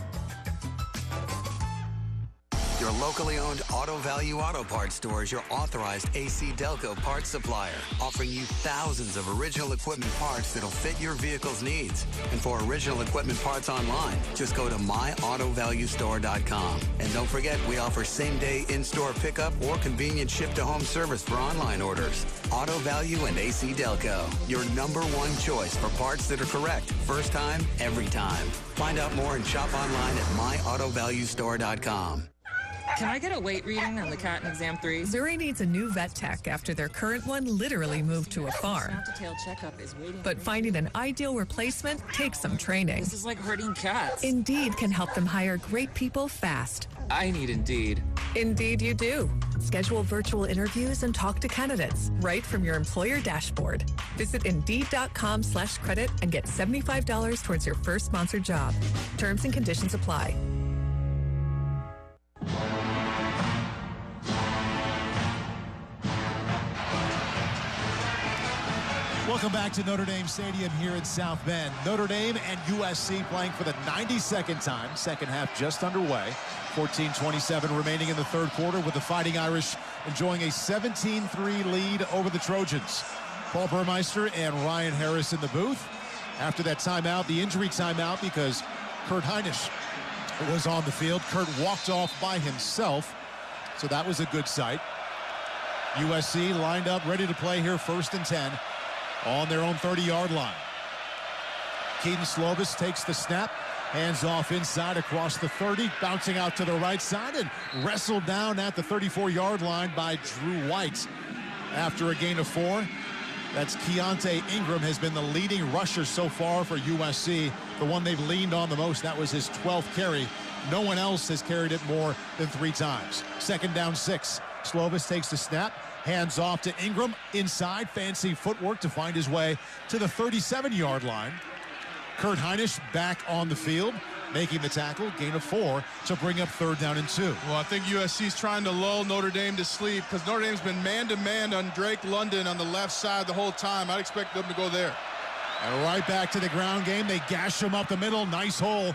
Your locally owned Auto Value Auto Parts store is your authorized AC Delco parts supplier, offering you thousands of original equipment parts that'll fit your vehicle's needs. And for original equipment parts online, just go to myautovaluestore.com. And don't forget, we offer same-day in-store pickup or convenient ship-to-home service for online orders. Auto Value and AC Delco, your #1 choice for parts that are correct, first time, every time. Find out more and shop online at myautovaluestore.com. Can I get a weight reading on the cat in exam 3? Zuri needs a new vet tech after their current one literally moved to a farm. Snap-to-tail checkup is waiting. But finding an ideal replacement takes some training. This is like herding cats. Indeed can help them hire great people fast. I need Indeed. Indeed you do. Schedule virtual interviews and talk to candidates right from your employer dashboard. Visit Indeed.com/credit and get $75 towards your first sponsored job. Terms and conditions apply. Welcome back to Notre Dame Stadium here in South Bend. Notre Dame and USC playing for the 92nd time. Second half just underway. 14:27 remaining in the third quarter with the Fighting Irish enjoying a 17-3 lead over the Trojans. Paul Burmeister and Ryan Harris in the booth. After that timeout, the injury timeout, because Kurt Heinisch was on the field. Kurt walked off by himself, so that was a good sight. USC lined up, ready to play here, 1st and 10. On their own 30-yard line. Keaton Slovis takes the snap, hands off inside across the 30, bouncing out to the right side and wrestled down at the 34-yard line by Drew White. After a gain of 4, that's Keontae Ingram has been the leading rusher so far for USC. The one they've leaned on the most, that was his 12th carry. No one else has carried it more than 3 times. 2nd down 6. Slovis takes the snap. Hands off to Ingram, inside, fancy footwork to find his way to the 37-yard line. Kurt Heinisch back on the field, making the tackle, gain of 4 to bring up 3rd down and 2. Well, I think USC's trying to lull Notre Dame to sleep because Notre Dame's been man-to-man on Drake London on the left side the whole time. I'd expect them to go there. And right back to the ground game. They gash him up the middle. Nice hole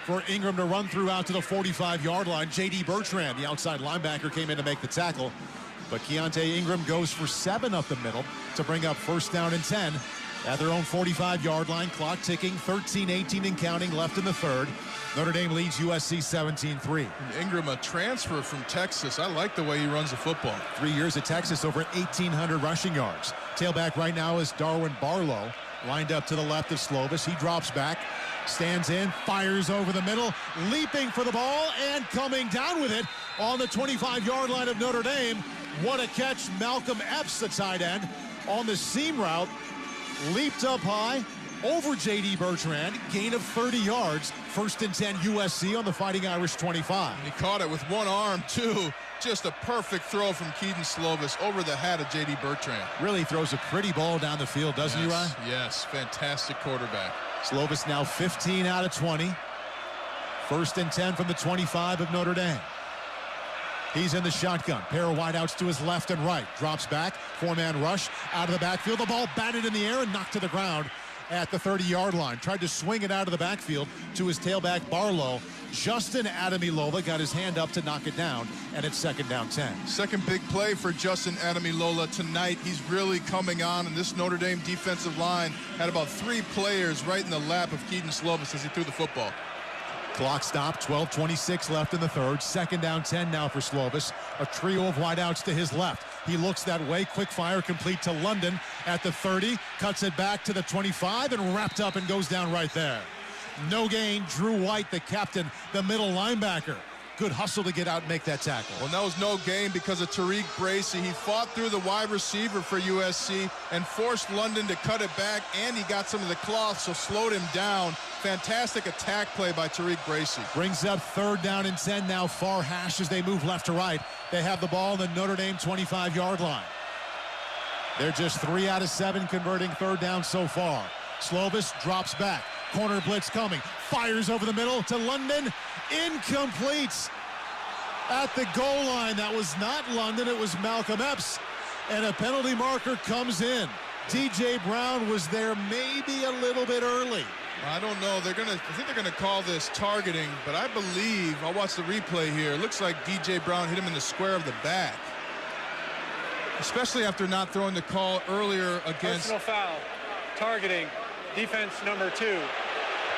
for Ingram to run through out to the 45-yard line. J.D. Bertrand, the outside linebacker, came in to make the tackle. But Keontae Ingram goes for 7 up the middle to bring up 1st down and 10 at their own 45-yard line. Clock ticking, 13-18 and counting left in the 3rd. Notre Dame leads USC 17-3. Ingram, a transfer from Texas. I like the way he runs the football. 3 years at Texas, over 1,800 rushing yards. Tailback right now is Darwin Barlow, lined up to the left of Slovis. He drops back, stands in, fires over the middle, leaping for the ball, and coming down with it on the 25-yard line of Notre Dame. What a catch. Malcolm Epps, the tight end, on the seam route, leaped up high over J.D. Bertrand, gain of 30 yards. 1st and 10 USC on the Fighting Irish 25. And he caught it with one arm, too. Just a perfect throw from Keaton Slovis over the hat of J.D. Bertrand. Really throws a pretty ball down the field, doesn't he, Ryan? Yes, fantastic quarterback. Slovis now 15 out of 20. 1st and 10 from the 25 of Notre Dame. He's in the shotgun. Pair of wideouts to his left and right. Drops back. 4-man rush out of the backfield. The ball batted in the air and knocked to the ground at the 30-yard line. Tried to swing it out of the backfield to his tailback, Barlow. Justin Ademilola got his hand up to knock it down, and it's 2nd down 10. Second big play for Justin Ademilola tonight. He's really coming on, and this Notre Dame defensive line had about 3 players right in the lap of Keaton Slovis as he threw the football. Clock stopped, 12:26 left in the 3rd. 2nd down 10 now for Slovis. A trio of wideouts to his left. He looks that way. Quick fire complete to London at the 30. Cuts it back to the 25 and wrapped up and goes down right there. No gain. Drew White, the captain, the middle linebacker, good hustle to get out and make that tackle. Well, that was no gain because of Tariq Bracy. He fought through the wide receiver for USC and forced London to cut it back, and he got some of the cloth, so slowed him down. Fantastic attack play by Tariq Bracy. Brings up 3rd down and 10 now, far hash as they move left to right. They have the ball on the Notre Dame 25-yard line. They're just 3 out of 7 converting 3rd down so far. Slovis drops back. Corner blitz coming. Fires over the middle to London. Incomplete. At the goal line, that was not London, it was Malcolm Epps. And a penalty marker comes in. DJ Brown was there maybe a little bit early. I don't know. I think they're gonna call this targeting, but I believe, I'll watch the replay here. It looks like DJ Brown hit him in the square of the back. Especially after not throwing the call earlier against... Personal foul. Targeting. Defense number 2.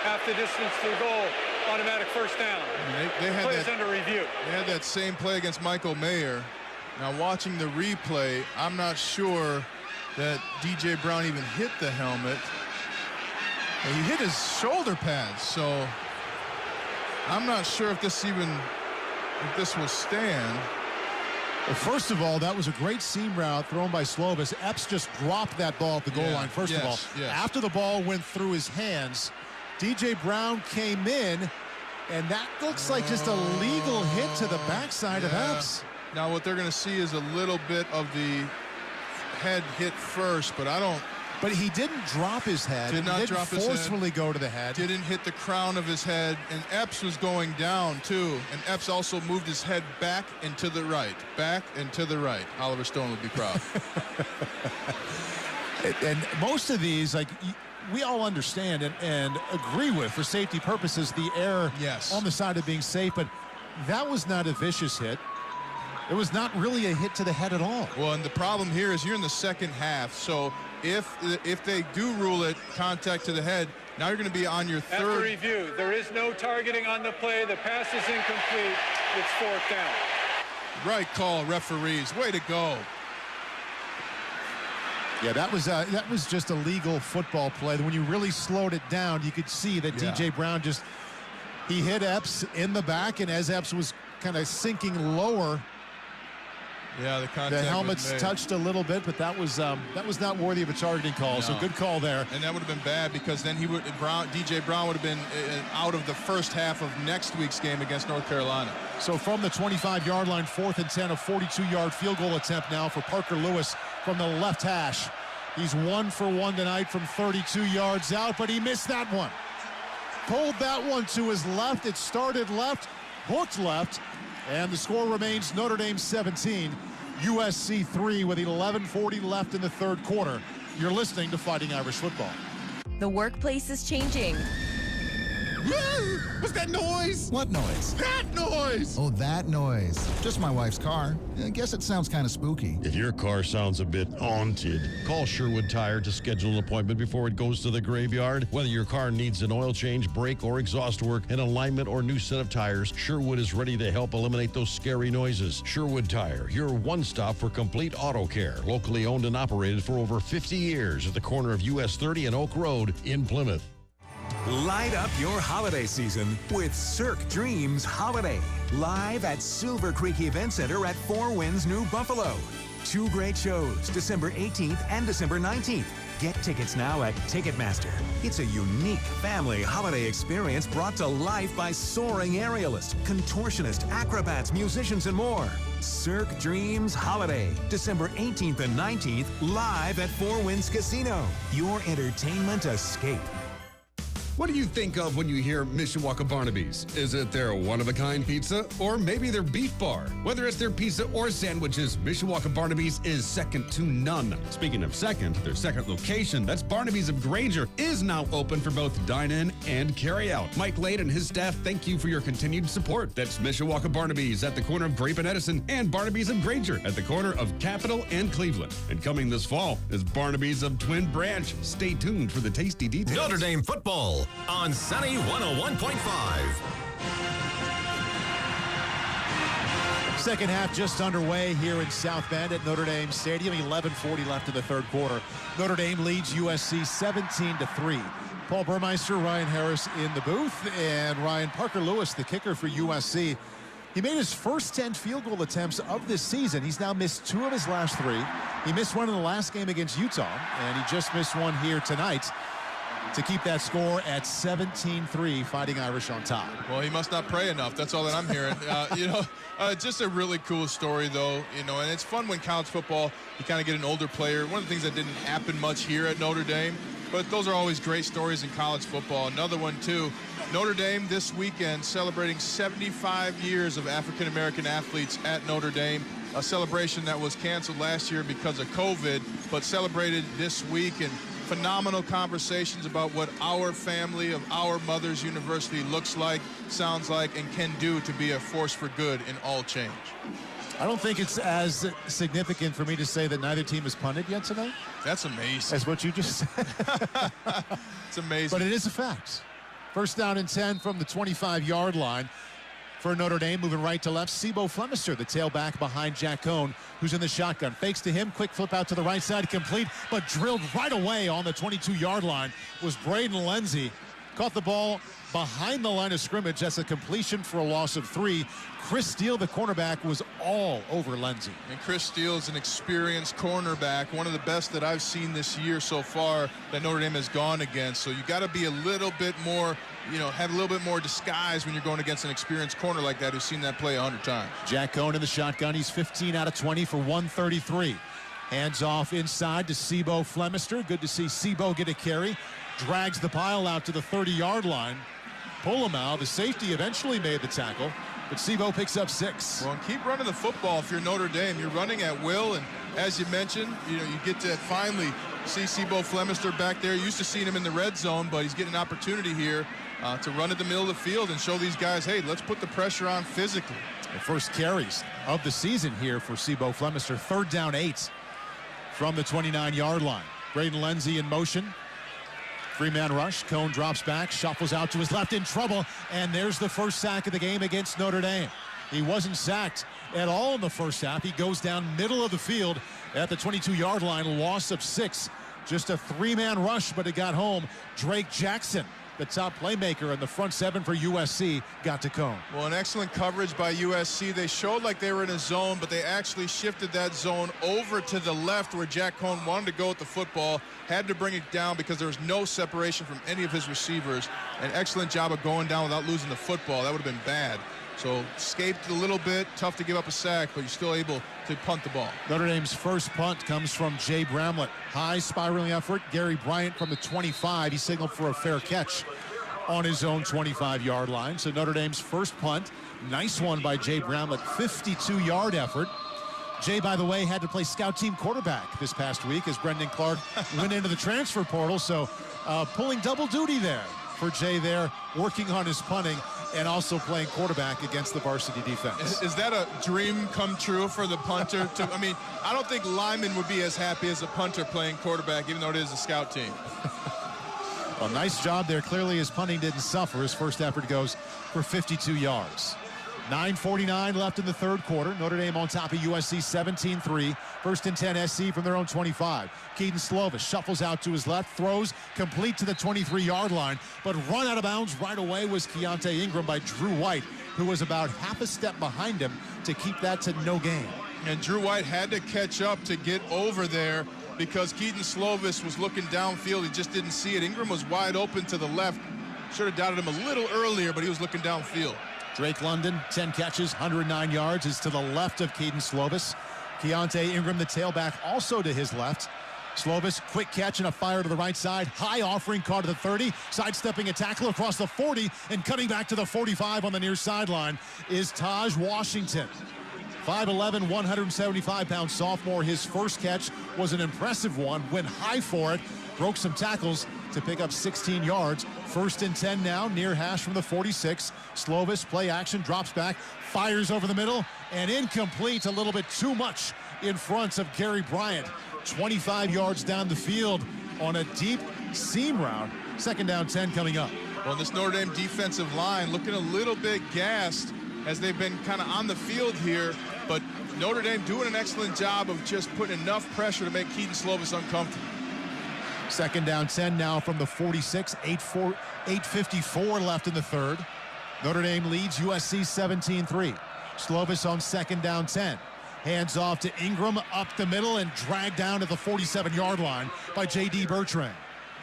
Half the distance to the goal. Automatic first down. They had Plays under review. They had that same play against Michael Mayer. Now watching the replay, I'm not sure that DJ Brown even hit the helmet. And he hit his shoulder pads, so I'm not sure if this will stand. Well, first of all, that was a great seam route thrown by Slovis. Epps just dropped that ball at the goal line, first of all. Yes. After the ball went through his hands, DJ Brown came in, and that looks like just a legal hit to the backside of Epps. Now what they're going to see is a little bit of the head hit first, but I don't... But he didn't drop his head. Did not drop his head. Forcefully go to the head. Didn't hit the crown of his head, and Epps was going down too. And Epps also moved his head back and to the right. Back and to the right. Oliver Stone would be proud. And most of these, like, we all understand and agree with, for safety purposes, the error on the side of being safe. But that was not a vicious hit. It was not really a hit to the head at all. Well, and the problem here is you're in the second half, so if they do rule it contact to the head, now you're going to be on your third. After review, there is no targeting on the play. The pass is incomplete. It's 4th down. Right call, referees. Way to go. Yeah, that was just a legal football play. When you really slowed it down, you could see that DJ Brown he hit Epps in the back, and as Epps was kind of sinking lower, the helmets touched a little bit, but that was not worthy of a targeting call. No. So good call there. And that would have been bad because then DJ Brown would have been out of the first half of next week's game against North Carolina. So from the 25-yard line, 4th and 10, a 42-yard field goal attempt now for Parker Lewis from the left hash. He's 1 for 1 tonight from 32 yards out, but he missed that one. Pulled that one to his left. It started left, hooked left, and the score remains Notre Dame 17, USC 3 with 11:40 left in the 3rd quarter. You're listening to Fighting Irish Football. The workplace is changing. What's that noise? What noise? That noise! Oh, that noise. Just my wife's car. I guess it sounds kind of spooky. If your car sounds a bit haunted, call Sherwood Tire to schedule an appointment before it goes to the graveyard. Whether your car needs an oil change, brake, or exhaust work, an alignment, or new set of tires, Sherwood is ready to help eliminate those scary noises. Sherwood Tire, your one-stop for complete auto care. Locally owned and operated for over 50 years at the corner of US 30 and Oak Road in Plymouth. Light up your holiday season with Cirque Dreams Holiday. Live at Silver Creek Event Center at Four Winds, New Buffalo. 2 great shows, December 18th and December 19th. Get tickets now at Ticketmaster. It's a unique family holiday experience brought to life by soaring aerialists, contortionists, acrobats, musicians, and more. Cirque Dreams Holiday, December 18th and 19th, live at Four Winds Casino. Your entertainment escape. What do you think of when you hear Mishawaka Barnaby's? Is it their one-of-a-kind pizza? Or maybe their beef bar? Whether it's their pizza or sandwiches, Mishawaka Barnaby's is second to none. Speaking of second, their second location, that's Barnaby's of Granger, is now open for both dine-in and carry-out. Mike Lade and his staff thank you for your continued support. That's Mishawaka Barnaby's at the corner of Grape and Edison, and Barnaby's of Granger at the corner of Capitol and Cleveland. And coming this fall is Barnaby's of Twin Branch. Stay tuned for the tasty details. Notre Dame football on Sunny 101.5. Second half just underway here in South Bend at Notre Dame Stadium. 11:40 left in the 3rd quarter. Notre Dame leads USC 17-3. Paul Burmeister, Ryan Harris in the booth, and Ryan Parker Lewis, the kicker for USC. He made his first 10 field goal attempts of this season. He's now missed 2 of his last 3. He missed one in the last game against Utah, and he just missed one here tonight to keep that score at 17-3, Fighting Irish on top. Well, he must not pray enough. That's all that I'm hearing. Just a really cool story, though, and it's fun when college football, you kind of get an older player. One of the things that didn't happen much here at Notre Dame, but those are always great stories in college football. Another one, too, Notre Dame this weekend celebrating 75 years of African-American athletes at Notre Dame, a celebration that was canceled last year because of COVID, but celebrated this week, and phenomenal conversations about what our family of our mother's university looks like, sounds like, and can do to be a force for good in all change. I don't think it's as significant for me to say that neither team has punted yet tonight. That's amazing. That's what you just said. It's amazing. But it is a fact. First down and 10 from the 25-yard line for Notre Dame, moving right to left. Sibo Flemister, the tailback behind Jack Cohn, who's in the shotgun. Fakes to him, quick flip out to the right side, complete, but drilled right away on the 22-yard line was Braden Lenzy. Caught the ball behind the line of scrimmage. That's a completion for a loss of 3. Chris Steele, the cornerback, was all over Lenzy. And Chris Steele is an experienced cornerback, one of the best that I've seen this year so far that Notre Dame has gone against. So you got to be a little bit more, have a little bit more disguise when you're going against an experienced corner like that who's seen that play 100 times. Jack Cohn in the shotgun. He's 15 out of 20 for 133. Hands off inside to Sibo Flemister. Good to see Sibo get a carry. Drags the pile out to the 30-yard line. Polamalu, the safety, eventually made the tackle, but Sibo picks up 6. Well, keep running the football if you're Notre Dame. You're running at will, and as you mentioned, you get to finally see Sibo Flemister back there. You used to seeing him in the red zone, but he's getting an opportunity here to run at the middle of the field and show these guys, hey, let's put the pressure on physically. The first carries of the season here for Sibo Flemister. 3rd down 8 from the 29-yard line. Braden Lenzy in motion. 3-man rush. Cohn drops back, shuffles out to his left, in trouble, and there's the first sack of the game against Notre Dame. He wasn't sacked at all in the first half. He goes down middle of the field at the 22-yard line, loss of 6. Just a 3-man rush, but it got home. Drake Jackson, the top playmaker in the front 7 for USC, got to Cohn. Well, an excellent coverage by USC. They showed like they were in a zone, but they actually shifted that zone over to the left where Jack Cohn wanted to go with the football, had to bring it down because there was no separation from any of his receivers. An excellent job of going down without losing the football. That would have been bad. So escaped a little bit, tough to give up a sack, but you're still able to punt the ball. Notre Dame's first punt comes from Jay Bramlett. High spiraling effort. Gary Bryant from the 25. He signaled for a fair catch on his own 25-yard line. So Notre Dame's first punt. Nice one by Jay Bramlett. 52-yard effort. Jay, by the way, had to play scout team quarterback this past week as Brendan Clark went into the transfer portal. So pulling double duty there for Jay there, working on his punting and also playing quarterback against the varsity defense. Is that a dream come true for the punter? I don't think Lyman would be as happy as a punter playing quarterback, even though it is a scout team. Well, nice job there. Clearly his punting didn't suffer. His first effort goes for 52 yards. 9:49 left in the third quarter. Notre Dame on top of USC 17-3. 1st and 10 SC from their own 25. Keaton Slovis shuffles out to his left, throws complete to the 23-yard line, but run out of bounds right away was Keontae Ingram by Drew White, who was about half a step behind him to keep that to no gain. And Drew White had to catch up to get over there because Keaton Slovis was looking downfield. He just didn't see it. Ingram was wide open to the left. Should have doubted him a little earlier, but he was looking downfield. Drake London, 10 catches, 109 yards, is to the left of Keaton Slovis. Keontae Ingram, the tailback, also to his left. Slovis, quick catch and a fire to the right side. High offering caught to the 30, sidestepping a tackle across the 40, and cutting back to the 45 on the near sideline is Taj Washington. 5'11", 175-pound sophomore. His first catch was an impressive one. Went high for it, broke some tackles to pick up 16 yards. 1st and 10 now, near hash from the 46. Slovis, play action, drops back, fires over the middle, and incomplete. A little bit too much in front of Gary Bryant. 25 yards down the field on a deep seam route. 2nd down 10 coming up. Well, this Notre Dame defensive line looking a little bit gassed as they've been kind of on the field here, but Notre Dame doing an excellent job of just putting enough pressure to make Keaton Slovis uncomfortable. 2nd down 10 now from the 46. 8:54 left in the third. Notre Dame leads USC 17-3. Slovis on 2nd down 10. Hands off to Ingram up the middle and dragged down to the 47-yard line by J.D. Bertrand.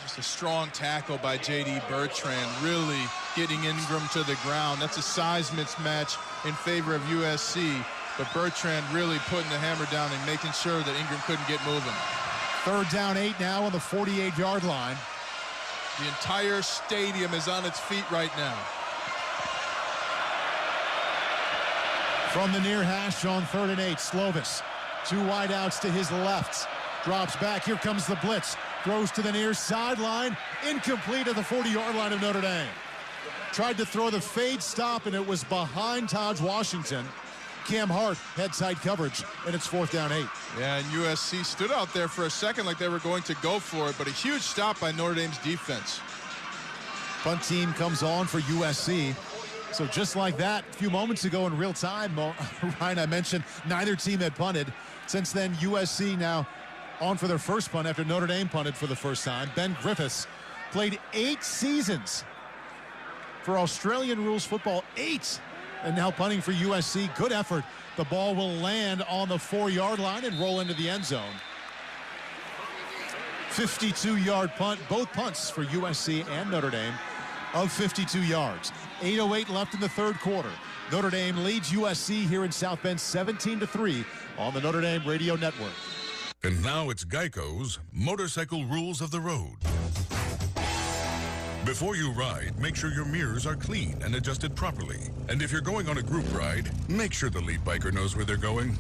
Just a strong tackle by J.D. Bertrand, really getting Ingram to the ground. That's a size mismatch in favor of USC, but Bertrand really putting the hammer down and making sure that Ingram couldn't get moving. 3rd down 8 now on the 48-yard line. The entire stadium is on its feet right now. From the near hash on 3rd and 8, Slovis. 2 wideouts to his left. Drops back. Here comes the blitz. Throws to the near sideline. Incomplete at the 40-yard line of Notre Dame. Tried to throw the fade stop, and it was behind Taj Washington. Cam Hart had side coverage, and it's 4th down 8. Yeah, and USC stood out there for a second like they were going to go for it, but a huge stop by Notre Dame's defense. Punt team comes on for USC. So just like that, a few moments ago in real time, Ryan, I mentioned neither team had punted. Since then, USC now on for their first punt after Notre Dame punted for the first time. Ben Griffiths played 8 seasons for Australian rules football, 8. And now punting for USC. Good effort. The ball will land on the 4-yard line and roll into the end zone. 52-yard punt, both punts for USC and Notre Dame of 52 yards. 8:08 left in the 3rd quarter. Notre Dame leads USC here in South Bend 17-3 on the Notre Dame Radio Network. And now it's Geico's Motorcycle Rules of the Road. Before you ride, make sure your mirrors are clean and adjusted properly. And if you're going on a group ride, make sure the lead biker knows where they're going.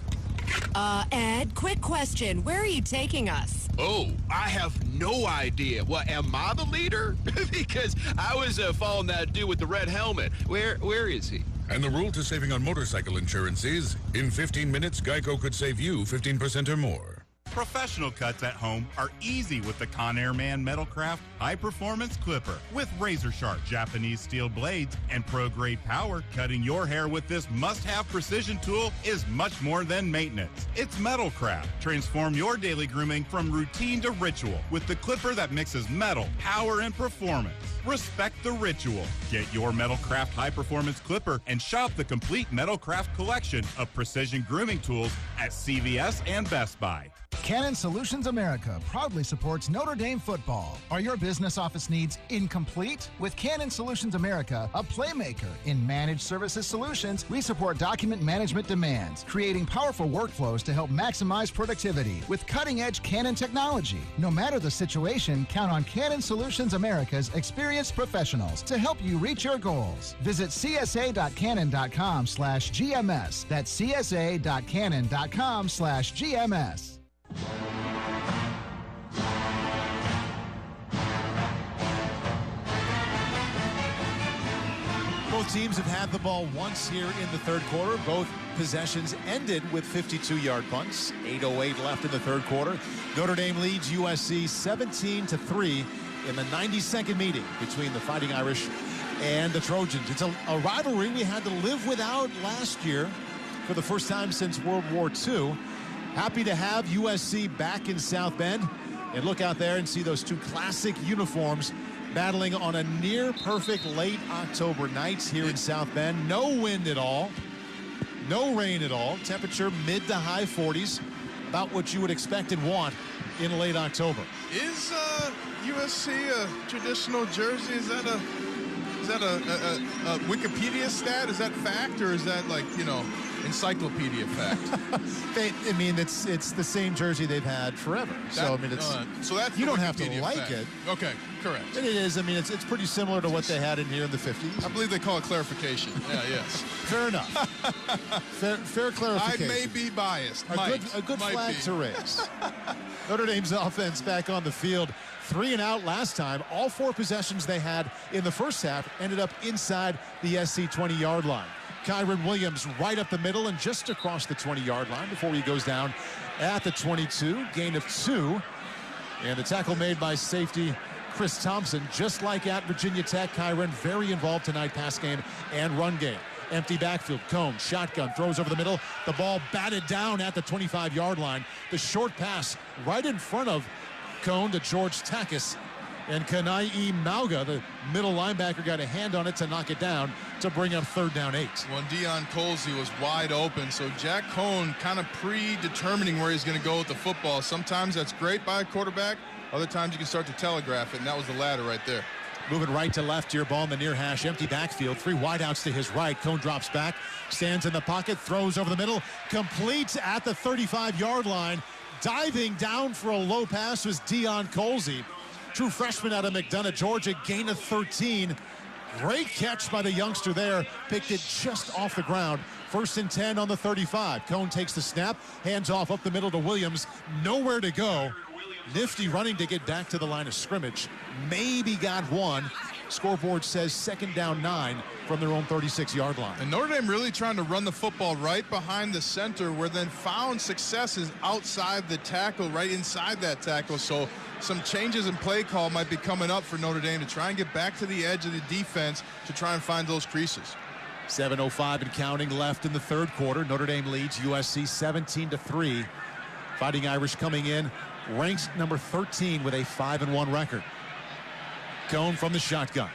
Ed, quick question. Where are you taking us? Oh, I have no idea. What, am I the leader? Because I was following that dude with the red helmet. Where is he? And the rule to saving on motorcycle insurance is, in 15 minutes, Geico could save you 15% or more. Professional cuts at home are easy with the Conair Man Metalcraft High Performance Clipper. With razor-sharp Japanese steel blades and pro-grade power, cutting your hair with this must-have precision tool is much more than maintenance. It's Metalcraft. Transform your daily grooming from routine to ritual with the clipper that mixes metal, power, and performance. Respect the ritual. Get your Metalcraft High Performance Clipper and shop the complete Metalcraft collection of precision grooming tools at CVS and Best Buy. Canon Solutions America proudly supports Notre Dame football. Are your business office needs incomplete? With Canon Solutions America, a playmaker in managed services solutions, we support document management demands, creating powerful workflows to help maximize productivity with cutting-edge Canon technology. No matter the situation, count on Canon Solutions America's experienced professionals to help you reach your goals. Visit csa.canon.com/GMS. That's csa.canon.com/GMS. Both teams have had the ball once here in the 3rd quarter. Both possessions ended with 52-yard punts. 8:08 left in the 3rd quarter. Notre Dame leads USC 17-3 in the 92nd meeting between the Fighting Irish and the Trojans. It's a rivalry we had to live without last year for the first time since World War II. Happy to have USC back in South Bend, and look out there and see those 2 classic uniforms battling on a near-perfect late October night here in South Bend. No wind at all, no rain at all. Temperature mid to high 40s, about what you would expect and want in late October. Is USC a traditional jersey? Is that a Wikipedia stat? Is that fact, or is that, like, you know, encyclopedia fact? It's the same jersey they've had forever. So that's you don't have to like fact. it. Okay, correct. It is. It's pretty similar to what they had in here in the 50s. I believe they call it clarification. Yeah, yes. Fair enough. fair clarification. I may be biased. A good flag to raise. Notre Dame's offense back on the field. 3 and out last time. All 4 possessions they had in the first half ended up inside the SC 20-yard line. Kyron Williams right up the middle and just across the 20-yard line before he goes down at the 22. Gain of 2. And the tackle made by safety Chris Thompson. Just like at Virginia Tech, Kyron very involved tonight, pass game and run game. Empty backfield. Cone, shotgun, throws over the middle. The ball batted down at the 25-yard line. The short pass right in front of Cone to George Takis. And Kanai Mauga, the middle linebacker, got a hand on it to knock it down to bring up 3rd down 8. When Deion Colsey was wide open, so Jack Cohn kind of predetermining where he's going to go with the football. Sometimes that's great by a quarterback. Other times you can start to telegraph it, and that was the latter right there. Moving right to left here, ball in the near hash, empty backfield, 3 wideouts to his right. Cohn drops back, stands in the pocket, throws over the middle, completes at the 35-yard line. Diving down for a low pass was Deion Colsey. True freshman out of McDonough, Georgia, gain of 13. Great catch by the youngster there. Picked it just off the ground. 1st and 10 on the 35. Cohn takes the snap, hands off up the middle to Williams. Nowhere to go. Nifty running to get back to the line of scrimmage. Maybe got one. Scoreboard says 2nd down 9 from their own 36-yard line. And Notre Dame really trying to run the football right behind the center, where then found successes outside the tackle, right inside that tackle. So some changes in play call might be coming up for Notre Dame to try and get back to the edge of the defense to try and find those creases. 7:05 and counting left in the 3rd quarter. Notre Dame leads USC 17-3. Fighting Irish coming in, ranks number 13 with a 5-1 record. Cohn from the shotgun.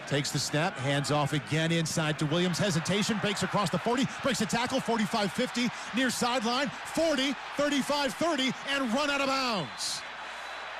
Takes the snap, hands off again inside to Williams. Hesitation, breaks across the 40, breaks a tackle, 45-50, near sideline, 40, 35-30, and run out of bounds.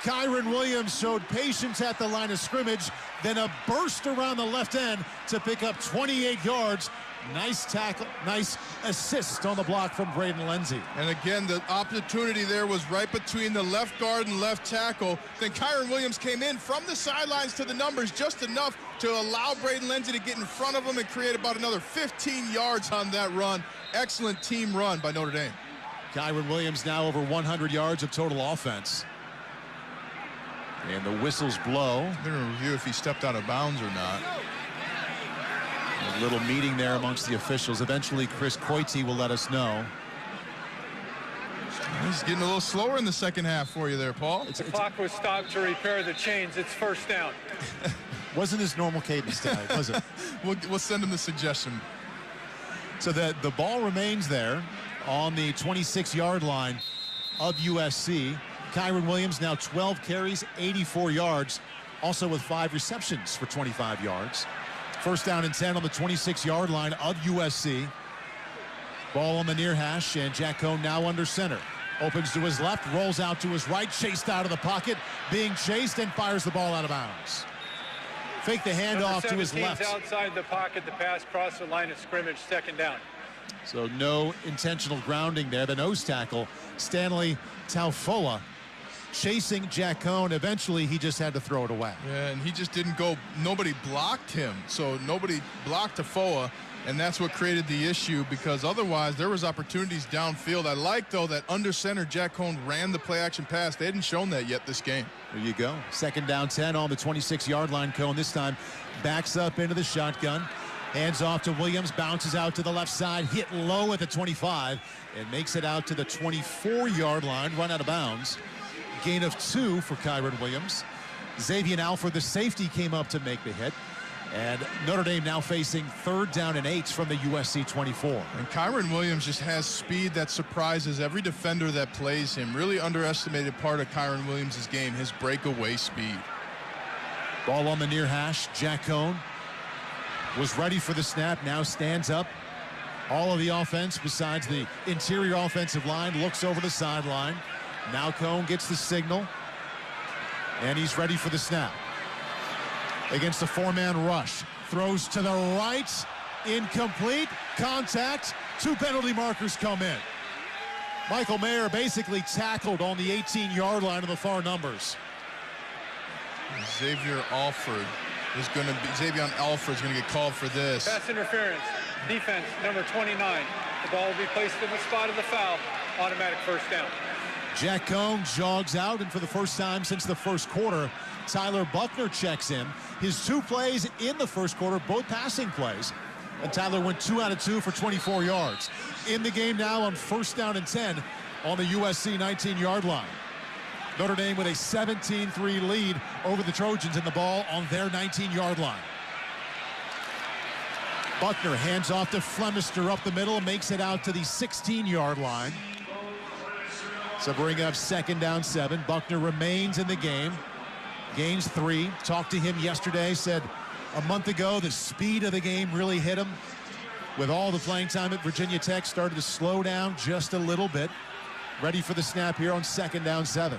Kyron Williams showed patience at the line of scrimmage, then a burst around the left end to pick up 28 yards. Nice tackle, nice assist on the block from Braden Lindsey. And again, the opportunity there was right between the left guard and left tackle. Then Kyron Williams came in from the sidelines to the numbers just enough to allow Braden Lindsey to get in front of him and create about another 15 yards on that run. Excellent team run by Notre Dame. Kyron Williams now over 100 yards of total offense. And the whistles blow. They're going to review if he stepped out of bounds or not. A little meeting there amongst the officials. Eventually, Chris Coity will let us know. He's getting a little slower in the second half for you there, Paul. The clock was stopped to repair the chains. It's 1st down. Wasn't his normal cadence tonight, was it? We'll send him the suggestion. So the ball remains there on the 26-yard line of USC. Kyron Williams now 12 carries, 84 yards, also with 5 receptions for 25 yards. 1st down and 10 on the 26-yard line of USC. Ball on the near hash, and Jack Cohn now under center. Opens to his left, rolls out to his right, chased out of the pocket, being chased, and fires the ball out of bounds. Fake the handoff to his left. Outside the pocket, the pass crossed the line of scrimmage, 2nd down. So no intentional grounding there. The nose tackle, Stanley Taufoa, chasing Jack Cohn. Eventually, he just had to throw it away. Yeah, and he just didn't go. Nobody blocked him. So nobody blocked Taufoa, and that's what created the issue, because otherwise there was opportunities downfield. I like, though, that under center Jack Cohn ran the play-action pass. They hadn't shown that yet this game. There you go. 2nd down 10 on the 26-yard line. Cohn this time backs up into the shotgun. Hands off to Williams, bounces out to the left side, hit low at the 25, and makes it out to the 24-yard line, run out of bounds. Gain of 2 for Kyron Williams. Xavier Alford, the safety, came up to make the hit. And Notre Dame now facing 3rd down and 8 from the USC 24. And Kyron Williams just has speed that surprises every defender that plays him. Really underestimated part of Kyron Williams' game, his breakaway speed. Ball on the near hash. Jack Cohn was ready for the snap, now stands up. All of the offense besides the interior offensive line looks over the sideline. Now Cohn gets the signal, and he's ready for the snap. Against a 4-man rush. Throws to the right. Incomplete. Contact. 2 penalty markers come in. Michael Mayer basically tackled on the 18-yard line of the far numbers. Xavier Alford is going to get called for this. Pass interference. Defense number 29. The ball will be placed in the spot of the foul. Automatic 1st down. Jack Cohn jogs out, and for the first time since the 1st quarter, Tyler Buckner checks in. His 2 plays in the 1st quarter, both passing plays. And Tyler went 2 out of 2 for 24 yards. In the game now on 1st down and 10 on the USC 19-yard line. Notre Dame with a 17-3 lead over the Trojans, and the ball on their 19-yard line. Buckner hands off to Flemister up the middle, makes it out to the 16-yard line. So bring up 2nd down 7. Buckner remains in the game. Gains 3. Talked to him yesterday. Said a month ago the speed of the game really hit him. With all the playing time at Virginia Tech, started to slow down just a little bit. Ready for the snap here on 2nd down 7.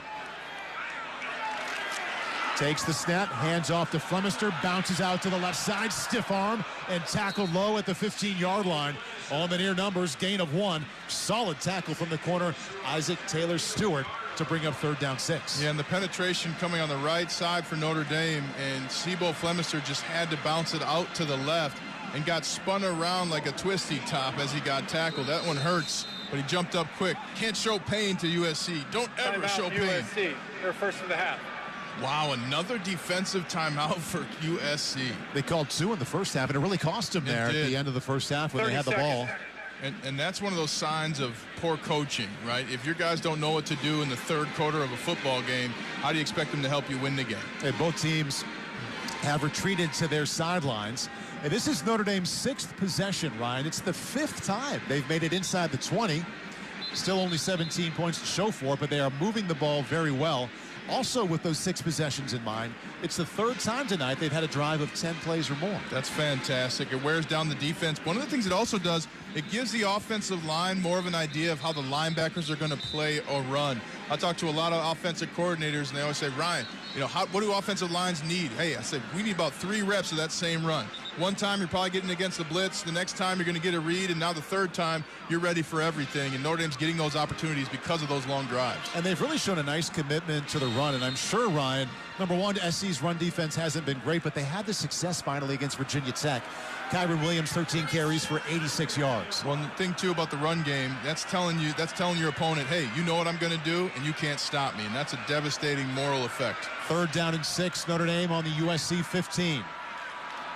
Takes the snap, hands off to Burmeister, bounces out to the left side, stiff arm, and tackled low at the 15-yard line. On the near numbers, gain of 1. Solid tackle from the corner, Isaac Taylor-Stewart, to bring up 3rd down 6. Yeah, and the penetration coming on the right side for Notre Dame, and Sebo Burmeister just had to bounce it out to the left and got spun around like a twisty top as he got tackled. That one hurts, but he jumped up quick. Can't show pain to USC. Don't ever Timeout show pain. USC. They're first of the half. Wow, another defensive timeout for USC. They called 2 in the first half, and it really cost them there at the end of the first half when they had the ball. And that's one of those signs of poor coaching, right? If your guys don't know what to do in the 3rd quarter of a football game, how do you expect them to help you win the game? And both teams have retreated to their sidelines. And this is Notre Dame's 6th possession, Ryan. It's the 5th time they've made it inside the 20. Still only 17 points to show for it, but they are moving the ball very well. Also, with those 6 possessions in mind, it's the 3rd time tonight they've had a drive of 10 plays or more. That's fantastic. It wears down the defense. One of the things it also does, it gives the offensive line more of an idea of how the linebackers are going to play or run. I talk to a lot of offensive coordinators, and they always say, Ryan, you know, what do offensive lines need? Hey, I said, we need about 3 reps of that same run. One time you're probably getting against the blitz. The next time you're going to get a read, and now the 3rd time you're ready for everything. And Notre Dame's getting those opportunities because of those long drives. And they've really shown a nice commitment to the run. And I'm sure, Ryan, number one, SC's run defense hasn't been great, but they had the success finally against Virginia Tech. Kyron Williams, 13 carries for 86 yards. One thing, too, about the run game, that's telling your opponent, hey, you know what I'm going to do, and you can't stop me. And that's a devastating moral effect. 3rd down and 6, Notre Dame on the USC 15.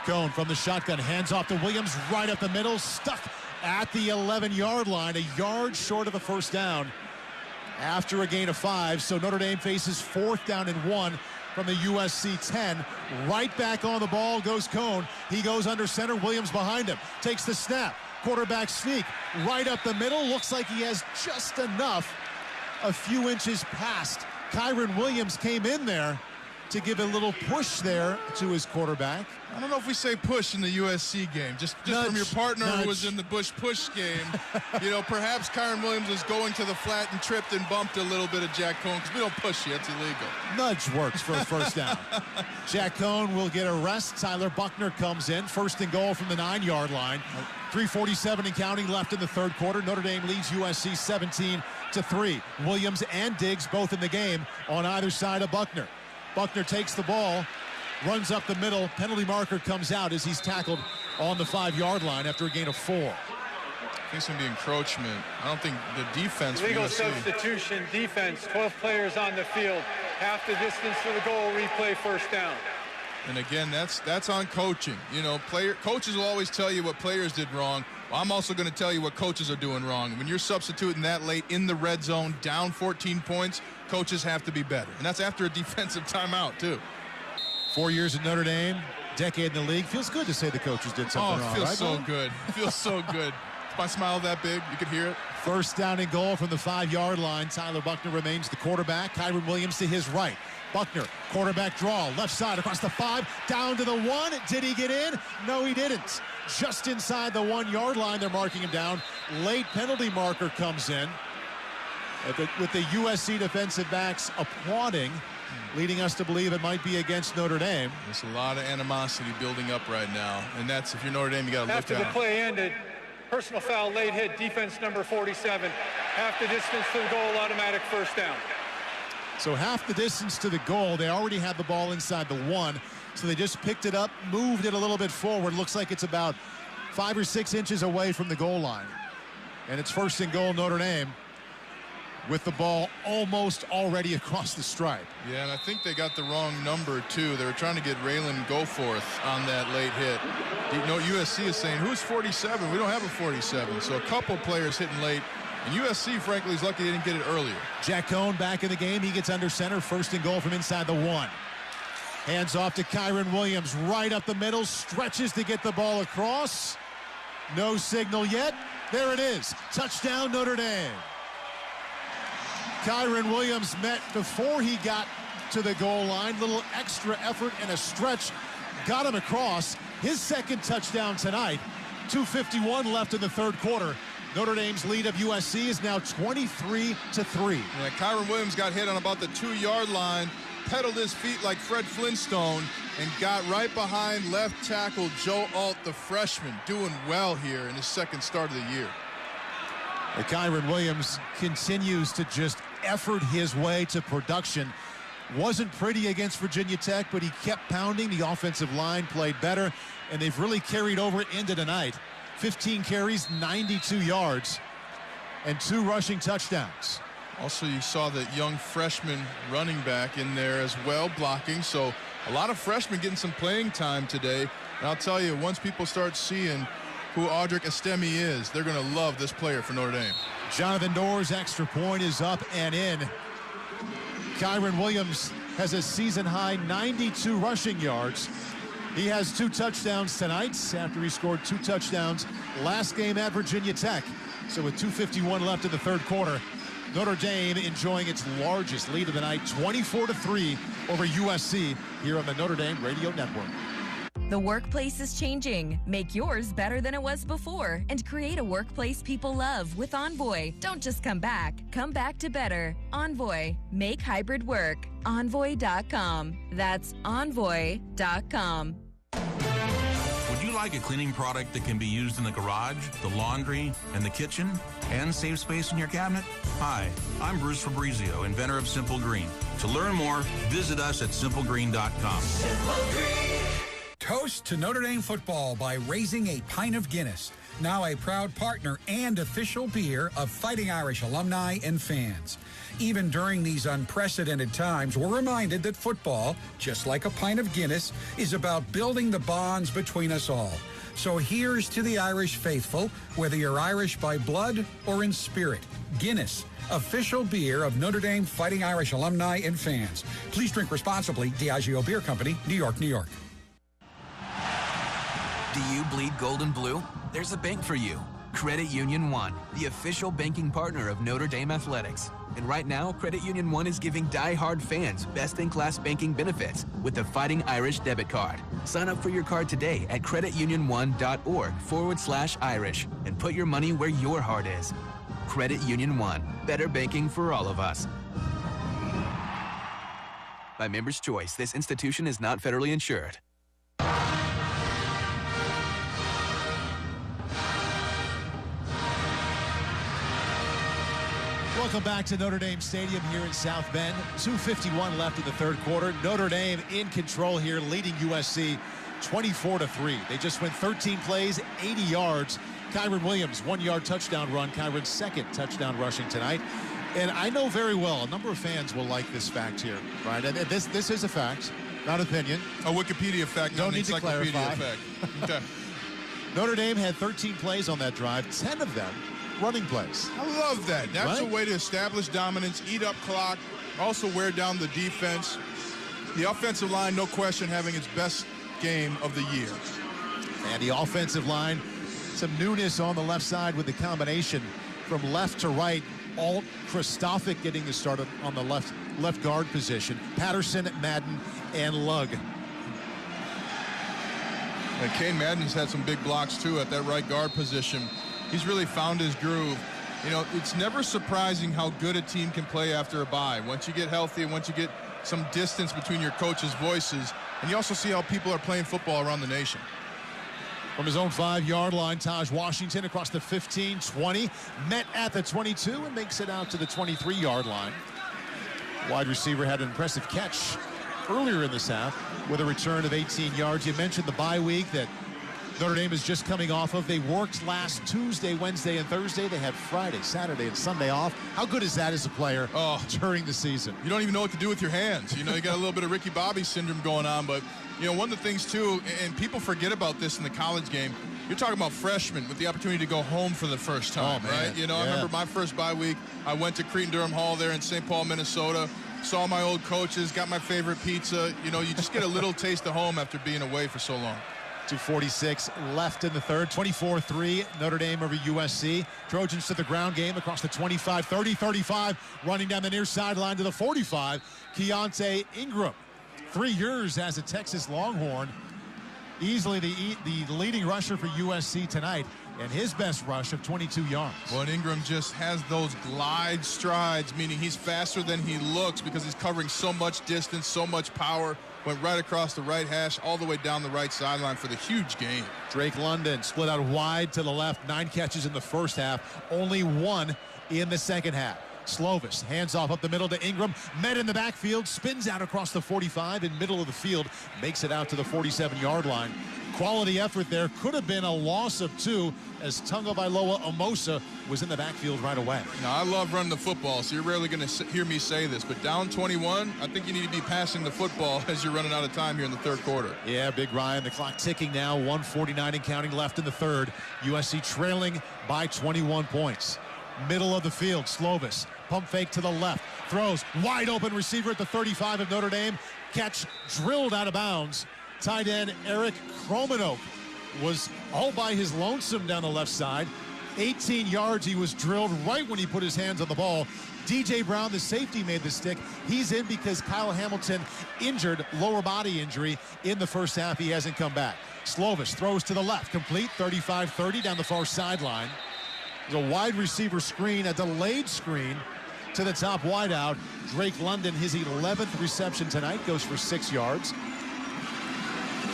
Cone from the shotgun, hands off to Williams, right up the middle, stuck at the 11-yard line, a yard short of the 1st down after a gain of 5. So Notre Dame faces 4th down and 1 from the USC 10. Right back on the ball goes Cone. He goes under center, Williams behind him, takes the snap, quarterback sneak, right up the middle, looks like he has just enough, a few inches past. Kyron Williams came in there to give a little push there to his quarterback. I don't know if we say push in the USC game. Just from your partner who was in the push game. You know, perhaps Kyron Williams was going to the flat and tripped and bumped a little bit of Jack Cone, because we don't push you. It's illegal. Nudge works for a 1st down. Jack Cone will get a rest. Tyler Buckner comes in. 1st and goal from the 9-yard line. 3:47 and counting left in the 3rd quarter. Notre Dame leads USC 17-3. Williams and Diggs both in the game on either side of Buckner. Buckner takes the ball, runs up the middle. Penalty marker comes out as he's tackled on the 5-yard line after a gain of 4. I think it's going to be encroachment. I don't think the defense. Legal substitution defense, 12 players on the field. Half the distance to the goal, replay 1st down. And again, that's on coaching. You know, coaches will always tell you what players did wrong. Well, I'm also going to tell you what coaches are doing wrong. When you're substituting that late in the red zone, down 14 points, coaches have to be better. And that's after a defensive timeout, too. 4 years at Notre Dame, decade in the league. Feels good to say the coaches did something wrong, it feels right? So good. It feels so good. My smile that big, you could hear it. 1st down and goal from the 5-yard line. Tyler Buckner remains the quarterback. Kyron Williams to his right. Buckner, quarterback draw, left side across the 5, down to the 1. Did he get in? No, he didn't. Just inside the 1-yard line, they're marking him down. Late penalty marker comes in. With the USC defensive backs applauding, leading us to believe it might be against Notre Dame. There's a lot of animosity building up right now, and that's, if you're Notre Dame, you got to look After the play ended, personal foul, late hit, defense number 47. Half the distance to the goal, automatic 1st down. So half the distance to the goal. They already had the ball inside the 1, so they just picked it up, moved it a little bit forward. Looks like it's about 5 or 6 inches away from the goal line. And it's 1st and goal, Notre Dame, with the ball almost already across the stripe. Yeah, and I think they got the wrong number, too. They were trying to get Raylan Goforth on that late hit. You know, USC is saying, who's 47? We don't have a 47. So a couple players hitting late. And USC, frankly, is lucky they didn't get it earlier. Jack Cone back in the game. He gets under center. 1st and goal from inside the 1. Hands off to Kyron Williams. Right up the middle. Stretches to get the ball across. No signal yet. There it is. Touchdown, Notre Dame. Kyron Williams met before he got to the goal line. Little extra effort and a stretch got him across. His second touchdown tonight. 2:51 left in the third quarter. Notre Dame's lead of USC is now 23-3. Yeah, Kyron Williams got hit on about the 2-yard line, pedaled his feet like Fred Flintstone, and got right behind left tackle Joe Alt, the freshman, doing well here in his second start of the year. Kyron Williams continues to just effort his way to production. Wasn't pretty against Virginia Tech, but he kept pounding. The offensive line played better, and they've really carried over into tonight. 15 carries, 92 yards, and 2 rushing touchdowns. Also, you saw that young freshman running back in there as well, blocking. So a lot of freshmen getting some playing time today. And I'll tell you, once people start seeing who Audric Estime is, they're going to love this player for Notre Dame. Jonathan Doerr's extra point is up and in. Kyron Williams has a season-high 92 rushing yards. He has 2 touchdowns tonight after he scored 2 touchdowns last game at Virginia Tech. So with 2:51 left in the third quarter, Notre Dame enjoying its largest lead of the night, 24-3 over USC here on the Notre Dame Radio Network. The workplace is changing. Make yours better than it was before and create a workplace people love with Envoy. Don't just come back to better. Envoy. Make hybrid work. Envoy.com. That's Envoy.com. Would you like a cleaning product that can be used in the garage, the laundry, and the kitchen, and save space in your cabinet? Hi, I'm Bruce Fabrizio, inventor of Simple Green. To learn more, visit us at simplegreen.com. Simple Green. Toast to Notre Dame football by raising a pint of Guinness, now a proud partner and official beer of Fighting Irish alumni and fans. Even during these unprecedented times, we're reminded that football, just like a pint of Guinness, is about building the bonds between us all. So here's to the Irish faithful, whether you're Irish by blood or in spirit. Guinness, official beer of Notre Dame Fighting Irish alumni and fans. Please drink responsibly. Diageo Beer Company, New York, New York. Do you bleed gold and blue? There's a bank for you. Credit Union One, the official banking partner of Notre Dame Athletics. And right now, Credit Union One is giving die-hard fans best-in-class banking benefits with the Fighting Irish debit card. Sign up for your card today at creditunion1.org/Irish and put your money where your heart is. Credit Union One, better banking for all of us. By Members' Choice, this institution is not federally insured. Welcome back to Notre Dame Stadium here in South Bend. 2:51 left in the third quarter. Notre Dame in control here, leading USC 24-3. They just went 13 plays, 80 yards. Kyron Williams, 1-yard touchdown run. Kyron's second touchdown rushing tonight. And I know very well a number of fans will like this fact here, right? And this is a fact, not opinion. A Wikipedia fact, don't need to clarify. Fact. Okay. Notre Dame had 13 plays on that drive, 10 of them running plays. I love that. That's right? a way to establish dominance, eat up clock, also wear down the defense. The offensive line, no question, having its best game of the year. And the offensive line, some newness on the left side with the combination from left to right. Alt, Kristofic getting the start on the left guard position. Patterson, Madden, and Lugg. And Kane Madden's had some big blocks, too, at that right guard position. He's really found his groove. You know, it's never surprising how good a team can play after a bye. Once you get healthy and once you get some distance between your coaches' voices, and you also see how people are playing football around the nation. From his own 5-yard line, Taj Washington across the 15-20, met at the 22 and makes it out to the 23-yard line. Wide receiver had an impressive catch earlier in this half with a return of 18 yards. You mentioned the bye week that Notre Dame is just coming off of. They worked last Tuesday, Wednesday, and Thursday. They had Friday, Saturday, and Sunday off. How good is that as a player during the season? You don't even know what to do with your hands. You know, you got a little bit of Ricky Bobby syndrome going on, but, you know, one of the things, too, and people forget about this in the college game, you're talking about freshmen with the opportunity to go home for the first time, right? You know, I remember my first bye week, I went to Cretin-Durham Hall there in St. Paul, Minnesota, saw my old coaches, got my favorite pizza. You know, you just get a little taste of home after being away for so long. 2:46 left in the third. 24-3 Notre Dame over USC. Trojans to the ground game across the 25, 30, 35. Running down the near sideline to the 45. Keontae Ingram. 3 years as a Texas Longhorn. Easily the leading rusher for USC tonight. And his best rush of 22 yards. Well, and Ingram just has those glide strides, meaning he's faster than he looks because he's covering so much distance, so much power. Went right across the right hash, all the way down the right sideline for the huge gain. Drake London split out wide to the left. 9 catches in the first half, only 1 in the second half. Slovis hands off up the middle to Ingram. Met in the backfield, spins out across the 45 in middle of the field, makes it out to the 47-yard line. Quality effort there. Could have been a loss of 2 as Tagovailoa Amosa was in the backfield right away. Now, I love running the football, so you're rarely going to hear me say this, but down 21, I think you need to be passing the football as you're running out of time here in the third quarter. Yeah, Big Ryan, the clock ticking now, 1:49 and counting left in the third. USC trailing by 21 points. Middle of the field, Slovis, pump fake to the left, throws, wide open receiver at the 35 of Notre Dame. Catch drilled out of bounds. Tight end Eric Kromanoke was all by his lonesome down the left side. 18 yards, he was drilled right when he put his hands on the ball. DJ Brown, the safety, made the stick. He's in because Kyle Hamilton injured, lower body injury in the first half. He hasn't come back. Slovis throws to the left, complete, 35-30 down the far sideline. There's a wide receiver screen, a delayed screen to the top wideout. Drake London, his 11th reception tonight, goes for 6 yards.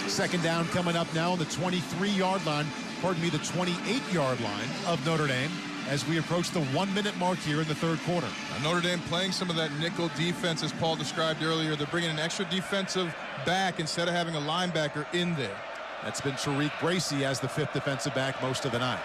Second down coming up now on the 23-yard line, pardon me, the 28-yard line of Notre Dame as we approach the 1-minute mark here in the third quarter. Now, Notre Dame playing some of that nickel defense, as Paul described earlier. They're bringing an extra defensive back instead of having a linebacker in there. That's been Tariq Bracy as the 5th defensive back most of the night.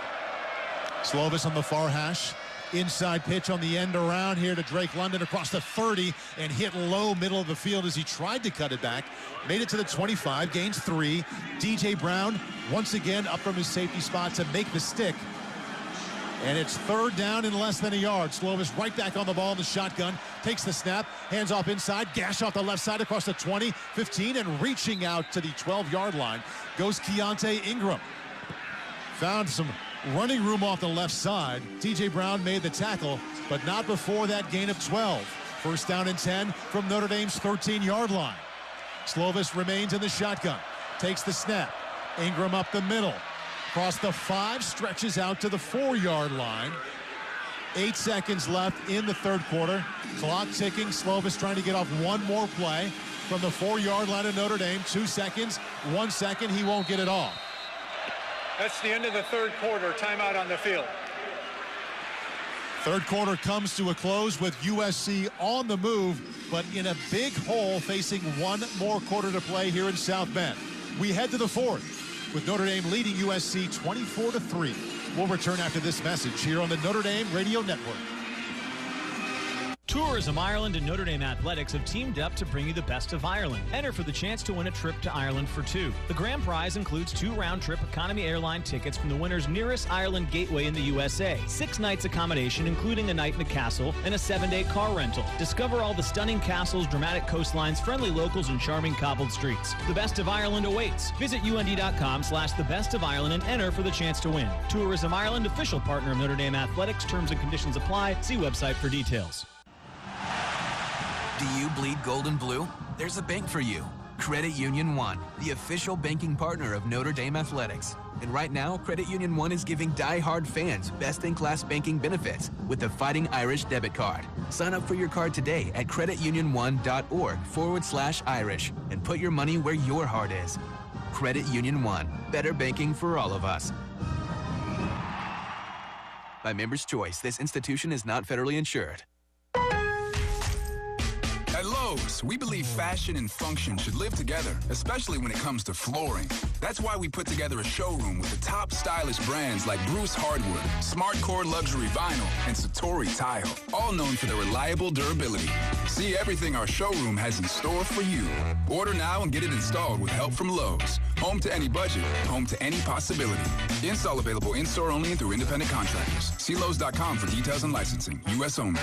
Slovis on the far hash. Inside pitch on the end around here to Drake London across the 30 and hit low middle of the field as he tried to cut it back. Made it to the 25, gains 3. DJ Brown once again up from his safety spot to make the stick. And it's third down in less than a yard. Slovis right back on the ball in the shotgun. Takes the snap, hands off inside, gash off the left side across the 20, 15, and reaching out to the 12-yard line goes Keontae Ingram. Found some running room off the left side. DJ Brown made the tackle, but not before that gain of 12. First down and 10 from Notre Dame's 13-yard line. Slovis remains in the shotgun. Takes the snap. Ingram up the middle. Across the 5, stretches out to the 4-yard line. 8 seconds left in the third quarter. Clock ticking. Slovis trying to get off one more play from the 4-yard line of Notre Dame. 2 seconds, 1 second. He won't get it off. That's the end of the third quarter. Timeout on the field. Third quarter comes to a close with USC on the move, but in a big hole, facing one more quarter to play here in South Bend. We head to the fourth with Notre Dame leading USC 24-3. We'll return after this message here on the Notre Dame Radio Network. Tourism Ireland and Notre Dame Athletics have teamed up to bring you the best of Ireland. Enter for the chance to win a trip to Ireland for 2. The grand prize includes 2 round-trip economy airline tickets from the winner's nearest Ireland gateway in the USA, 6 nights accommodation including a night in a castle, and a 7-day car rental. Discover all the stunning castles, dramatic coastlines, friendly locals, and charming cobbled streets. The best of Ireland awaits. Visit UND.com/thebestofIreland and enter for the chance to win. Tourism Ireland, official partner of Notre Dame Athletics. Terms and conditions apply. See website for details. Do you bleed gold and blue? There's a bank for you. Credit Union One, the official banking partner of Notre Dame Athletics. And right now, Credit Union One is giving die-hard fans best-in-class banking benefits with the Fighting Irish debit card. Sign up for your card today at creditunionone.org/Irish and put your money where your heart is. Credit Union One, better banking for all of us. By Members' Choice, this institution is not federally insured. At Lowe's, we believe fashion and function should live together, especially when it comes to flooring. That's why we put together a showroom with the top stylish brands like Bruce Hardwood, SmartCore Luxury Vinyl, and Satori Tile, all known for their reliable durability. See everything our showroom has in store for you. Order now and get it installed with help from Lowe's. Home to any budget, home to any possibility. Install available in-store only and through independent contractors. See Lowe's.com for details and licensing. U.S. only.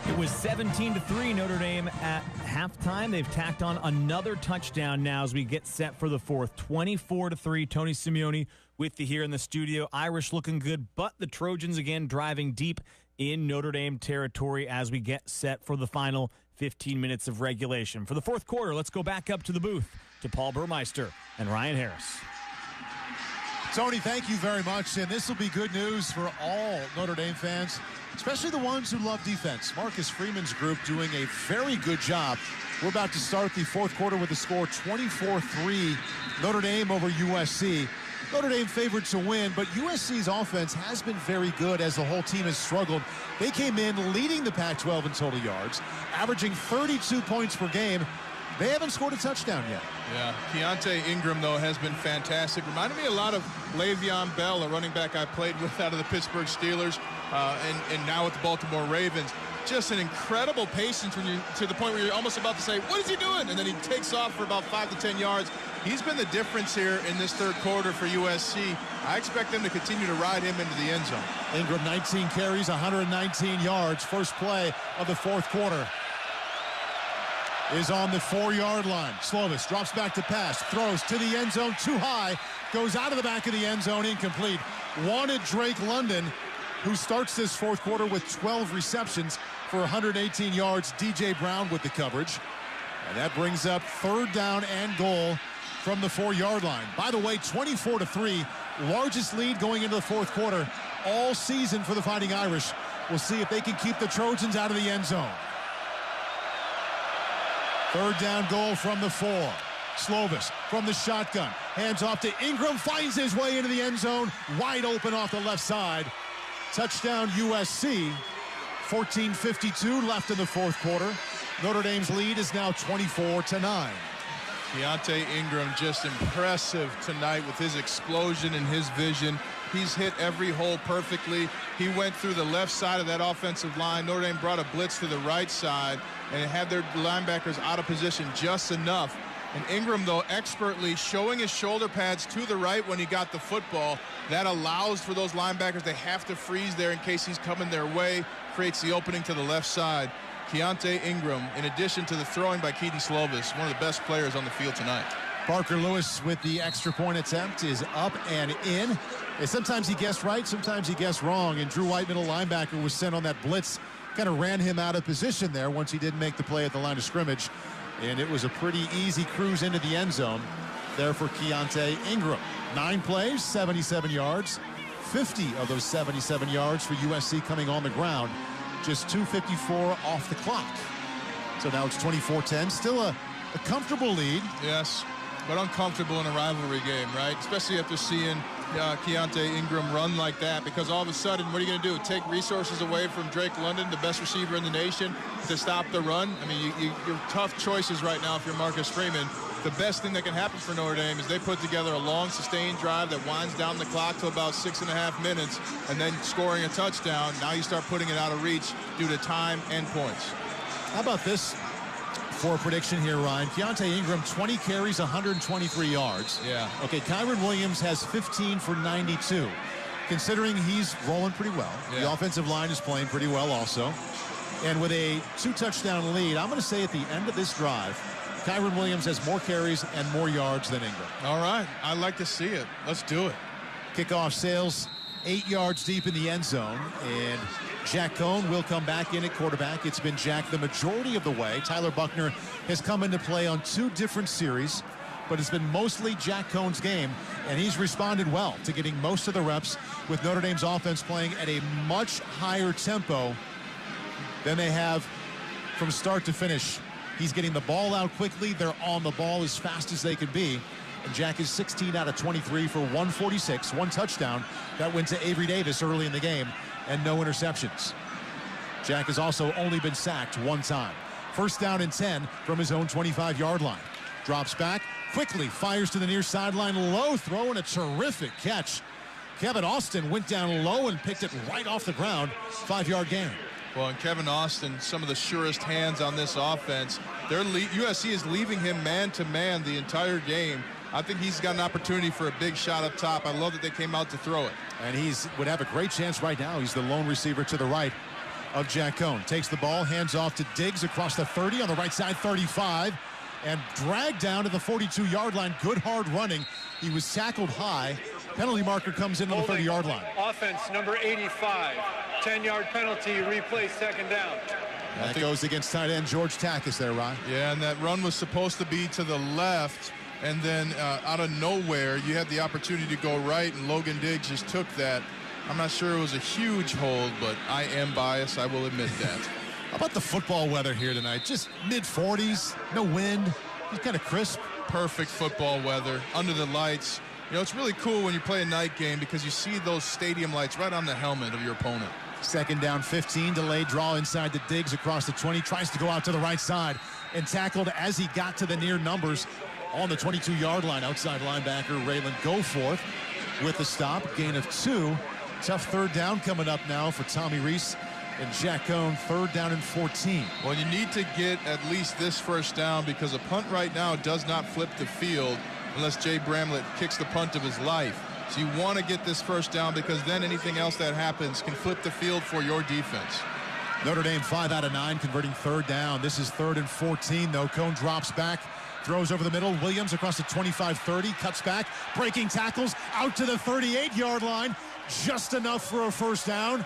It was 17-3 Notre Dame at halftime. They've tacked on another touchdown now as we get set for the fourth. 24-3. Tony Simeone with you here in the studio. Irish looking good, but the Trojans again driving deep in Notre Dame territory as we get set for the final 15 minutes of regulation. For the fourth quarter, let's go back up to the booth to Paul Burmeister and Ryan Harris. Tony, thank you very much. And this will be good news for all Notre Dame fans, especially the ones who love defense. Marcus Freeman's group doing a very good job. We're about to start the fourth quarter with the score 24-3 Notre Dame over USC. Notre Dame favored to win, but USC's offense has been very good as the whole team has struggled. They came in leading the Pac-12 in total yards, averaging 32 points per game. They haven't scored a touchdown yet. Yeah, Keontae Ingram, though, has been fantastic. Reminded me a lot of Le'Veon Bell, a running back I played with out of the Pittsburgh Steelers, and now with the Baltimore Ravens. Just an incredible patience when you to the point where you're almost about to say, what is he doing? And then he takes off for about 5 to 10 yards. He's been the difference here in this third quarter for USC. I expect them to continue to ride him into the end zone. Ingram, 19 carries, 119 yards. First play of the fourth quarter is on the 4-yard line. Slovis drops back to pass, throws to the end zone, too high, goes out of the back of the end zone, incomplete. Wanted Drake London, who starts this fourth quarter with 12 receptions for 118 yards. DJ Brown with the coverage. And that brings up third down and goal from the 4-yard line. By the way, 24-3, largest lead going into the fourth quarter all season for the Fighting Irish. We'll see if they can keep the Trojans out of the end zone. Third down goal from the 4. Slovis from the shotgun. Hands off to Ingram, finds his way into the end zone. Wide open off the left side. Touchdown USC. 14:52 left in the fourth quarter. Notre Dame's lead is now 24-9. Keontae Ingram just impressive tonight with his explosion and his vision. He's hit every hole perfectly. He went through the left side of that offensive line. Notre Dame brought a blitz to the right side and had their linebackers out of position just enough. And Ingram, though, expertly showing his shoulder pads to the right when he got the football. That allows for those linebackers, they have to freeze there in case he's coming their way, creates the opening to the left side. Keontae Ingram, in addition to the throwing by Keaton Slovis, one of the best players on the field tonight. Parker Lewis with the extra point attempt is up and in. And sometimes he guessed right, sometimes he guessed wrong. And Drew White, middle linebacker, was sent on that blitz. Kind of ran him out of position there once he didn't make the play at the line of scrimmage. And it was a pretty easy cruise into the end zone there for Keontae Ingram. 9 plays, 77 yards. 50 of those 77 yards for USC coming on the ground. Just 2:54 off the clock. So now it's 24-10. Still a comfortable lead. Yes, but uncomfortable in a rivalry game, right? Especially after seeing Keontae Ingram run like that, because all of a sudden, what are you going to do? Take resources away from Drake London, the best receiver in the nation, to stop the run? I mean, you're tough choices right now if you're Marcus Freeman. The best thing that can happen for Notre Dame is they put together a long, sustained drive that winds down the clock to about 6.5 minutes, and then scoring a touchdown. Now you start putting it out of reach due to time and points. How about this for a prediction here, Ryan? Keontae Ingram, 20 carries, 123 yards. Yeah. Okay, Kyron Williams has 15 for 92. Considering he's rolling pretty well. Yeah. The offensive line is playing pretty well also. And with a 2-touchdown lead, I'm going to say at the end of this drive, Kyron Williams has more carries and more yards than Ingram. All right. I'd like to see it. Let's do it. Kickoff sails 8 yards deep in the end zone. And Jack Cohn will come back in at quarterback. It's been Jack the majority of the way. Tyler Buckner has come into play on 2 different series, but it's been mostly Jack Cohn's game, and he's responded well to getting most of the reps with Notre Dame's offense playing at a much higher tempo than they have from start to finish. He's getting the ball out quickly. They're on the ball as fast as they can be. And Jack is 16 out of 23 for 146, 1 touchdown. That went to Avery Davis early in the game, and no interceptions. Jack has also only been sacked 1 time. First down and 10 from his own 25-yard line. Drops back, quickly fires to the near sideline. Low throw and a terrific catch. Kevin Austin went down low and picked it right off the ground. 5-yard gain. Well, and Kevin Austin, some of the surest hands on this offense. USC is leaving him man-to-man the entire game. I think he's got an opportunity for a big shot up top. I love that they came out to throw it. And would have a great chance right now. He's the lone receiver to the right of Jack Cohn. Takes the ball, hands off to Diggs across the 30 on the right side, 35, and dragged down to the 42-yard line. Good hard running. He was tackled high. Penalty marker comes in on the 30-yard line. Offense number 85. 10-yard penalty, replay, second down. That goes against tight end George Takis there, Ryan. Yeah, and that run was supposed to be to the left, and then out of nowhere, you had the opportunity to go right, and Logan Diggs just took that. I'm not sure it was a huge hold, but I am biased. I will admit that. How about the football weather here tonight? Just mid-40s, no wind, just kind of crisp. Perfect football weather, under the lights. You know, it's really cool when you play a night game because you see those stadium lights right on the helmet of your opponent. Second down 15, delayed draw inside the Diggs across the 20, tries to go out to the right side and tackled as he got to the near numbers on the 22-yard line. Outside linebacker Raylan Goforth with the stop, gain of 2. Tough third down coming up now for Tommy Reese and Jack Cohn, third down and 14. Well, you need to get at least this first down because a punt right now does not flip the field unless Jay Bramlett kicks the punt of his life. So you want to get this first down because then anything else that happens can flip the field for your defense. Notre Dame 5 out of 9 converting third down. This is third and 14 though. Cohn drops back, throws over the middle. Williams across the 25-30, cuts back, breaking tackles out to the 38-yard line. Just enough for a first down.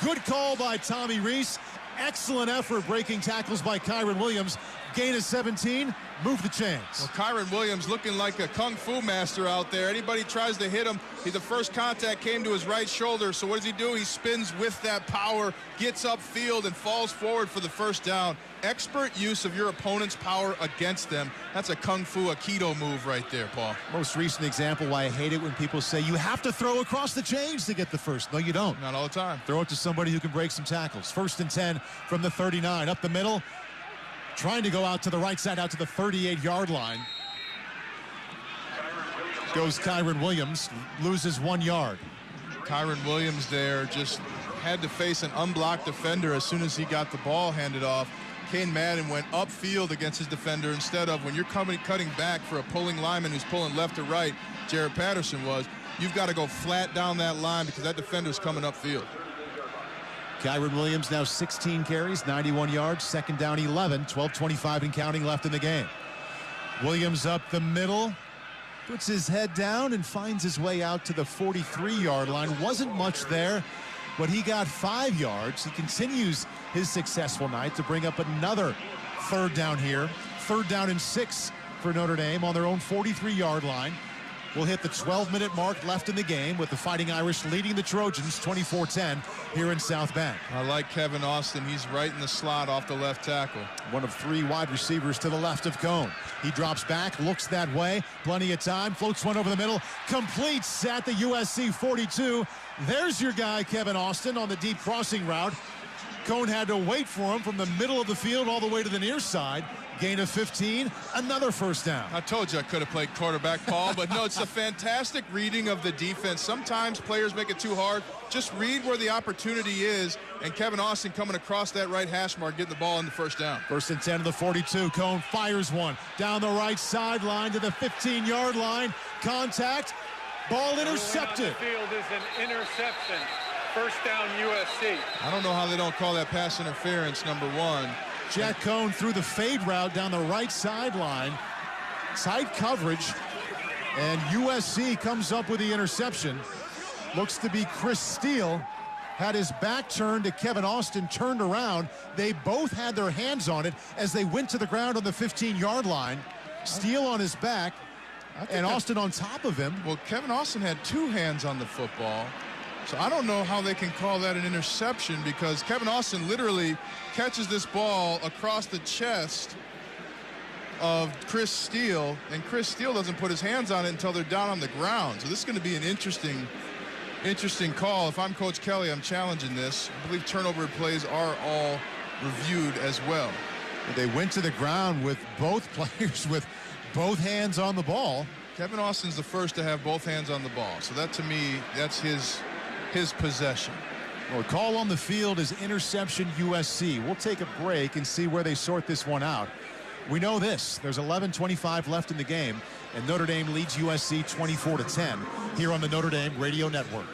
Good call by Tommy Reese. Excellent effort breaking tackles by Kyron Williams. Gain of 17, move the chains. Well, Kyron Williams looking like a kung fu master out there. Anybody tries to hit him, the first contact came to his right shoulder. So what does he do? He spins with that power, gets upfield, and falls forward for the first down. Expert use of your opponent's power against them. That's a kung fu aikido move right there, Paul. Most recent example why I hate it when people say you have to throw across the chains to get the first. No, you don't. Not all the time. Throw it to somebody who can break some tackles. First and 10 from the 39. Up the middle. Trying to go out to the right side, out to the 38-yard line. Goes Kyron Williams, loses 1 yard. Kyron Williams there just had to face an unblocked defender as soon as he got the ball handed off. Kane Madden went upfield against his defender instead of when you're cutting back for a pulling lineman who's pulling left to right, Jared Patterson was, you've got to go flat down that line because that defender's coming upfield. Kyron Williams now 16 carries, 91 yards, second down 11, 12:25 and counting left in the game. Williams up the middle, puts his head down and finds his way out to the 43-yard line. Wasn't much there, but he got 5 yards. He continues his successful night to bring up another third down here. Third down and 6 for Notre Dame on their own 43-yard line. We'll hit the 12-minute mark left in the game with the Fighting Irish leading the Trojans 24-10 here in South Bend. I like Kevin Austin. He's right in the slot off the left tackle. One of 3 wide receivers to the left of Cohn. He drops back, looks that way, plenty of time, floats one over the middle, completes at the USC 42. There's your guy, Kevin Austin, on the deep crossing route. Cohn had to wait for him from the middle of the field all the way to the near side. Gain of 15, another first down. I told you I could have played quarterback, Paul, but no, it's a fantastic reading of the defense. Sometimes players make it too hard. Just read where the opportunity is, and Kevin Austin coming across that right hash mark, getting the ball in the first down. First and 10 to the 42. Cohn fires one down the right sideline to the 15-yard line. Contact, ball intercepted. The field is an interception. First down, USC. I don't know how they don't call that pass interference, number 1. Jack Cohn through the fade route down the right sideline. Tight coverage. And USC comes up with the interception. Looks to be Chris Steele. Had his back turned to Kevin Austin, turned around. They both had their hands on it as they went to the ground on the 15-yard line. Steele on his back and Austin on top of him. Well, Kevin Austin had 2 hands on the football. So I don't know how they can call that an interception because Kevin Austin literally catches this ball across the chest of Chris Steele, and Chris Steele doesn't put his hands on it until they're down on the ground. So this is going to be an interesting call. If I'm Coach Kelly, I'm challenging this. I believe turnover plays are all reviewed as well. They went to the ground with both players with both hands on the ball. Kevin Austin's the first to have both hands on the ball. So that, to me, that's his possession. Well, call on the field is interception USC. We'll take a break and see where they sort this one out. We know this. There's 11:25 left in the game, and Notre Dame leads USC 24-10 here on the Notre Dame Radio Network.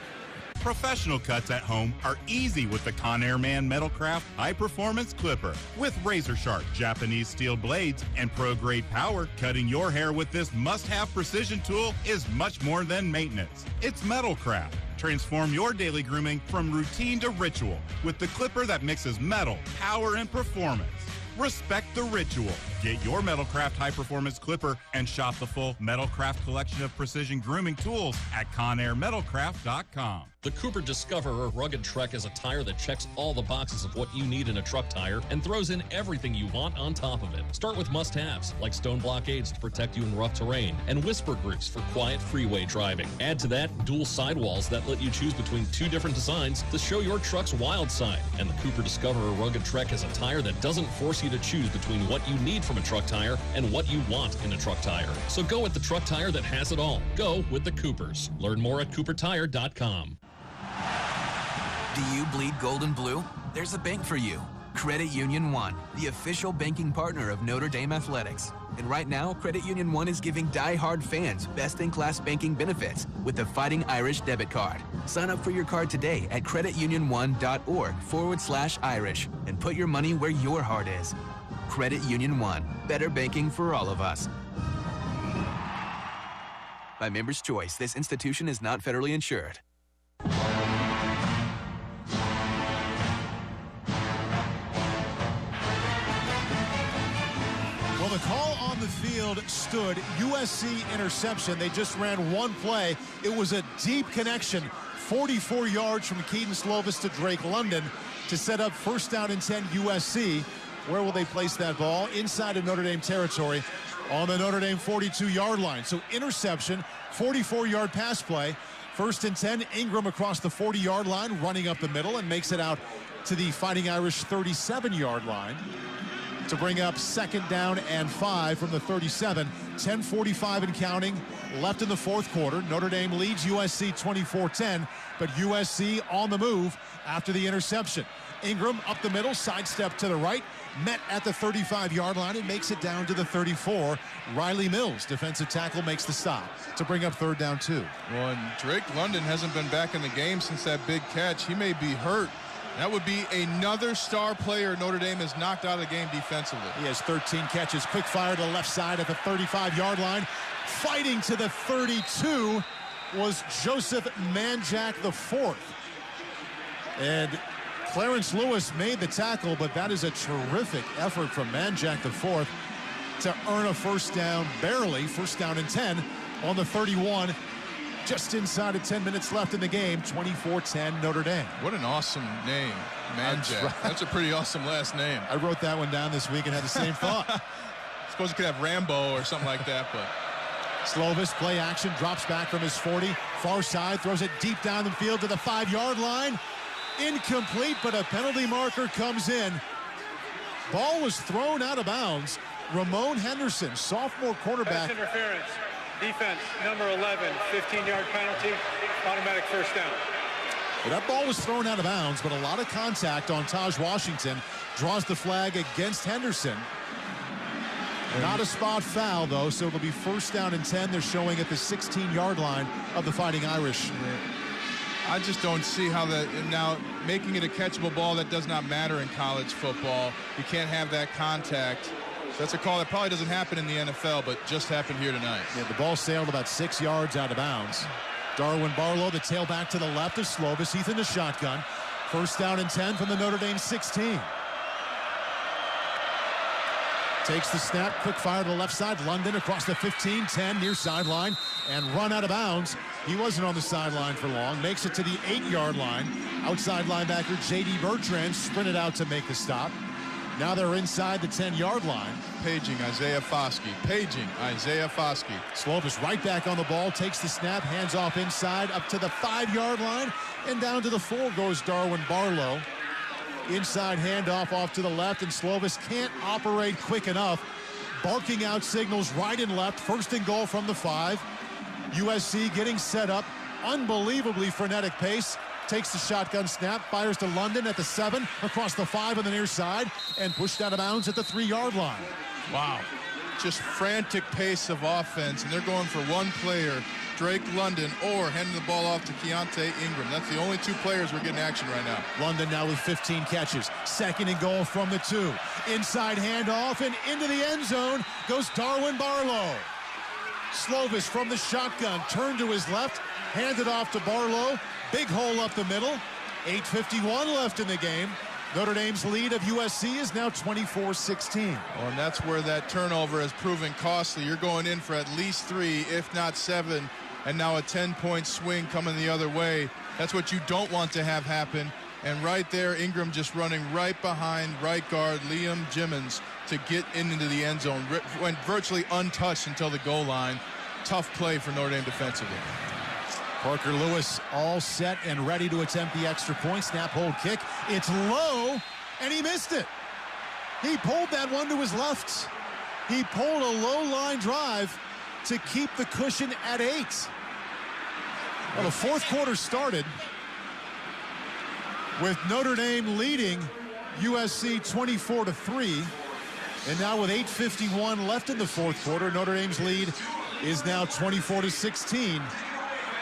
Professional cuts at home are easy with the Conair Man Metalcraft High-Performance Clipper. With razor-sharp Japanese steel blades and pro-grade power, cutting your hair with this must-have precision tool is much more than maintenance. It's Metalcraft. Transform your daily grooming from routine to ritual with the clipper that mixes metal, power, and performance. Respect the ritual. Get your Metalcraft high-performance clipper and shop the full Metalcraft collection of precision grooming tools at ConairMetalcraft.com. The Cooper Discoverer Rugged Trek is a tire that checks all the boxes of what you need in a truck tire and throws in everything you want on top of it. Start with must-haves like stone blockades to protect you in rough terrain and whisper groups for quiet freeway driving. Add to that dual sidewalls that let you choose between 2 different designs to show your truck's wild side. And the Cooper Discoverer Rugged Trek is a tire that doesn't force you to choose between what you need from a truck tire and what you want in a truck tire. So go with the truck tire that has it all. Go with the Coopers. Learn more at CooperTire.com. Do you bleed gold and blue? There's a bank for you. Credit Union One, the official banking partner of Notre Dame Athletics. And right now, Credit Union One is giving die-hard fans best-in-class banking benefits with the Fighting Irish debit card. Sign up for your card today at creditunionone.org/Irish and put your money where your heart is. Credit Union One, better banking for all of us. By Members' Choice, this institution is not federally insured. Well, the call on the field stood. USC interception. They just ran one play. It was a deep connection, 44 yards from Keaton Slovis to Drake London to set up first down and 10 USC. Where will they place that ball? Inside of Notre Dame territory on the Notre Dame 42-yard line. So interception, 44-yard pass play. First and 10, Ingram across the 40-yard line, running up the middle and makes it out to the Fighting Irish 37-yard line to bring up second down and 5 from the 37. 10:45 and counting left in the fourth quarter. Notre Dame leads USC 24-10, but USC on the move after the interception. Ingram up the middle, sidestep to the right, met at the 35-yard line and makes it down to the 34. Riley Mills, defensive tackle, makes the stop to bring up third down 2. Well, and Drake London hasn't been back in the game since that big catch. He may be hurt. That would be another star player Notre Dame has knocked out of the game defensively. He has 13 catches. Quick fire to the left side at the 35-yard line. Fighting to the 32 was Joseph Manjack IV. And Clarence Lewis made the tackle, but that is a terrific effort from Manjack IV to earn a first down, barely, first down and 10 on the 31. Just inside of 10 minutes left in the game, 24-10 Notre Dame. What an awesome name, Manjack. That's a pretty awesome last name. I wrote that one down this week and had the same thought. Suppose you could have Rambo or something like that, but. Slovis, play action, drops back from his 40. Far side, throws it deep down the field to the 5-yard line. Incomplete, but a penalty marker comes in. Ball was thrown out of bounds. Ramon Henderson, sophomore quarterback. Pass interference. Defense, number 11, 15-yard penalty, automatic first down. Well, that ball was thrown out of bounds, but a lot of contact on Taj Washington. Draws the flag against Henderson. Not a spot foul, though, so it'll be first down and 10. They're showing at the 16-yard line of the Fighting Irish. I just don't see how that, now making it a catchable ball, that does not matter in college football. You can't have that contact. That's a call that probably doesn't happen in the NFL, but just happened here tonight. Yeah, the ball sailed about 6 yards out of bounds. Darwin Barlow, the tailback to the left of Slovis. Heath in the shotgun. First down and 10 from the Notre Dame 16. Takes the snap, quick fire to the left side. London across the 15-10 near sideline and run out of bounds. He wasn't on the sideline for long. Makes it to the 8-yard line. Outside linebacker J.D. Bertrand sprinted out to make the stop. Now they're inside the 10-yard line. Paging Isaiah Foskey. Paging Isaiah Foskey. Slovis right back on the ball, takes the snap, hands off inside, up to the 5-yard line, and down to the 4 goes Darwin Barlow. Inside handoff off to the left, and Slovis can't operate quick enough. Barking out signals right and left. First and goal from the 5. USC getting set up. Unbelievably frenetic pace. Takes the shotgun snap, fires to London at the 7, across the 5 on the near side, and pushed out of bounds at the 3-yard line. Wow. just frantic pace of offense, and they're going for one player, Drake London, or handing the ball off to Keontae Ingram. That's the only two players we're getting action right now. London now with 15 catches. 2nd and goal from the 2. Inside handoff and into the end zone goes Darwin Barlow. Slovis from the shotgun, turned to his left, handed off to Barlow. Big hole up the middle. 8:51 left in the game. Notre Dame's lead of USC is now 24-16. Well, and that's where that turnover has proven costly. You're going in for at least 3, if not 7, and now a 10-point swing coming the other way. That's what you don't want to have happen. And right there, Ingram just running right behind right guard Liam Jimmons to get into the end zone. Went virtually untouched until the goal line. Tough play for Notre Dame defensively. Parker Lewis all set and ready to attempt the extra point. Snap, hold, kick. It's low, and he missed it. He pulled that one to his left. He pulled a low line drive to keep the cushion at 8. Well, the fourth quarter started with Notre Dame leading USC 24-3. And now with 8:51 left in the fourth quarter, Notre Dame's lead is now 24-16.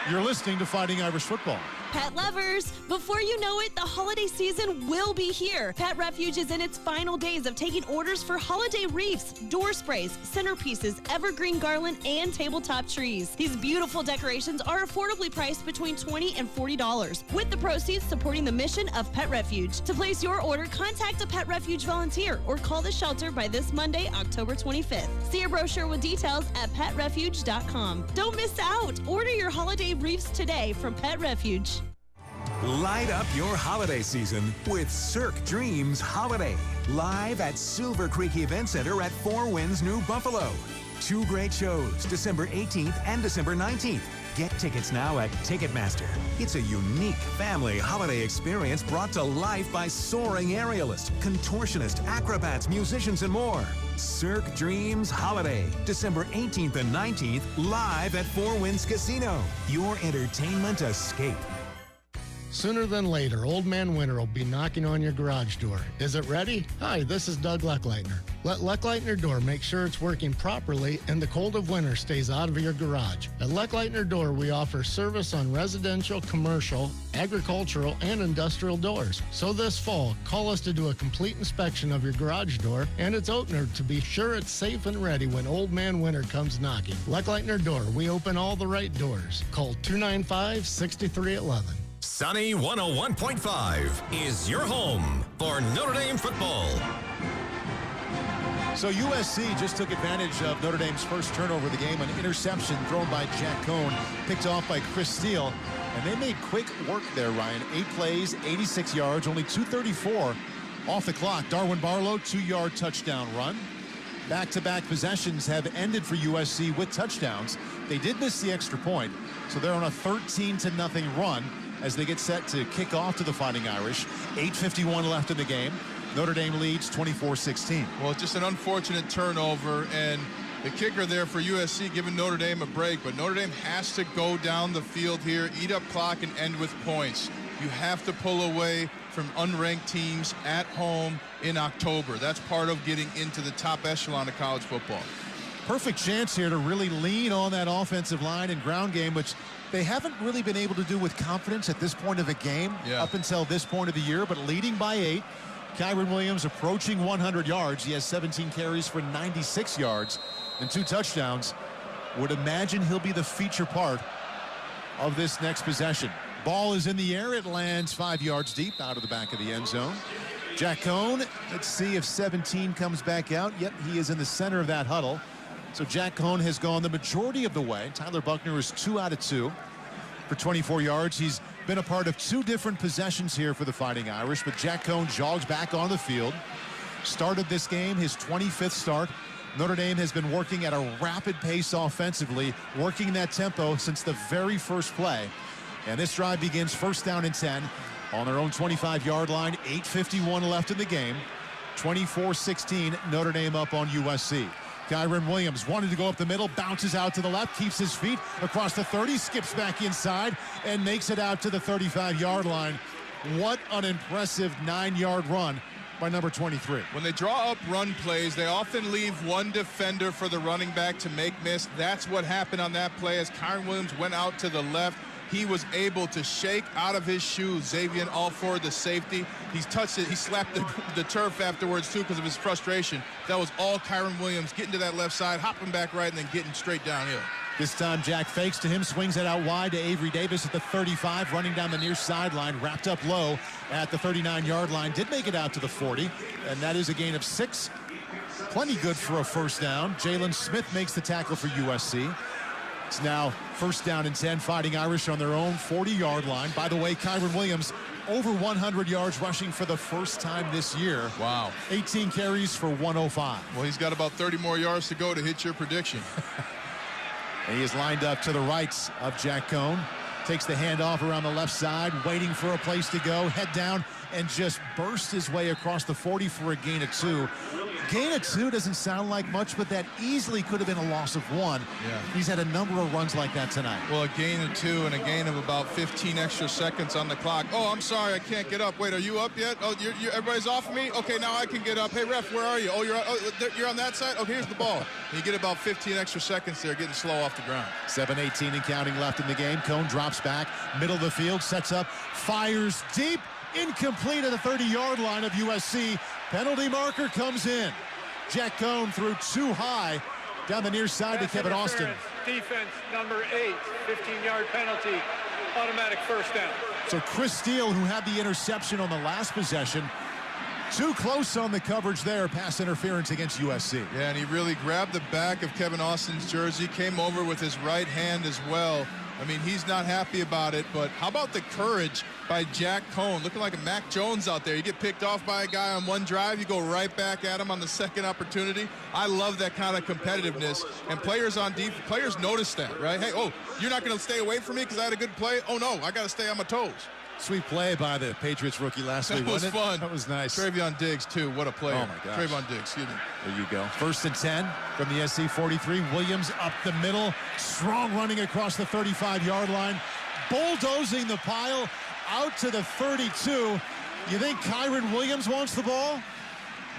You're listening to Fighting Irish Football. Pet lovers, before you know it, the holiday season will be here. Pet Refuge is in its final days of taking orders for holiday wreaths, door sprays, centerpieces, evergreen garland, and tabletop trees. These beautiful decorations are affordably priced between $20 and $40, with the proceeds supporting the mission of Pet Refuge. To place your order, contact a Pet Refuge volunteer or call the shelter by this Monday, October 25th. See a brochure with details at petrefuge.com. Don't miss out. Order your holiday wreaths today from Pet Refuge. Light up your holiday season with Cirque Dreams Holiday. Live at Silver Creek Event Center at Four Winds, New Buffalo. 2 great shows, December 18th and December 19th. Get tickets now at Ticketmaster. It's a unique family holiday experience brought to life by soaring aerialists, contortionists, acrobats, musicians, and more. Cirque Dreams Holiday, December 18th and 19th, live at Four Winds Casino. Your entertainment escape. Sooner than later, Old Man Winter will be knocking on your garage door. Is it ready? Hi, this is Doug Leckleitner. Let Leckleitner Door make sure it's working properly and the cold of winter stays out of your garage. At Leckleitner Door, we offer service on residential, commercial, agricultural, and industrial doors. So this fall, call us to do a complete inspection of your garage door and its opener to be sure it's safe and ready when Old Man Winter comes knocking. Leckleitner Door, we open all the right doors. Call 295-6311. Sunny 101.5 is your home for Notre Dame football. So USC just took advantage of Notre Dame's first turnover of the game, an interception thrown by Jack Cohn, picked off by Chris Steele. And they made quick work there, Ryan. 8 plays, 86 yards, only 2:34 off the clock. Darwin Barlow, 2-yard touchdown run. Back-to-back possessions have ended for USC with touchdowns. They did miss the extra point, so they're on a 13-0 run as they get set to kick off to the Fighting Irish. 8:51 left in the game. Notre Dame leads 24-16. Well, just an unfortunate turnover, and the kicker there for USC giving Notre Dame a break, but Notre Dame has to go down the field here, eat up clock, and end with points. You have to pull away from unranked teams at home in October. That's part of getting into the top echelon of college football. Perfect chance here to really lean on that offensive line and ground game, which they haven't really been able to do with confidence at this point of the game up until this point of the year, but leading by 8. Kyron Williams approaching 100 yards. He has 17 carries for 96 yards and 2 touchdowns. Would imagine he'll be the feature part of this next possession. Ball is in the air. It lands 5 yards deep out of the back of the end zone. Jack Cohn, let's see if 17 comes back out. Yet he is in the center of that huddle. So Jack Cohn has gone the majority of the way. Tyler Buckner is 2 out of 2 for 24 yards. He's been a part of 2 different possessions here for the Fighting Irish, but Jack Cohn jogs back on the field. Started this game, his 25th start. Notre Dame has been working at a rapid pace offensively, working that tempo since the very first play. And this drive begins first down and 10 on their own 25-yard line. 8:51 left in the game. 24-16, Notre Dame up on USC. Kyron Williams wanted to go up the middle, bounces out to the left, keeps his feet across the 30, skips back inside, and makes it out to the 35-yard line. What an impressive 9-yard run by number 23. When they draw up run plays, they often leave one defender for the running back to make miss. That's what happened on that play as Kyron Williams went out to the left. He was able to shake out of his shoes Xavier Alford, the safety. He's touched it. He slapped the turf afterwards, too, because of his frustration. That was all Kyron Williams getting to that left side, hopping back right, and then getting straight downhill. This time, Jack fakes to him, swings it out wide to Avery Davis at the 35, running down the near sideline, wrapped up low at the 39-yard line. Did make it out to the 40, and that is a gain of 6. Plenty good for a first down. Jalen Smith makes the tackle for USC. It's now first down and 10, Fighting Irish on their own 40-yard line. By the way, Kyron Williams over 100 yards rushing for the first time this year. Wow. 18 carries for 105. Well, he's got about 30 more yards to go to hit your prediction. And he is lined up to the right of Jack Cohn. Takes the handoff around the left side, waiting for a place to go. Head down and just burst his way across the 40 for a gain of 2. Gain of 2 doesn't sound like much, but that easily could have been a loss of 1. Yeah. He's had a number of runs like that tonight. Well, a gain of 2 and a gain of about 15 extra seconds on the clock. Oh, I'm sorry, I can't get up. Wait, are you up yet? Oh, everybody's off of me? Okay, now I can get up. Hey, ref, where are you? Oh, you're on that side? Okay, here's the ball. And you get about 15 extra seconds there, getting slow off the ground. 7:18 and counting left in the game. Cohn drops back, middle of the field, sets up, fires deep, incomplete at the 30-yard line of USC. Penalty marker comes in. Jack Cohn threw too high down the near side to Kevin Austin. Defense number 8, 15-yard penalty, automatic first down. So Chris Steele, who had the interception on the last possession, too close on the coverage there, pass interference against USC. Yeah, and he really grabbed the back of Kevin Austin's jersey, came over with his right hand as well. I mean, he's not happy about it, but how about the courage by Jack Cohn, looking like a Mac Jones out there. You get picked off by a guy on one drive, you go right back at him on the second opportunity. I love that kind of competitiveness, and players notice that, right? Hey, oh, you're not going to stay away from me because I had a good play? Oh, no, I got to stay on my toes. Sweet play by the Patriots rookie last week, wasn't it? That was fun. That was nice. Trayvon Diggs, too. What a player. Oh, my gosh. Trayvon Diggs, excuse me. There you go. First and 10 from the SC 43. Williams up the middle. Strong running across the 35-yard line. Bulldozing the pile out to the 32. You think Kyron Williams wants the ball?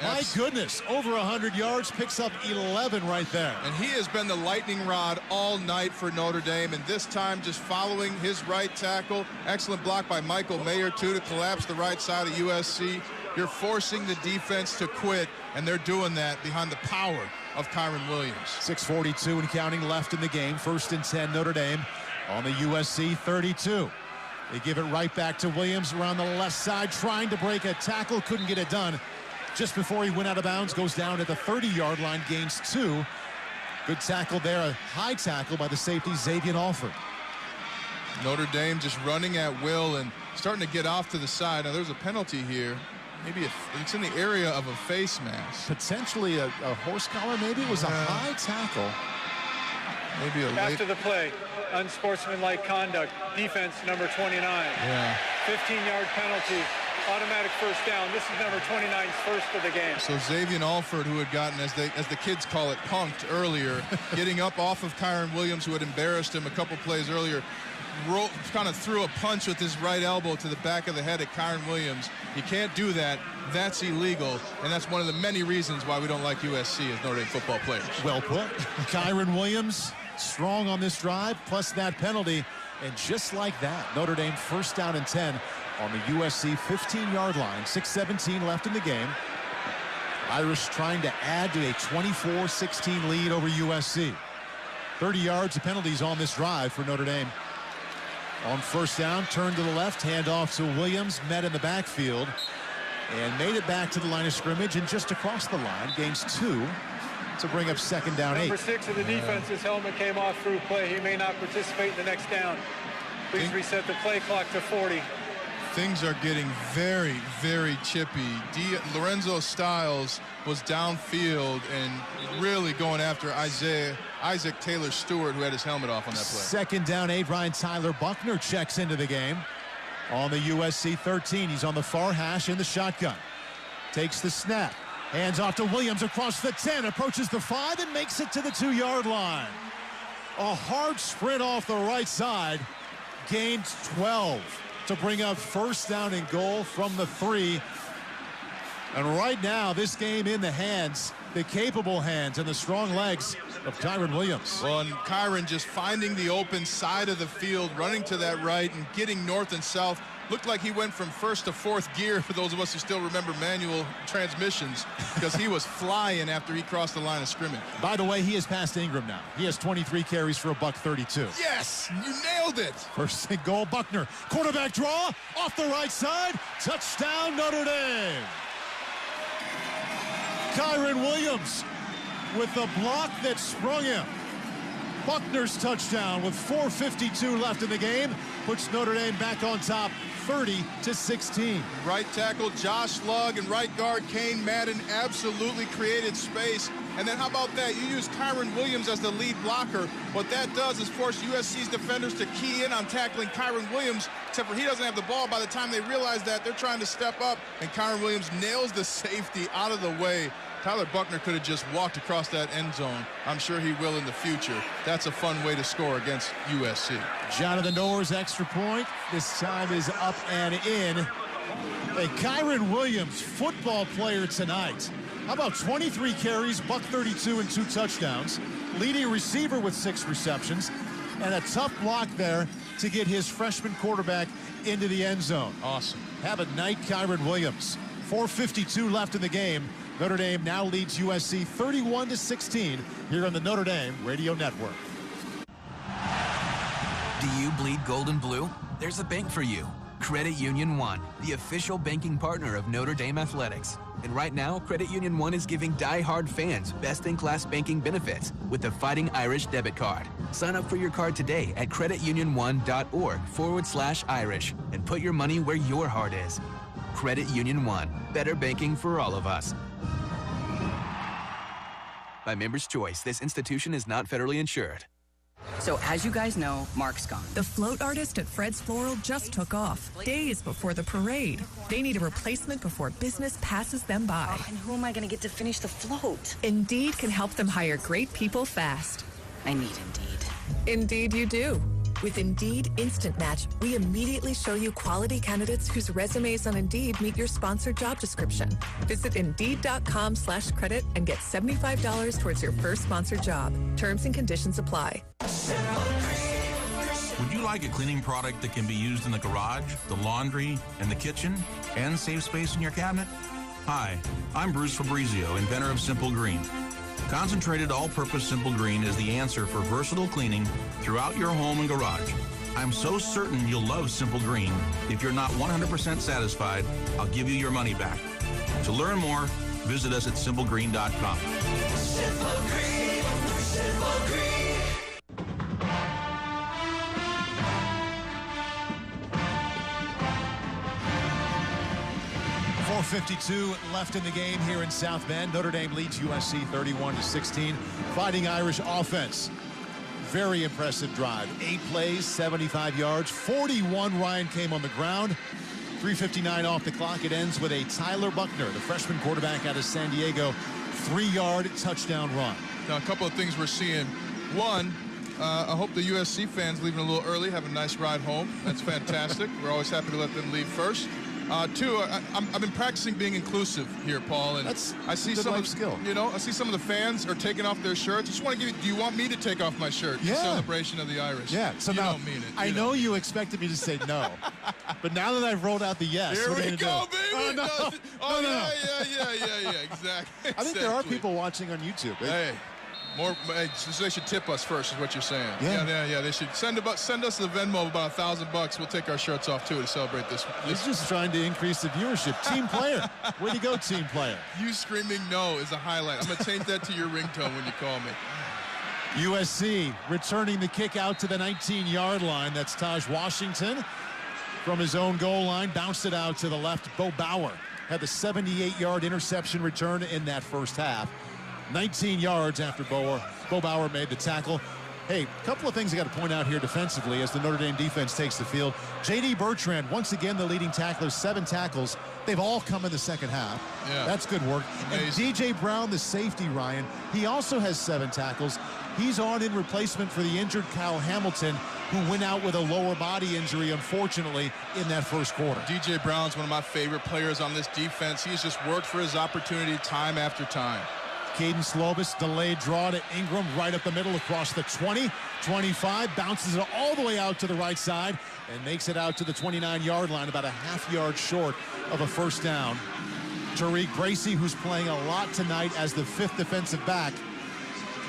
My goodness, over 100 yards, picks up 11 right there. And he has been the lightning rod all night for Notre Dame, and this time just following his right tackle. Excellent block by Michael Mayer, too, to collapse the right side of USC. You're forcing the defense to quit, and they're doing that behind the power of Kyron Williams. 6:42 and counting left in the game. First and 10, Notre Dame on the USC 32. They give it right back to Williams around the left side, trying to break a tackle, couldn't get it done. Just before he went out of bounds, goes down at the 30-yard line, gains 2. Good tackle there, a high tackle by the safety, Xavier Alford. Notre Dame just running at will and starting to get off to the side. Now, there's a penalty here. Maybe it's in the area of a face mask. Potentially a horse collar, maybe. It was a high tackle. Maybe a After the play, unsportsmanlike conduct, defense number 29. Yeah. 15-yard penalty. Automatic first down. This is number 29's first of the game. So Xavier Alford, who had gotten, as the kids call it, punked earlier, getting up off of Kyron Williams, who had embarrassed him a couple plays earlier, kind of threw a punch with his right elbow to the back of the head at Kyron Williams. You can't do that. That's illegal, and that's one of the many reasons why we don't like USC as Notre Dame football players. Well put. Kyron Williams strong on this drive, plus that penalty, and just like that, Notre Dame first down and 10 on the USC 15-yard line. 6:17 left in the game. Irish trying to add to a 24-16 lead over USC. 30 yards of penalties on this drive for Notre Dame. On first down, turn to the left, handoff to Williams, met in the backfield, and made it back to the line of scrimmage, and just across the line, gains 2 to bring up second down 8. Number 6 of the defense, his helmet came off through play. He may not participate in the next down. Please reset the play clock to 40. Things are getting very, very chippy. Lorenzo Styles was downfield and really going after Isaac Taylor Stewart, who had his helmet off on that play. Second down 8, Ryan Tyler Buckner checks into the game on the USC 13. He's on the far hash in the shotgun. Takes the snap. Hands off to Williams across the 10, approaches the 5 and makes it to the 2-yard line. A hard sprint off the right side, gains 12 to bring up first down and goal from the 3. And right now, this game in the hands, the capable hands and the strong legs of Kyren Williams. Well, and Kyren just finding the open side of the field, running to that right and getting north and south. Looked like he went from first to fourth gear for those of us who still remember manual transmissions, because he was flying after he crossed the line of scrimmage. By the way, he has passed Ingram now. He has 23 carries for $132. Yes, you nailed it. First and goal, Buckner. Quarterback draw, off the right side. Touchdown, Notre Dame. Kyren Williams with the block that sprung him. Buckner's touchdown with 4:52 left in the game puts Notre Dame back on top 30-16. Right tackle Josh Lugg and right guard Kane Madden absolutely created space. And then how about that? You use Kyren Williams as the lead blocker. What that does is force USC's defenders to key in on tackling Kyren Williams, except for he doesn't have the ball. By the time they realize that, they're trying to step up, and Kyren Williams nails the safety out of the way. Tyler Buckner could have just walked across that end zone. I'm sure he will in the future. That's a fun way to score against USC. Jonathan Noah's extra point. This time is up and in. A Kyren Williams, football player tonight. How about 23 carries, $132 and 2 touchdowns. Leading receiver with 6 receptions. And a tough block there to get his freshman quarterback into the end zone. Awesome. Have a night, Kyren Williams. 4:52 left in the game. Notre Dame now leads USC 31-16 here on the Notre Dame Radio Network. Do you bleed gold and blue? There's a bank for you. Credit Union One, the official banking partner of Notre Dame Athletics. And right now, Credit Union One is giving die-hard fans best-in-class banking benefits with the Fighting Irish debit card. Sign up for your card today at creditunion1.org/Irish and put your money where your heart is. Credit Union One, better banking for all of us. By Members' Choice, this institution is not federally insured. So as you guys know, Mark's gone. The float artist at Fred's Floral just took off, days before the parade. They need a replacement before business passes them by. Oh, and who am I going to get to finish the float? Indeed can help them hire great people fast. I need Indeed. Indeed you do. With Indeed Instant Match, we immediately show you quality candidates whose resumes on Indeed meet your sponsored job description. Visit Indeed.com/credit and get $75 towards your first sponsored job. Terms and conditions apply. Would you like a cleaning product that can be used in the garage, the laundry, and the kitchen, and save space in your cabinet? Hi, I'm Bruce Fabrizio, inventor of Simple Green. Concentrated all-purpose Simple Green is the answer for versatile cleaning throughout your home and garage. I'm so certain you'll love Simple Green. If you're not 100% satisfied, I'll give you your money back. To learn more, visit us at simplegreen.com. Simple Green, Simple Green. 4:52 left in the game here in South Bend. Notre Dame leads USC 31-16. Fighting Irish offense. Very impressive drive. 8 plays, 75 yards. 41 Ryan came on the ground. 3:59 off the clock. It ends with a Tyler Buckner, the freshman quarterback out of San Diego, 3-yard touchdown run. Now, a couple of things we're seeing. One, I hope the USC fans leaving a little early have a nice ride home. That's fantastic. We're always happy to let them leave first. Two, I've been practicing being inclusive here, Paul, and I see some of skill. You know, I see some of the fans are taking off their shirts. I just want to give you. Do you want me to take off my shirt? Yeah. In celebration of the Irish. Yeah. So you now don't mean it. I know you expected me to say no, but now that I've rolled out the yes, Here we go, baby. Oh, no. Oh, No. yeah, exactly. I think there are people watching on YouTube. Hey. So they should tip us first, is what you're saying. Yeah. They should send us the Venmo of about $1,000. We'll take our shirts off too to celebrate this. He's just trying to increase the viewership. Team player. Way to go, team player. You screaming no is a highlight. I'm gonna change that to your ringtone when you call me. USC returning the kick out to the 19-yard line. That's Taj Washington from his own goal line. Bounced it out to the left. Bauer had the 78-yard interception return in that first half. 19 yards after Bauer made the tackle. Hey, a couple of things I got to point out here defensively as the Notre Dame defense takes the field. J.D. Bertrand, once again, the leading tackler, 7 tackles. They've all come in the second half. Yeah. That's good work. Amazing. And D.J. Brown, the safety, Ryan, he also has 7 tackles. He's on in replacement for the injured Kyle Hamilton. who went out with a lower body injury, unfortunately, in that first quarter. DJ Brown's one of my favorite players on this defense. He's just worked for his opportunity time after time. Caden Slovis, delayed draw to Ingram right up the middle across the 20, 25, bounces it all the way out to the right side and makes it out to the 29-yard line, about a half yard short of a first down. Tariq Bracy, who's playing a lot tonight as the 5th defensive back.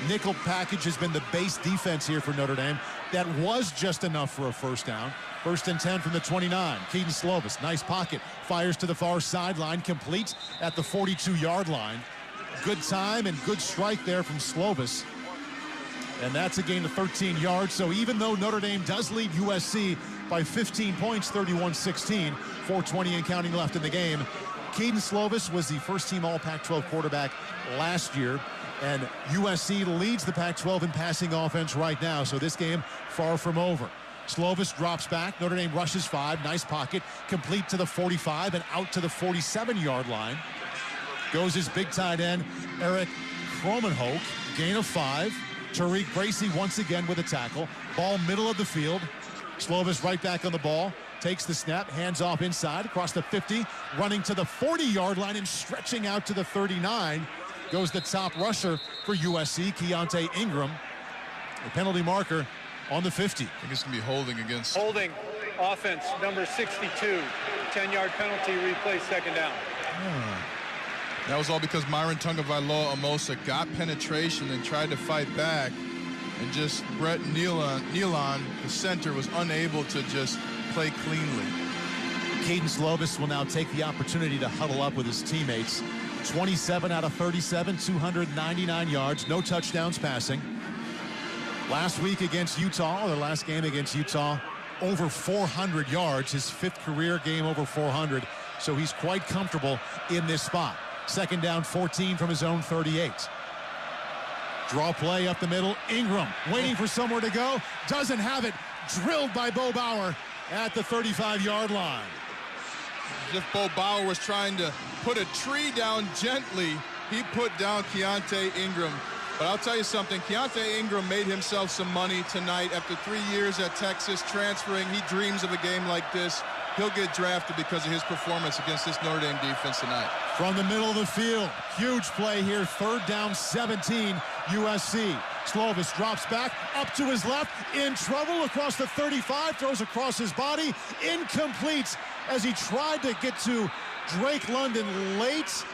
Nickel package has been the base defense here for Notre Dame. That was just enough for a first down. 1st and 10 from the 29. Caden Slovis, nice pocket, fires to the far sideline, complete at the 42-yard line. Good time and good strike there from Slovis. And that's a gain of 13 yards. So even though Notre Dame does lead USC by 15 points, 31-16, 4:20 and counting left in the game, Caden Slovis was the first-team All-Pac-12 quarterback last year, and USC leads the Pac-12 in passing offense right now. So this game far from over. Slovis drops back. Notre Dame rushes 5. Nice pocket. Complete to the 45 and out to the 47-yard line. Goes his big tight end, Eric Kromenhoek. Gain of 5. Tariq Bracy once again with a tackle. Ball middle of the field. Slovis right back on the ball. Takes the snap, hands off inside, across the 50, running to the 40-yard line and stretching out to the 39. Goes the top rusher for USC, Keontae Ingram. The penalty marker on the 50. I think it's going to be holding against. Holding offense, number 62. 10-yard penalty, replay second down. That was all because Myron Tungavailoa Amosa got penetration and tried to fight back. And just Brett Nealon, the center, was unable to just play cleanly. Caden Slovis will now take the opportunity to huddle up with his teammates. 27 out of 37, 299 yards, no touchdowns passing. Last week against Utah, their last game against Utah, over 400 yards, his 5th career game over 400. So he's quite comfortable in this spot. Second down, 14 from his own 38. Draw play up the middle. Ingram waiting for somewhere to go. Doesn't have it. Drilled by Bo Bauer at the 35-yard line. As if Bo Bauer was trying to put a tree down gently, he put down Keontae Ingram. But I'll tell you something, Keontae Ingram made himself some money tonight after 3 years at Texas, transferring. He dreams of a game like this. He'll get drafted because of his performance against this Notre Dame defense tonight. From the middle of the field, huge play here, 3rd down, 17, USC. Slovis drops back, up to his left, in trouble across the 35, throws across his body, incomplete as he tried to get to Drake London late.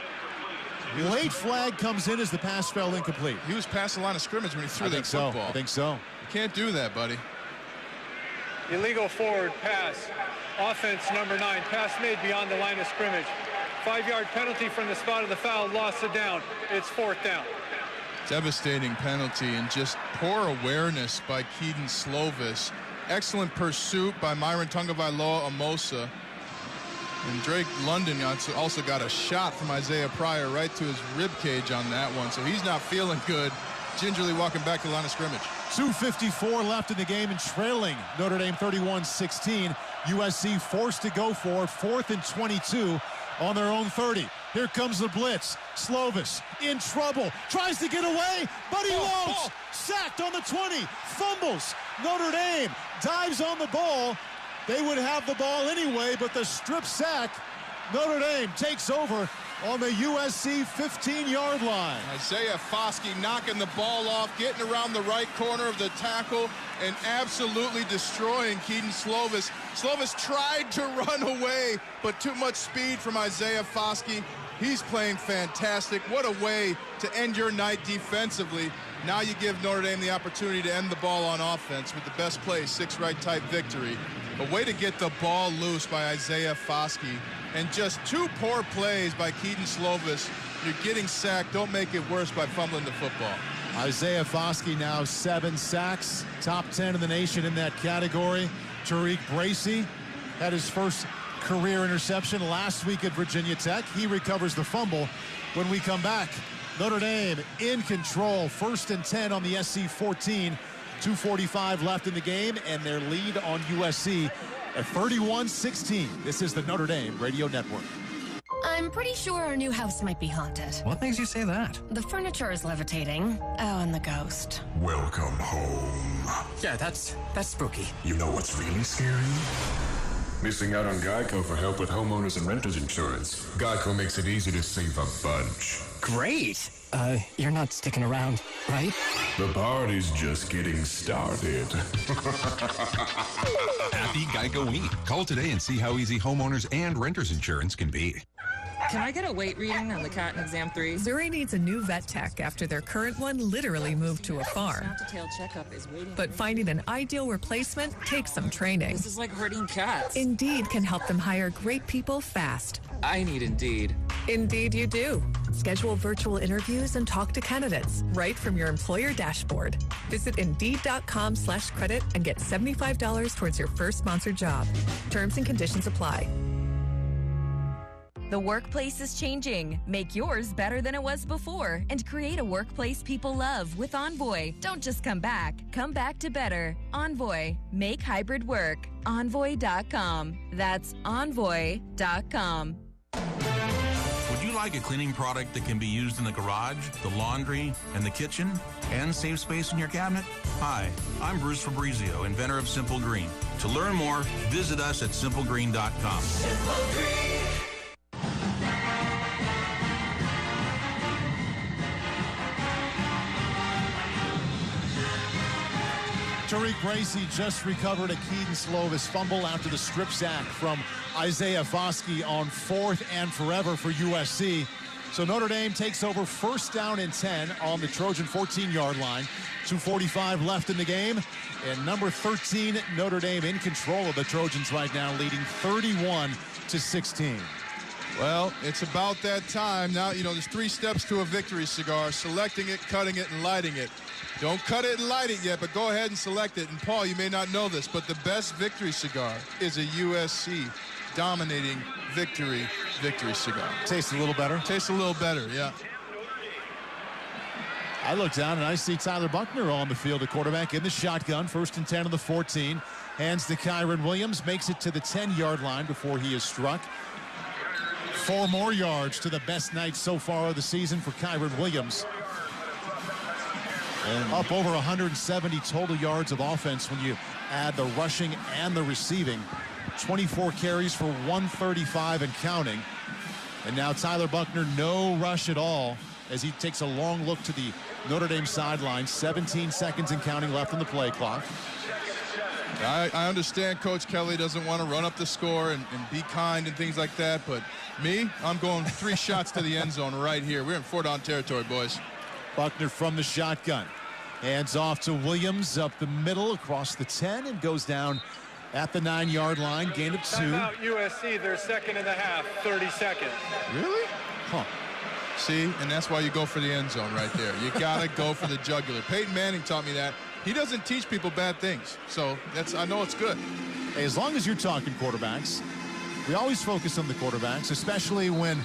Late flag comes in as the pass fell incomplete. He was past the line of scrimmage when he threw that football. I think so. You can't do that, buddy. Illegal forward pass. Offense number 9. Pass made beyond the line of scrimmage. 5-yard penalty from the spot of the foul. Lost it down. It's 4th down. Devastating penalty and just poor awareness by Caden Slovis. Excellent pursuit by Myron Tungavailoa Amosa. And Drake London also got a shot from Isaiah Pryor right to his rib cage on that one. So he's not feeling good. Gingerly walking back to the line of scrimmage. 2:54 left in the game and trailing Notre Dame 31-16. USC forced to go for it. 4th and 22 on their own 30. Here comes the blitz. Slovis in trouble. Tries to get away, but he won't. Sacked on the 20. Fumbles. Notre Dame dives on the ball. They would have the ball anyway, but the strip sack, Notre Dame takes over on the USC 15-yard line. Isaiah Foskey knocking the ball off, getting around the right corner of the tackle, and absolutely destroying Caden Slovis. Slovis tried to run away, but too much speed from Isaiah Foskey. He's playing fantastic. What a way to end your night defensively. Now you give Notre Dame the opportunity to end the ball on offense with the best play, 6-right type victory. A way to get the ball loose by Isaiah Foskey. And just 2 poor plays by Caden Slovis. You're getting sacked. Don't make it worse by fumbling the football. Isaiah Foskey now 7 sacks, top 10 in the nation in that category. Tariq Bracy had his first career interception last week at Virginia Tech. He recovers the fumble. When we come back, Notre Dame in control. 1st and 10 on the SC 14. 2:45 left in the game, and their lead on USC at 31-16. This is the Notre Dame Radio Network. I'm pretty sure our new house might be haunted. What makes you say that? The furniture is levitating. Oh, and the ghost. Welcome home. Yeah, that's spooky. You know what's really scary? Missing out on Geico for help with homeowners and renters insurance. Geico makes it easy to save a bunch. Great. You're not sticking around, right? The party's just getting started. Happy Geico Week. Call today and see how easy homeowners and renters insurance can be. Can I get a weight reading on the cat in exam 3? Zuri needs a new vet tech after their current one literally moved to a farm. Snap-to-tail checkup is waiting. But finding an ideal replacement takes some training. This is like herding cats. Indeed can help them hire great people fast. I need Indeed. Indeed you do. Schedule virtual interviews and talk to candidates right from your employer dashboard. Visit Indeed.com/credit and get $75 towards your first sponsored job. Terms and conditions apply. The workplace is changing. Make yours better than it was before and create a workplace people love with Envoy. Don't just come back to better. Envoy. Make hybrid work. Envoy.com. That's Envoy.com. Would you like a cleaning product that can be used in the garage, the laundry, and the kitchen, and save space in your cabinet? Hi, I'm Bruce Fabrizio, inventor of Simple Green. To learn more, visit us at simplegreen.com. Simple Green. Tariq Gracie just recovered a Keaton Slovis fumble after the strip sack from Isaiah Foskey on 4th and forever for USC. So Notre Dame takes over 1st down and 10 on the Trojan 14-yard line. 2:45 left in the game. And number 13, Notre Dame in control of the Trojans right now, leading 31-16. Well, it's about that time. Now, there's 3 steps to a victory cigar: selecting it, cutting it, and lighting it. Don't cut it and light it yet, but go ahead and select it. And Paul, you may not know this, but the best victory cigar is a USC dominating victory cigar. Tastes a little better. Tastes a little better, yeah. I look down and I see Tyler Buckner on the field, the quarterback in the shotgun. 1st and 10 on the 14. Hands to Kyron Williams, makes it to the 10-yard line before he is struck. 4 more yards to the best night so far of the season for Kyron Williams. And up over 170 total yards of offense when you add the rushing and the receiving. 24 carries for 135 and counting. And now Tyler Buckner, no rush at all as he takes a long look to the Notre Dame sideline. 17 seconds and counting left on the play clock. I understand Coach Kelly doesn't want to run up the score and be kind and things like that, but me, I'm going 3 shots to the end zone right here. We're in 4-down territory, boys. Buckner from the shotgun. Hands off to Williams up the middle across the 10 and goes down at the 9-yard line. Gain of 2. Timeout USC, their 2nd and a half, 30 seconds. Really? Huh. See, and that's why you go for the end zone right there. You got to go for the jugular. Peyton Manning taught me that. He doesn't teach people bad things. So I know it's good. Hey, as long as you're talking quarterbacks, we always focus on the quarterbacks, especially when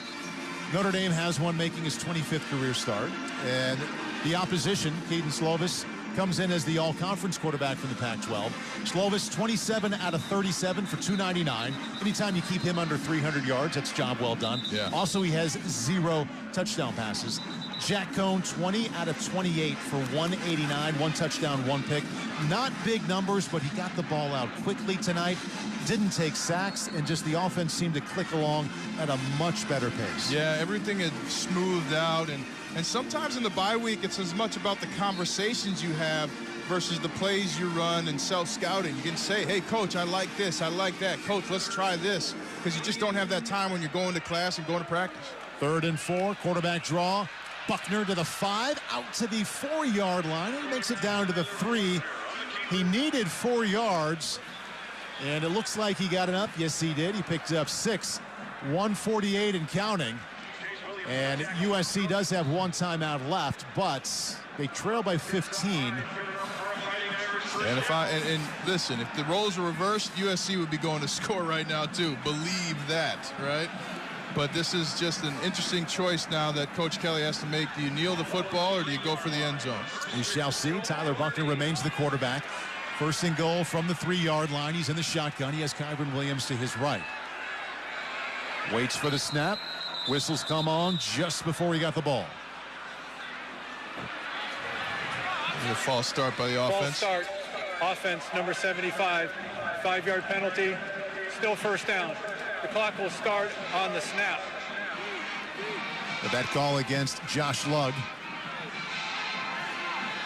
Notre Dame has one making his 25th career start. And the opposition, Keaton Slovis, comes in as the all-conference quarterback from the Pac-12. Slovis, 27 out of 37 for 299. Anytime you keep him under 300 yards, that's job well done. Yeah. Also, he has 0 touchdown passes. Jack Cohn, 20 out of 28 for 189, 1 touchdown, 1 pick. Not big numbers, but he got the ball out quickly tonight. Didn't take sacks, and just the offense seemed to click along at a much better pace. Yeah, everything had smoothed out, and sometimes in the bye week, it's as much about the conversations you have versus the plays you run and self-scouting. You can say, hey, Coach, I like this, I like that. Coach, let's try this, because you just don't have that time when you're going to class and going to practice. 3rd and 4, quarterback draw. Buckner to the 5, out to the 4-yard line. He makes it down to the 3. He needed 4 yards, and it looks like he got it up. Yes, he did. He picked up 6, 148 and counting. And USC does have 1 timeout left, but they trail by 15. And listen, if the roles were reversed, USC would be going to score right now too. Believe that, right? But this is just an interesting choice now that Coach Kelly has to make. Do you kneel the football or do you go for the end zone? We shall see. Tyler Buckner remains the quarterback. 1st and goal from the 3-yard line. He's in the shotgun. He has Kyron Williams to his right. Waits for the snap. Whistles come on just before he got the ball. A false start by the offense. False start. Offense, number 75. 5-yard penalty. Still first down. The clock will start on the snap. That call against Josh Lugg.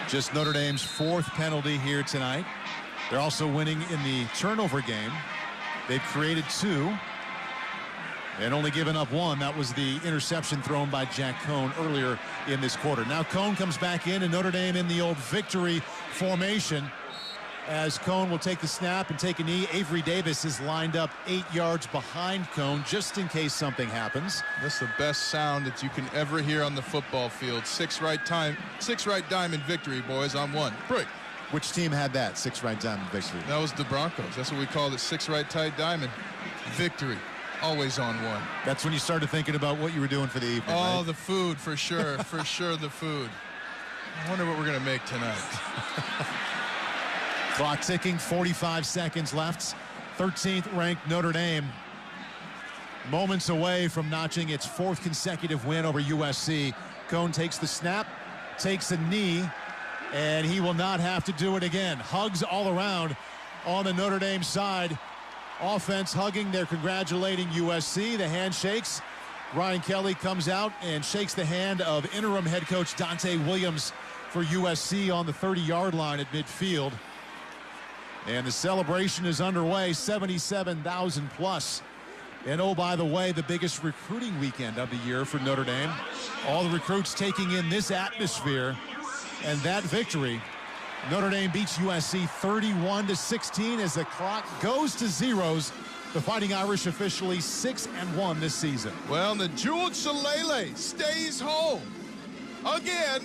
Just Notre Dame's 4th penalty here tonight. They're also winning in the turnover game. They've created 2 and only given up 1. That was the interception thrown by Jack Cohn earlier in this quarter. Now Cohn comes back in, and Notre Dame in the old victory formation as Cohn will take the snap and take a knee. Avery Davis is lined up 8 yards behind Cohn just in case something happens. That's the best sound that you can ever hear on the football field. 6 right diamond victory, boys, on 1. Break. Which team had that 6 right diamond victory? That was the Broncos. That's what we called it, 6 right tight diamond victory. Always on 1. That's when you started thinking about what you were doing for the evening. Oh, right? The food, for sure. For sure, the food. I wonder what we're going to make tonight. Clock ticking, 45 seconds left. 13th ranked Notre Dame, moments away from notching its 4th consecutive win over USC. Cohn takes the snap, takes a knee, and he will not have to do it again. Hugs all around on the Notre Dame side. Offense hugging, they're congratulating USC. The handshakes. Ryan Kelly comes out and shakes the hand of interim head coach Dante Williams for USC on the 30-yard line at midfield. And the celebration is underway, 77,000 plus. And oh, by the way, the biggest recruiting weekend of the year for Notre Dame. All the recruits taking in this atmosphere and that victory. Notre Dame beats USC 31-16 as the clock goes to zeros. The Fighting Irish officially 6-1 this season. Well, the Jewel Shillelagh stays home again.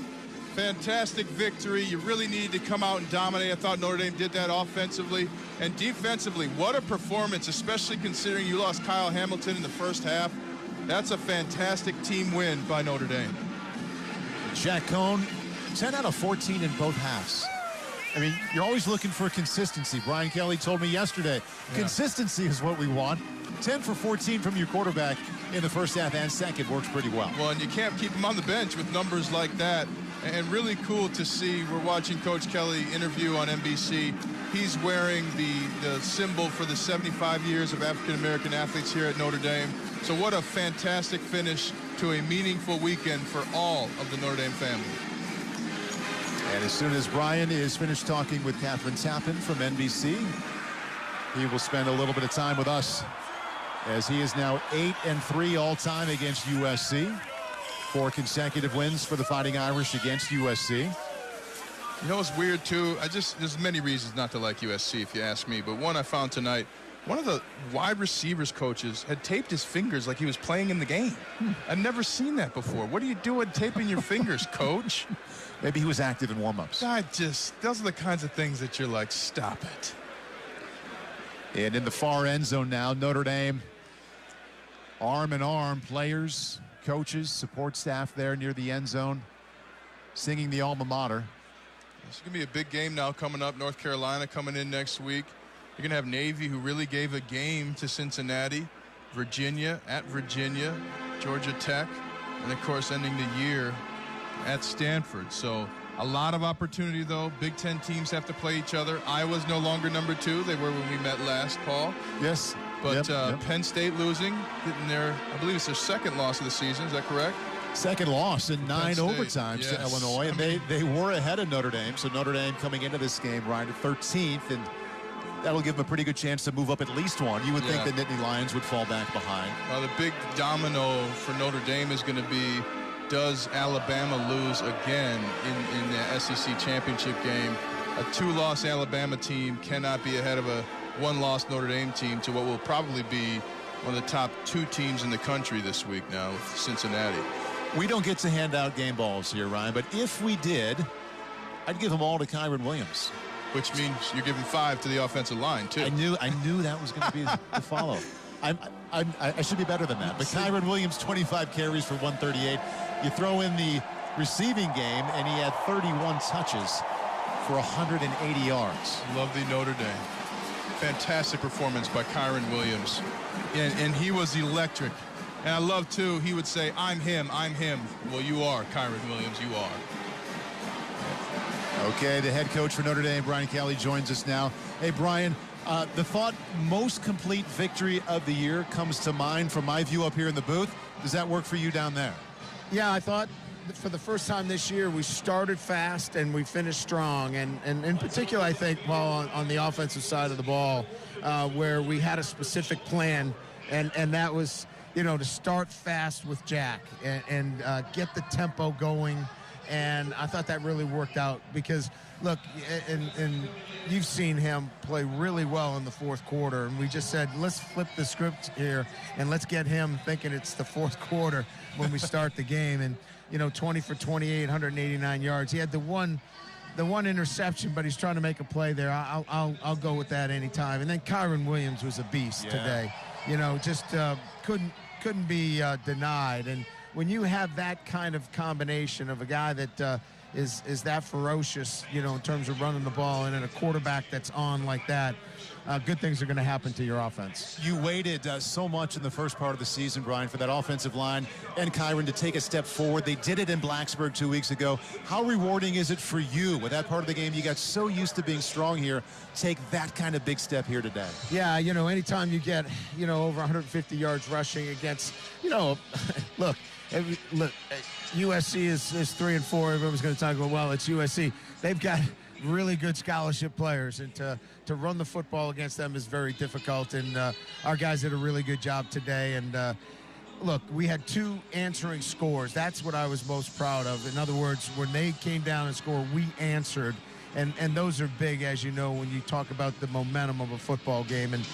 Fantastic victory. You really needed to come out and dominate. I thought Notre Dame did that offensively and defensively. What a performance, especially considering you lost Kyle Hamilton in the first half. That's a fantastic team win by Notre Dame. Jack Cohn, 10 out of 14 in both halves. I mean, you're always looking for consistency. Brian Kelly told me yesterday, consistency is what we want. 10 for 14 from your quarterback in the first half and second works pretty well. Well, and you can't keep him on the bench with numbers like that. And really cool to see. We're watching Coach Kelly interview on NBC. He's wearing the symbol for the 75 years of African-American athletes here at Notre Dame. So what a fantastic finish to a meaningful weekend for all of the Notre Dame family. And as soon as Brian is finished talking with Catherine Tappan from NBC, he will spend a little bit of time with us as he is now 8-3 all-time against USC. 4 consecutive wins for the Fighting Irish against USC. You know what's weird, too? There's many reasons not to like USC, if you ask me. But one I found tonight, one of the wide receivers coaches had taped his fingers like he was playing in the game. I've never seen that before. What are you doing taping your fingers, coach? Maybe he was active in warm-ups. Those are the kinds of things that you're like, stop it. And in the far end zone now, Notre Dame, arm in arm, players, coaches, support staff there near the end zone, singing the alma mater. This is going to be a big game now coming up. North Carolina coming in next week. You're going to have Navy, who really gave a game to Cincinnati, Virginia at Virginia, Georgia Tech, and of course ending the year at Stanford. So a lot of opportunity, though. Big Ten teams have to play each other. Iowa's no longer number 2. They were when we met last, Paul. Yes. But Penn State losing, getting their, I believe it's their 2nd loss of the season. Is that correct? 2nd loss in 9 overtimes to Illinois. And they were ahead of Notre Dame. So Notre Dame coming into this game, Ryan, at 13th. And that'll give them a pretty good chance to move up at least one. You would think the Nittany Lions would fall back behind. Well, the big domino for Notre Dame is going to be, does Alabama lose again in the SEC championship game? A 2-loss Alabama team cannot be ahead of a 1-loss Notre Dame team to what will probably be one of the top 2 teams in the country this week now with Cincinnati. We don't get to hand out game balls here, Ryan, but if we did, I'd give them all to Kyron Williams. Which means you're giving 5 to the offensive line, too. I knew that was going to be the follow. I should be better than that. But Kyron Williams, 25 carries for 138. You throw in the receiving game, and he had 31 touches for 180 yards. Love the Notre Dame. Fantastic performance by Kyron Williams. And he was electric And I love, too, he would say, I'm him, I'm him. Well, you are, Kyron Williams, you are. Okay, the head coach for Notre Dame, Brian Kelly, joins us now. Hey, Brian, the thought most complete victory of the year comes to mind from my view up here in the booth. Does that work for you down there? Yeah, I thought for the first time this year, we started fast and we finished strong. And in particular, I think, Paul, on the offensive side of the ball, where we had a specific plan, and that was, to start fast with Jack and get the tempo going. And I thought that really worked out because, look, and you've seen him play really well in the fourth quarter. And we just said, let's flip the script here and let's get him thinking it's the fourth quarter when we start the game. And, 20 for 28, 189 yards. He had the one interception, but he's trying to make a play there. I'll go with that anytime. And then Kyron Williams was a beast today. Just couldn't be denied. And when you have that kind of combination of a guy that is that ferocious, in terms of running the ball, and then a quarterback that's on like that, good things are going to happen to your offense. You waited so much in the first part of the season, Brian, for that offensive line and Kyron to take a step forward. They did it in Blacksburg 2 weeks ago. How rewarding is it for you with that part of the game? You got so used to being strong here. Take that kind of big step here today. Yeah, anytime you get, over 150 yards rushing against, look, USC is 3-4. Everyone's going to talk about, well, it's USC. They've got really good scholarship players, and to run the football against them is very difficult. And our guys did a really good job today. And look, we had 2 answering scores. That's what I was most proud of. In other words, when they came down and scored, we answered. And those are big, as you know, when you talk about the momentum of a football game. And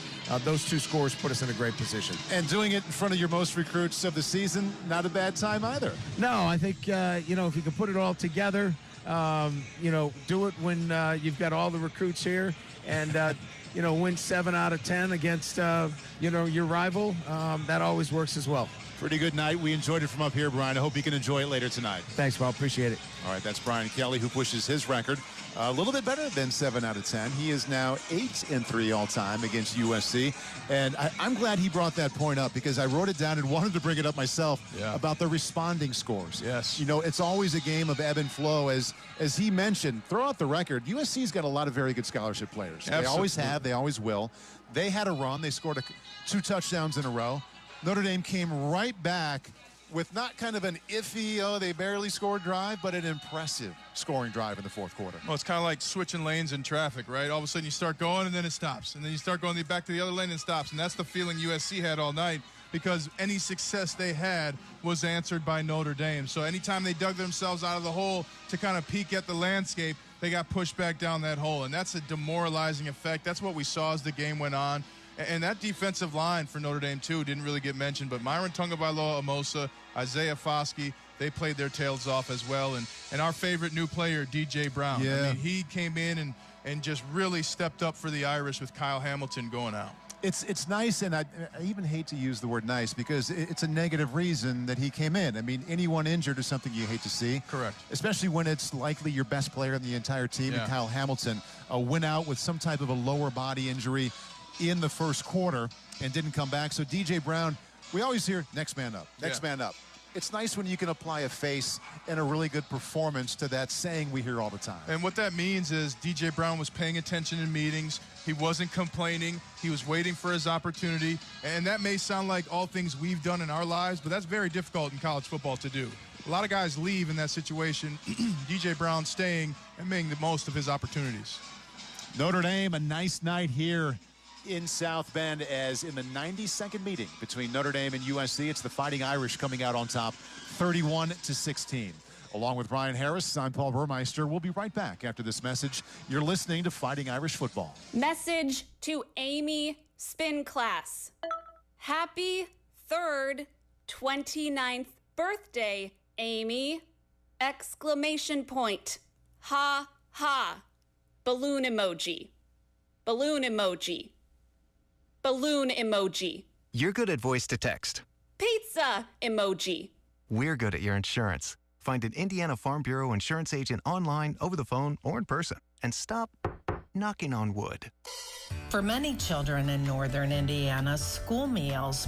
those 2 scores put us in a great position. And doing it in front of your most recruits of the season, not a bad time either. No, I think, if you can put it all together, do it when you've got all the recruits here and, win 7 out of 10 against, your rival. That always works as well. Pretty good night. We enjoyed it from up here, Brian. I hope you can enjoy it later tonight. Thanks, Paul. Appreciate it. All right, that's Brian Kelly, who pushes his record a little bit better than 7 out of 10. He is now 8-3 all time against USC. And I'm glad he brought that point up because I wrote it down and wanted to bring it up myself about the responding scores. Yes. It's always a game of ebb and flow. As he mentioned, throw out the record, USC's got a lot of very good scholarship players. Absolutely. They always have. They always will. They had a run. They scored 2 touchdowns in a row. Notre Dame came right back with not kind of an iffy, they barely scored drive, but an impressive scoring drive in the fourth quarter. Well, it's kind of like switching lanes in traffic, right? All of a sudden you start going and then it stops. And then you start going back to the other lane and it stops. And that's the feeling USC had all night because any success they had was answered by Notre Dame. So anytime they dug themselves out of the hole to kind of peek at the landscape, they got pushed back down that hole. And that's a demoralizing effect. That's what we saw as the game went on. And that defensive line for Notre Dame, too, didn't really get mentioned. But Myron Tungabailoa-Amosa, Isaiah Foskey, they played their tails off as well. And our favorite new player, DJ Brown. Yeah. I mean, he came in and just really stepped up for the Irish with Kyle Hamilton going out. It's nice, and I even hate to use the word nice because it's a negative reason that he came in. I mean, anyone injured is something you hate to see. Correct. Especially when it's likely your best player in the entire team, and Kyle Hamilton went out with some type of a lower body injury in the first quarter and didn't come back. So DJ Brown, we always hear next man up, next man up. It's nice when you can apply a face and a really good performance to that saying we hear all the time. And what that means is DJ Brown was paying attention in meetings. He wasn't complaining. He was waiting for his opportunity. And that may sound like all things we've done in our lives, but that's very difficult in college football to do. A lot of guys leave in that situation. DJ Brown staying and making the most of his opportunities. Notre Dame, a nice night here in South Bend as in the 92nd meeting between Notre Dame and USC. It's the Fighting Irish coming out on top 31-16. Along with Brian Harris, I'm Paul Burmeister. We'll be right back after this message. You're listening to Fighting Irish Football. Message to Amy Spin Class. Happy 3rd 29th birthday, Amy! Exclamation point. Ha ha. Balloon emoji. Balloon emoji. Balloon emoji. You're good at voice to text. Pizza emoji. We're good at your insurance. Find an Indiana Farm Bureau insurance agent online, over the phone, or in person. And stop knocking on wood. For many children in northern Indiana, school meals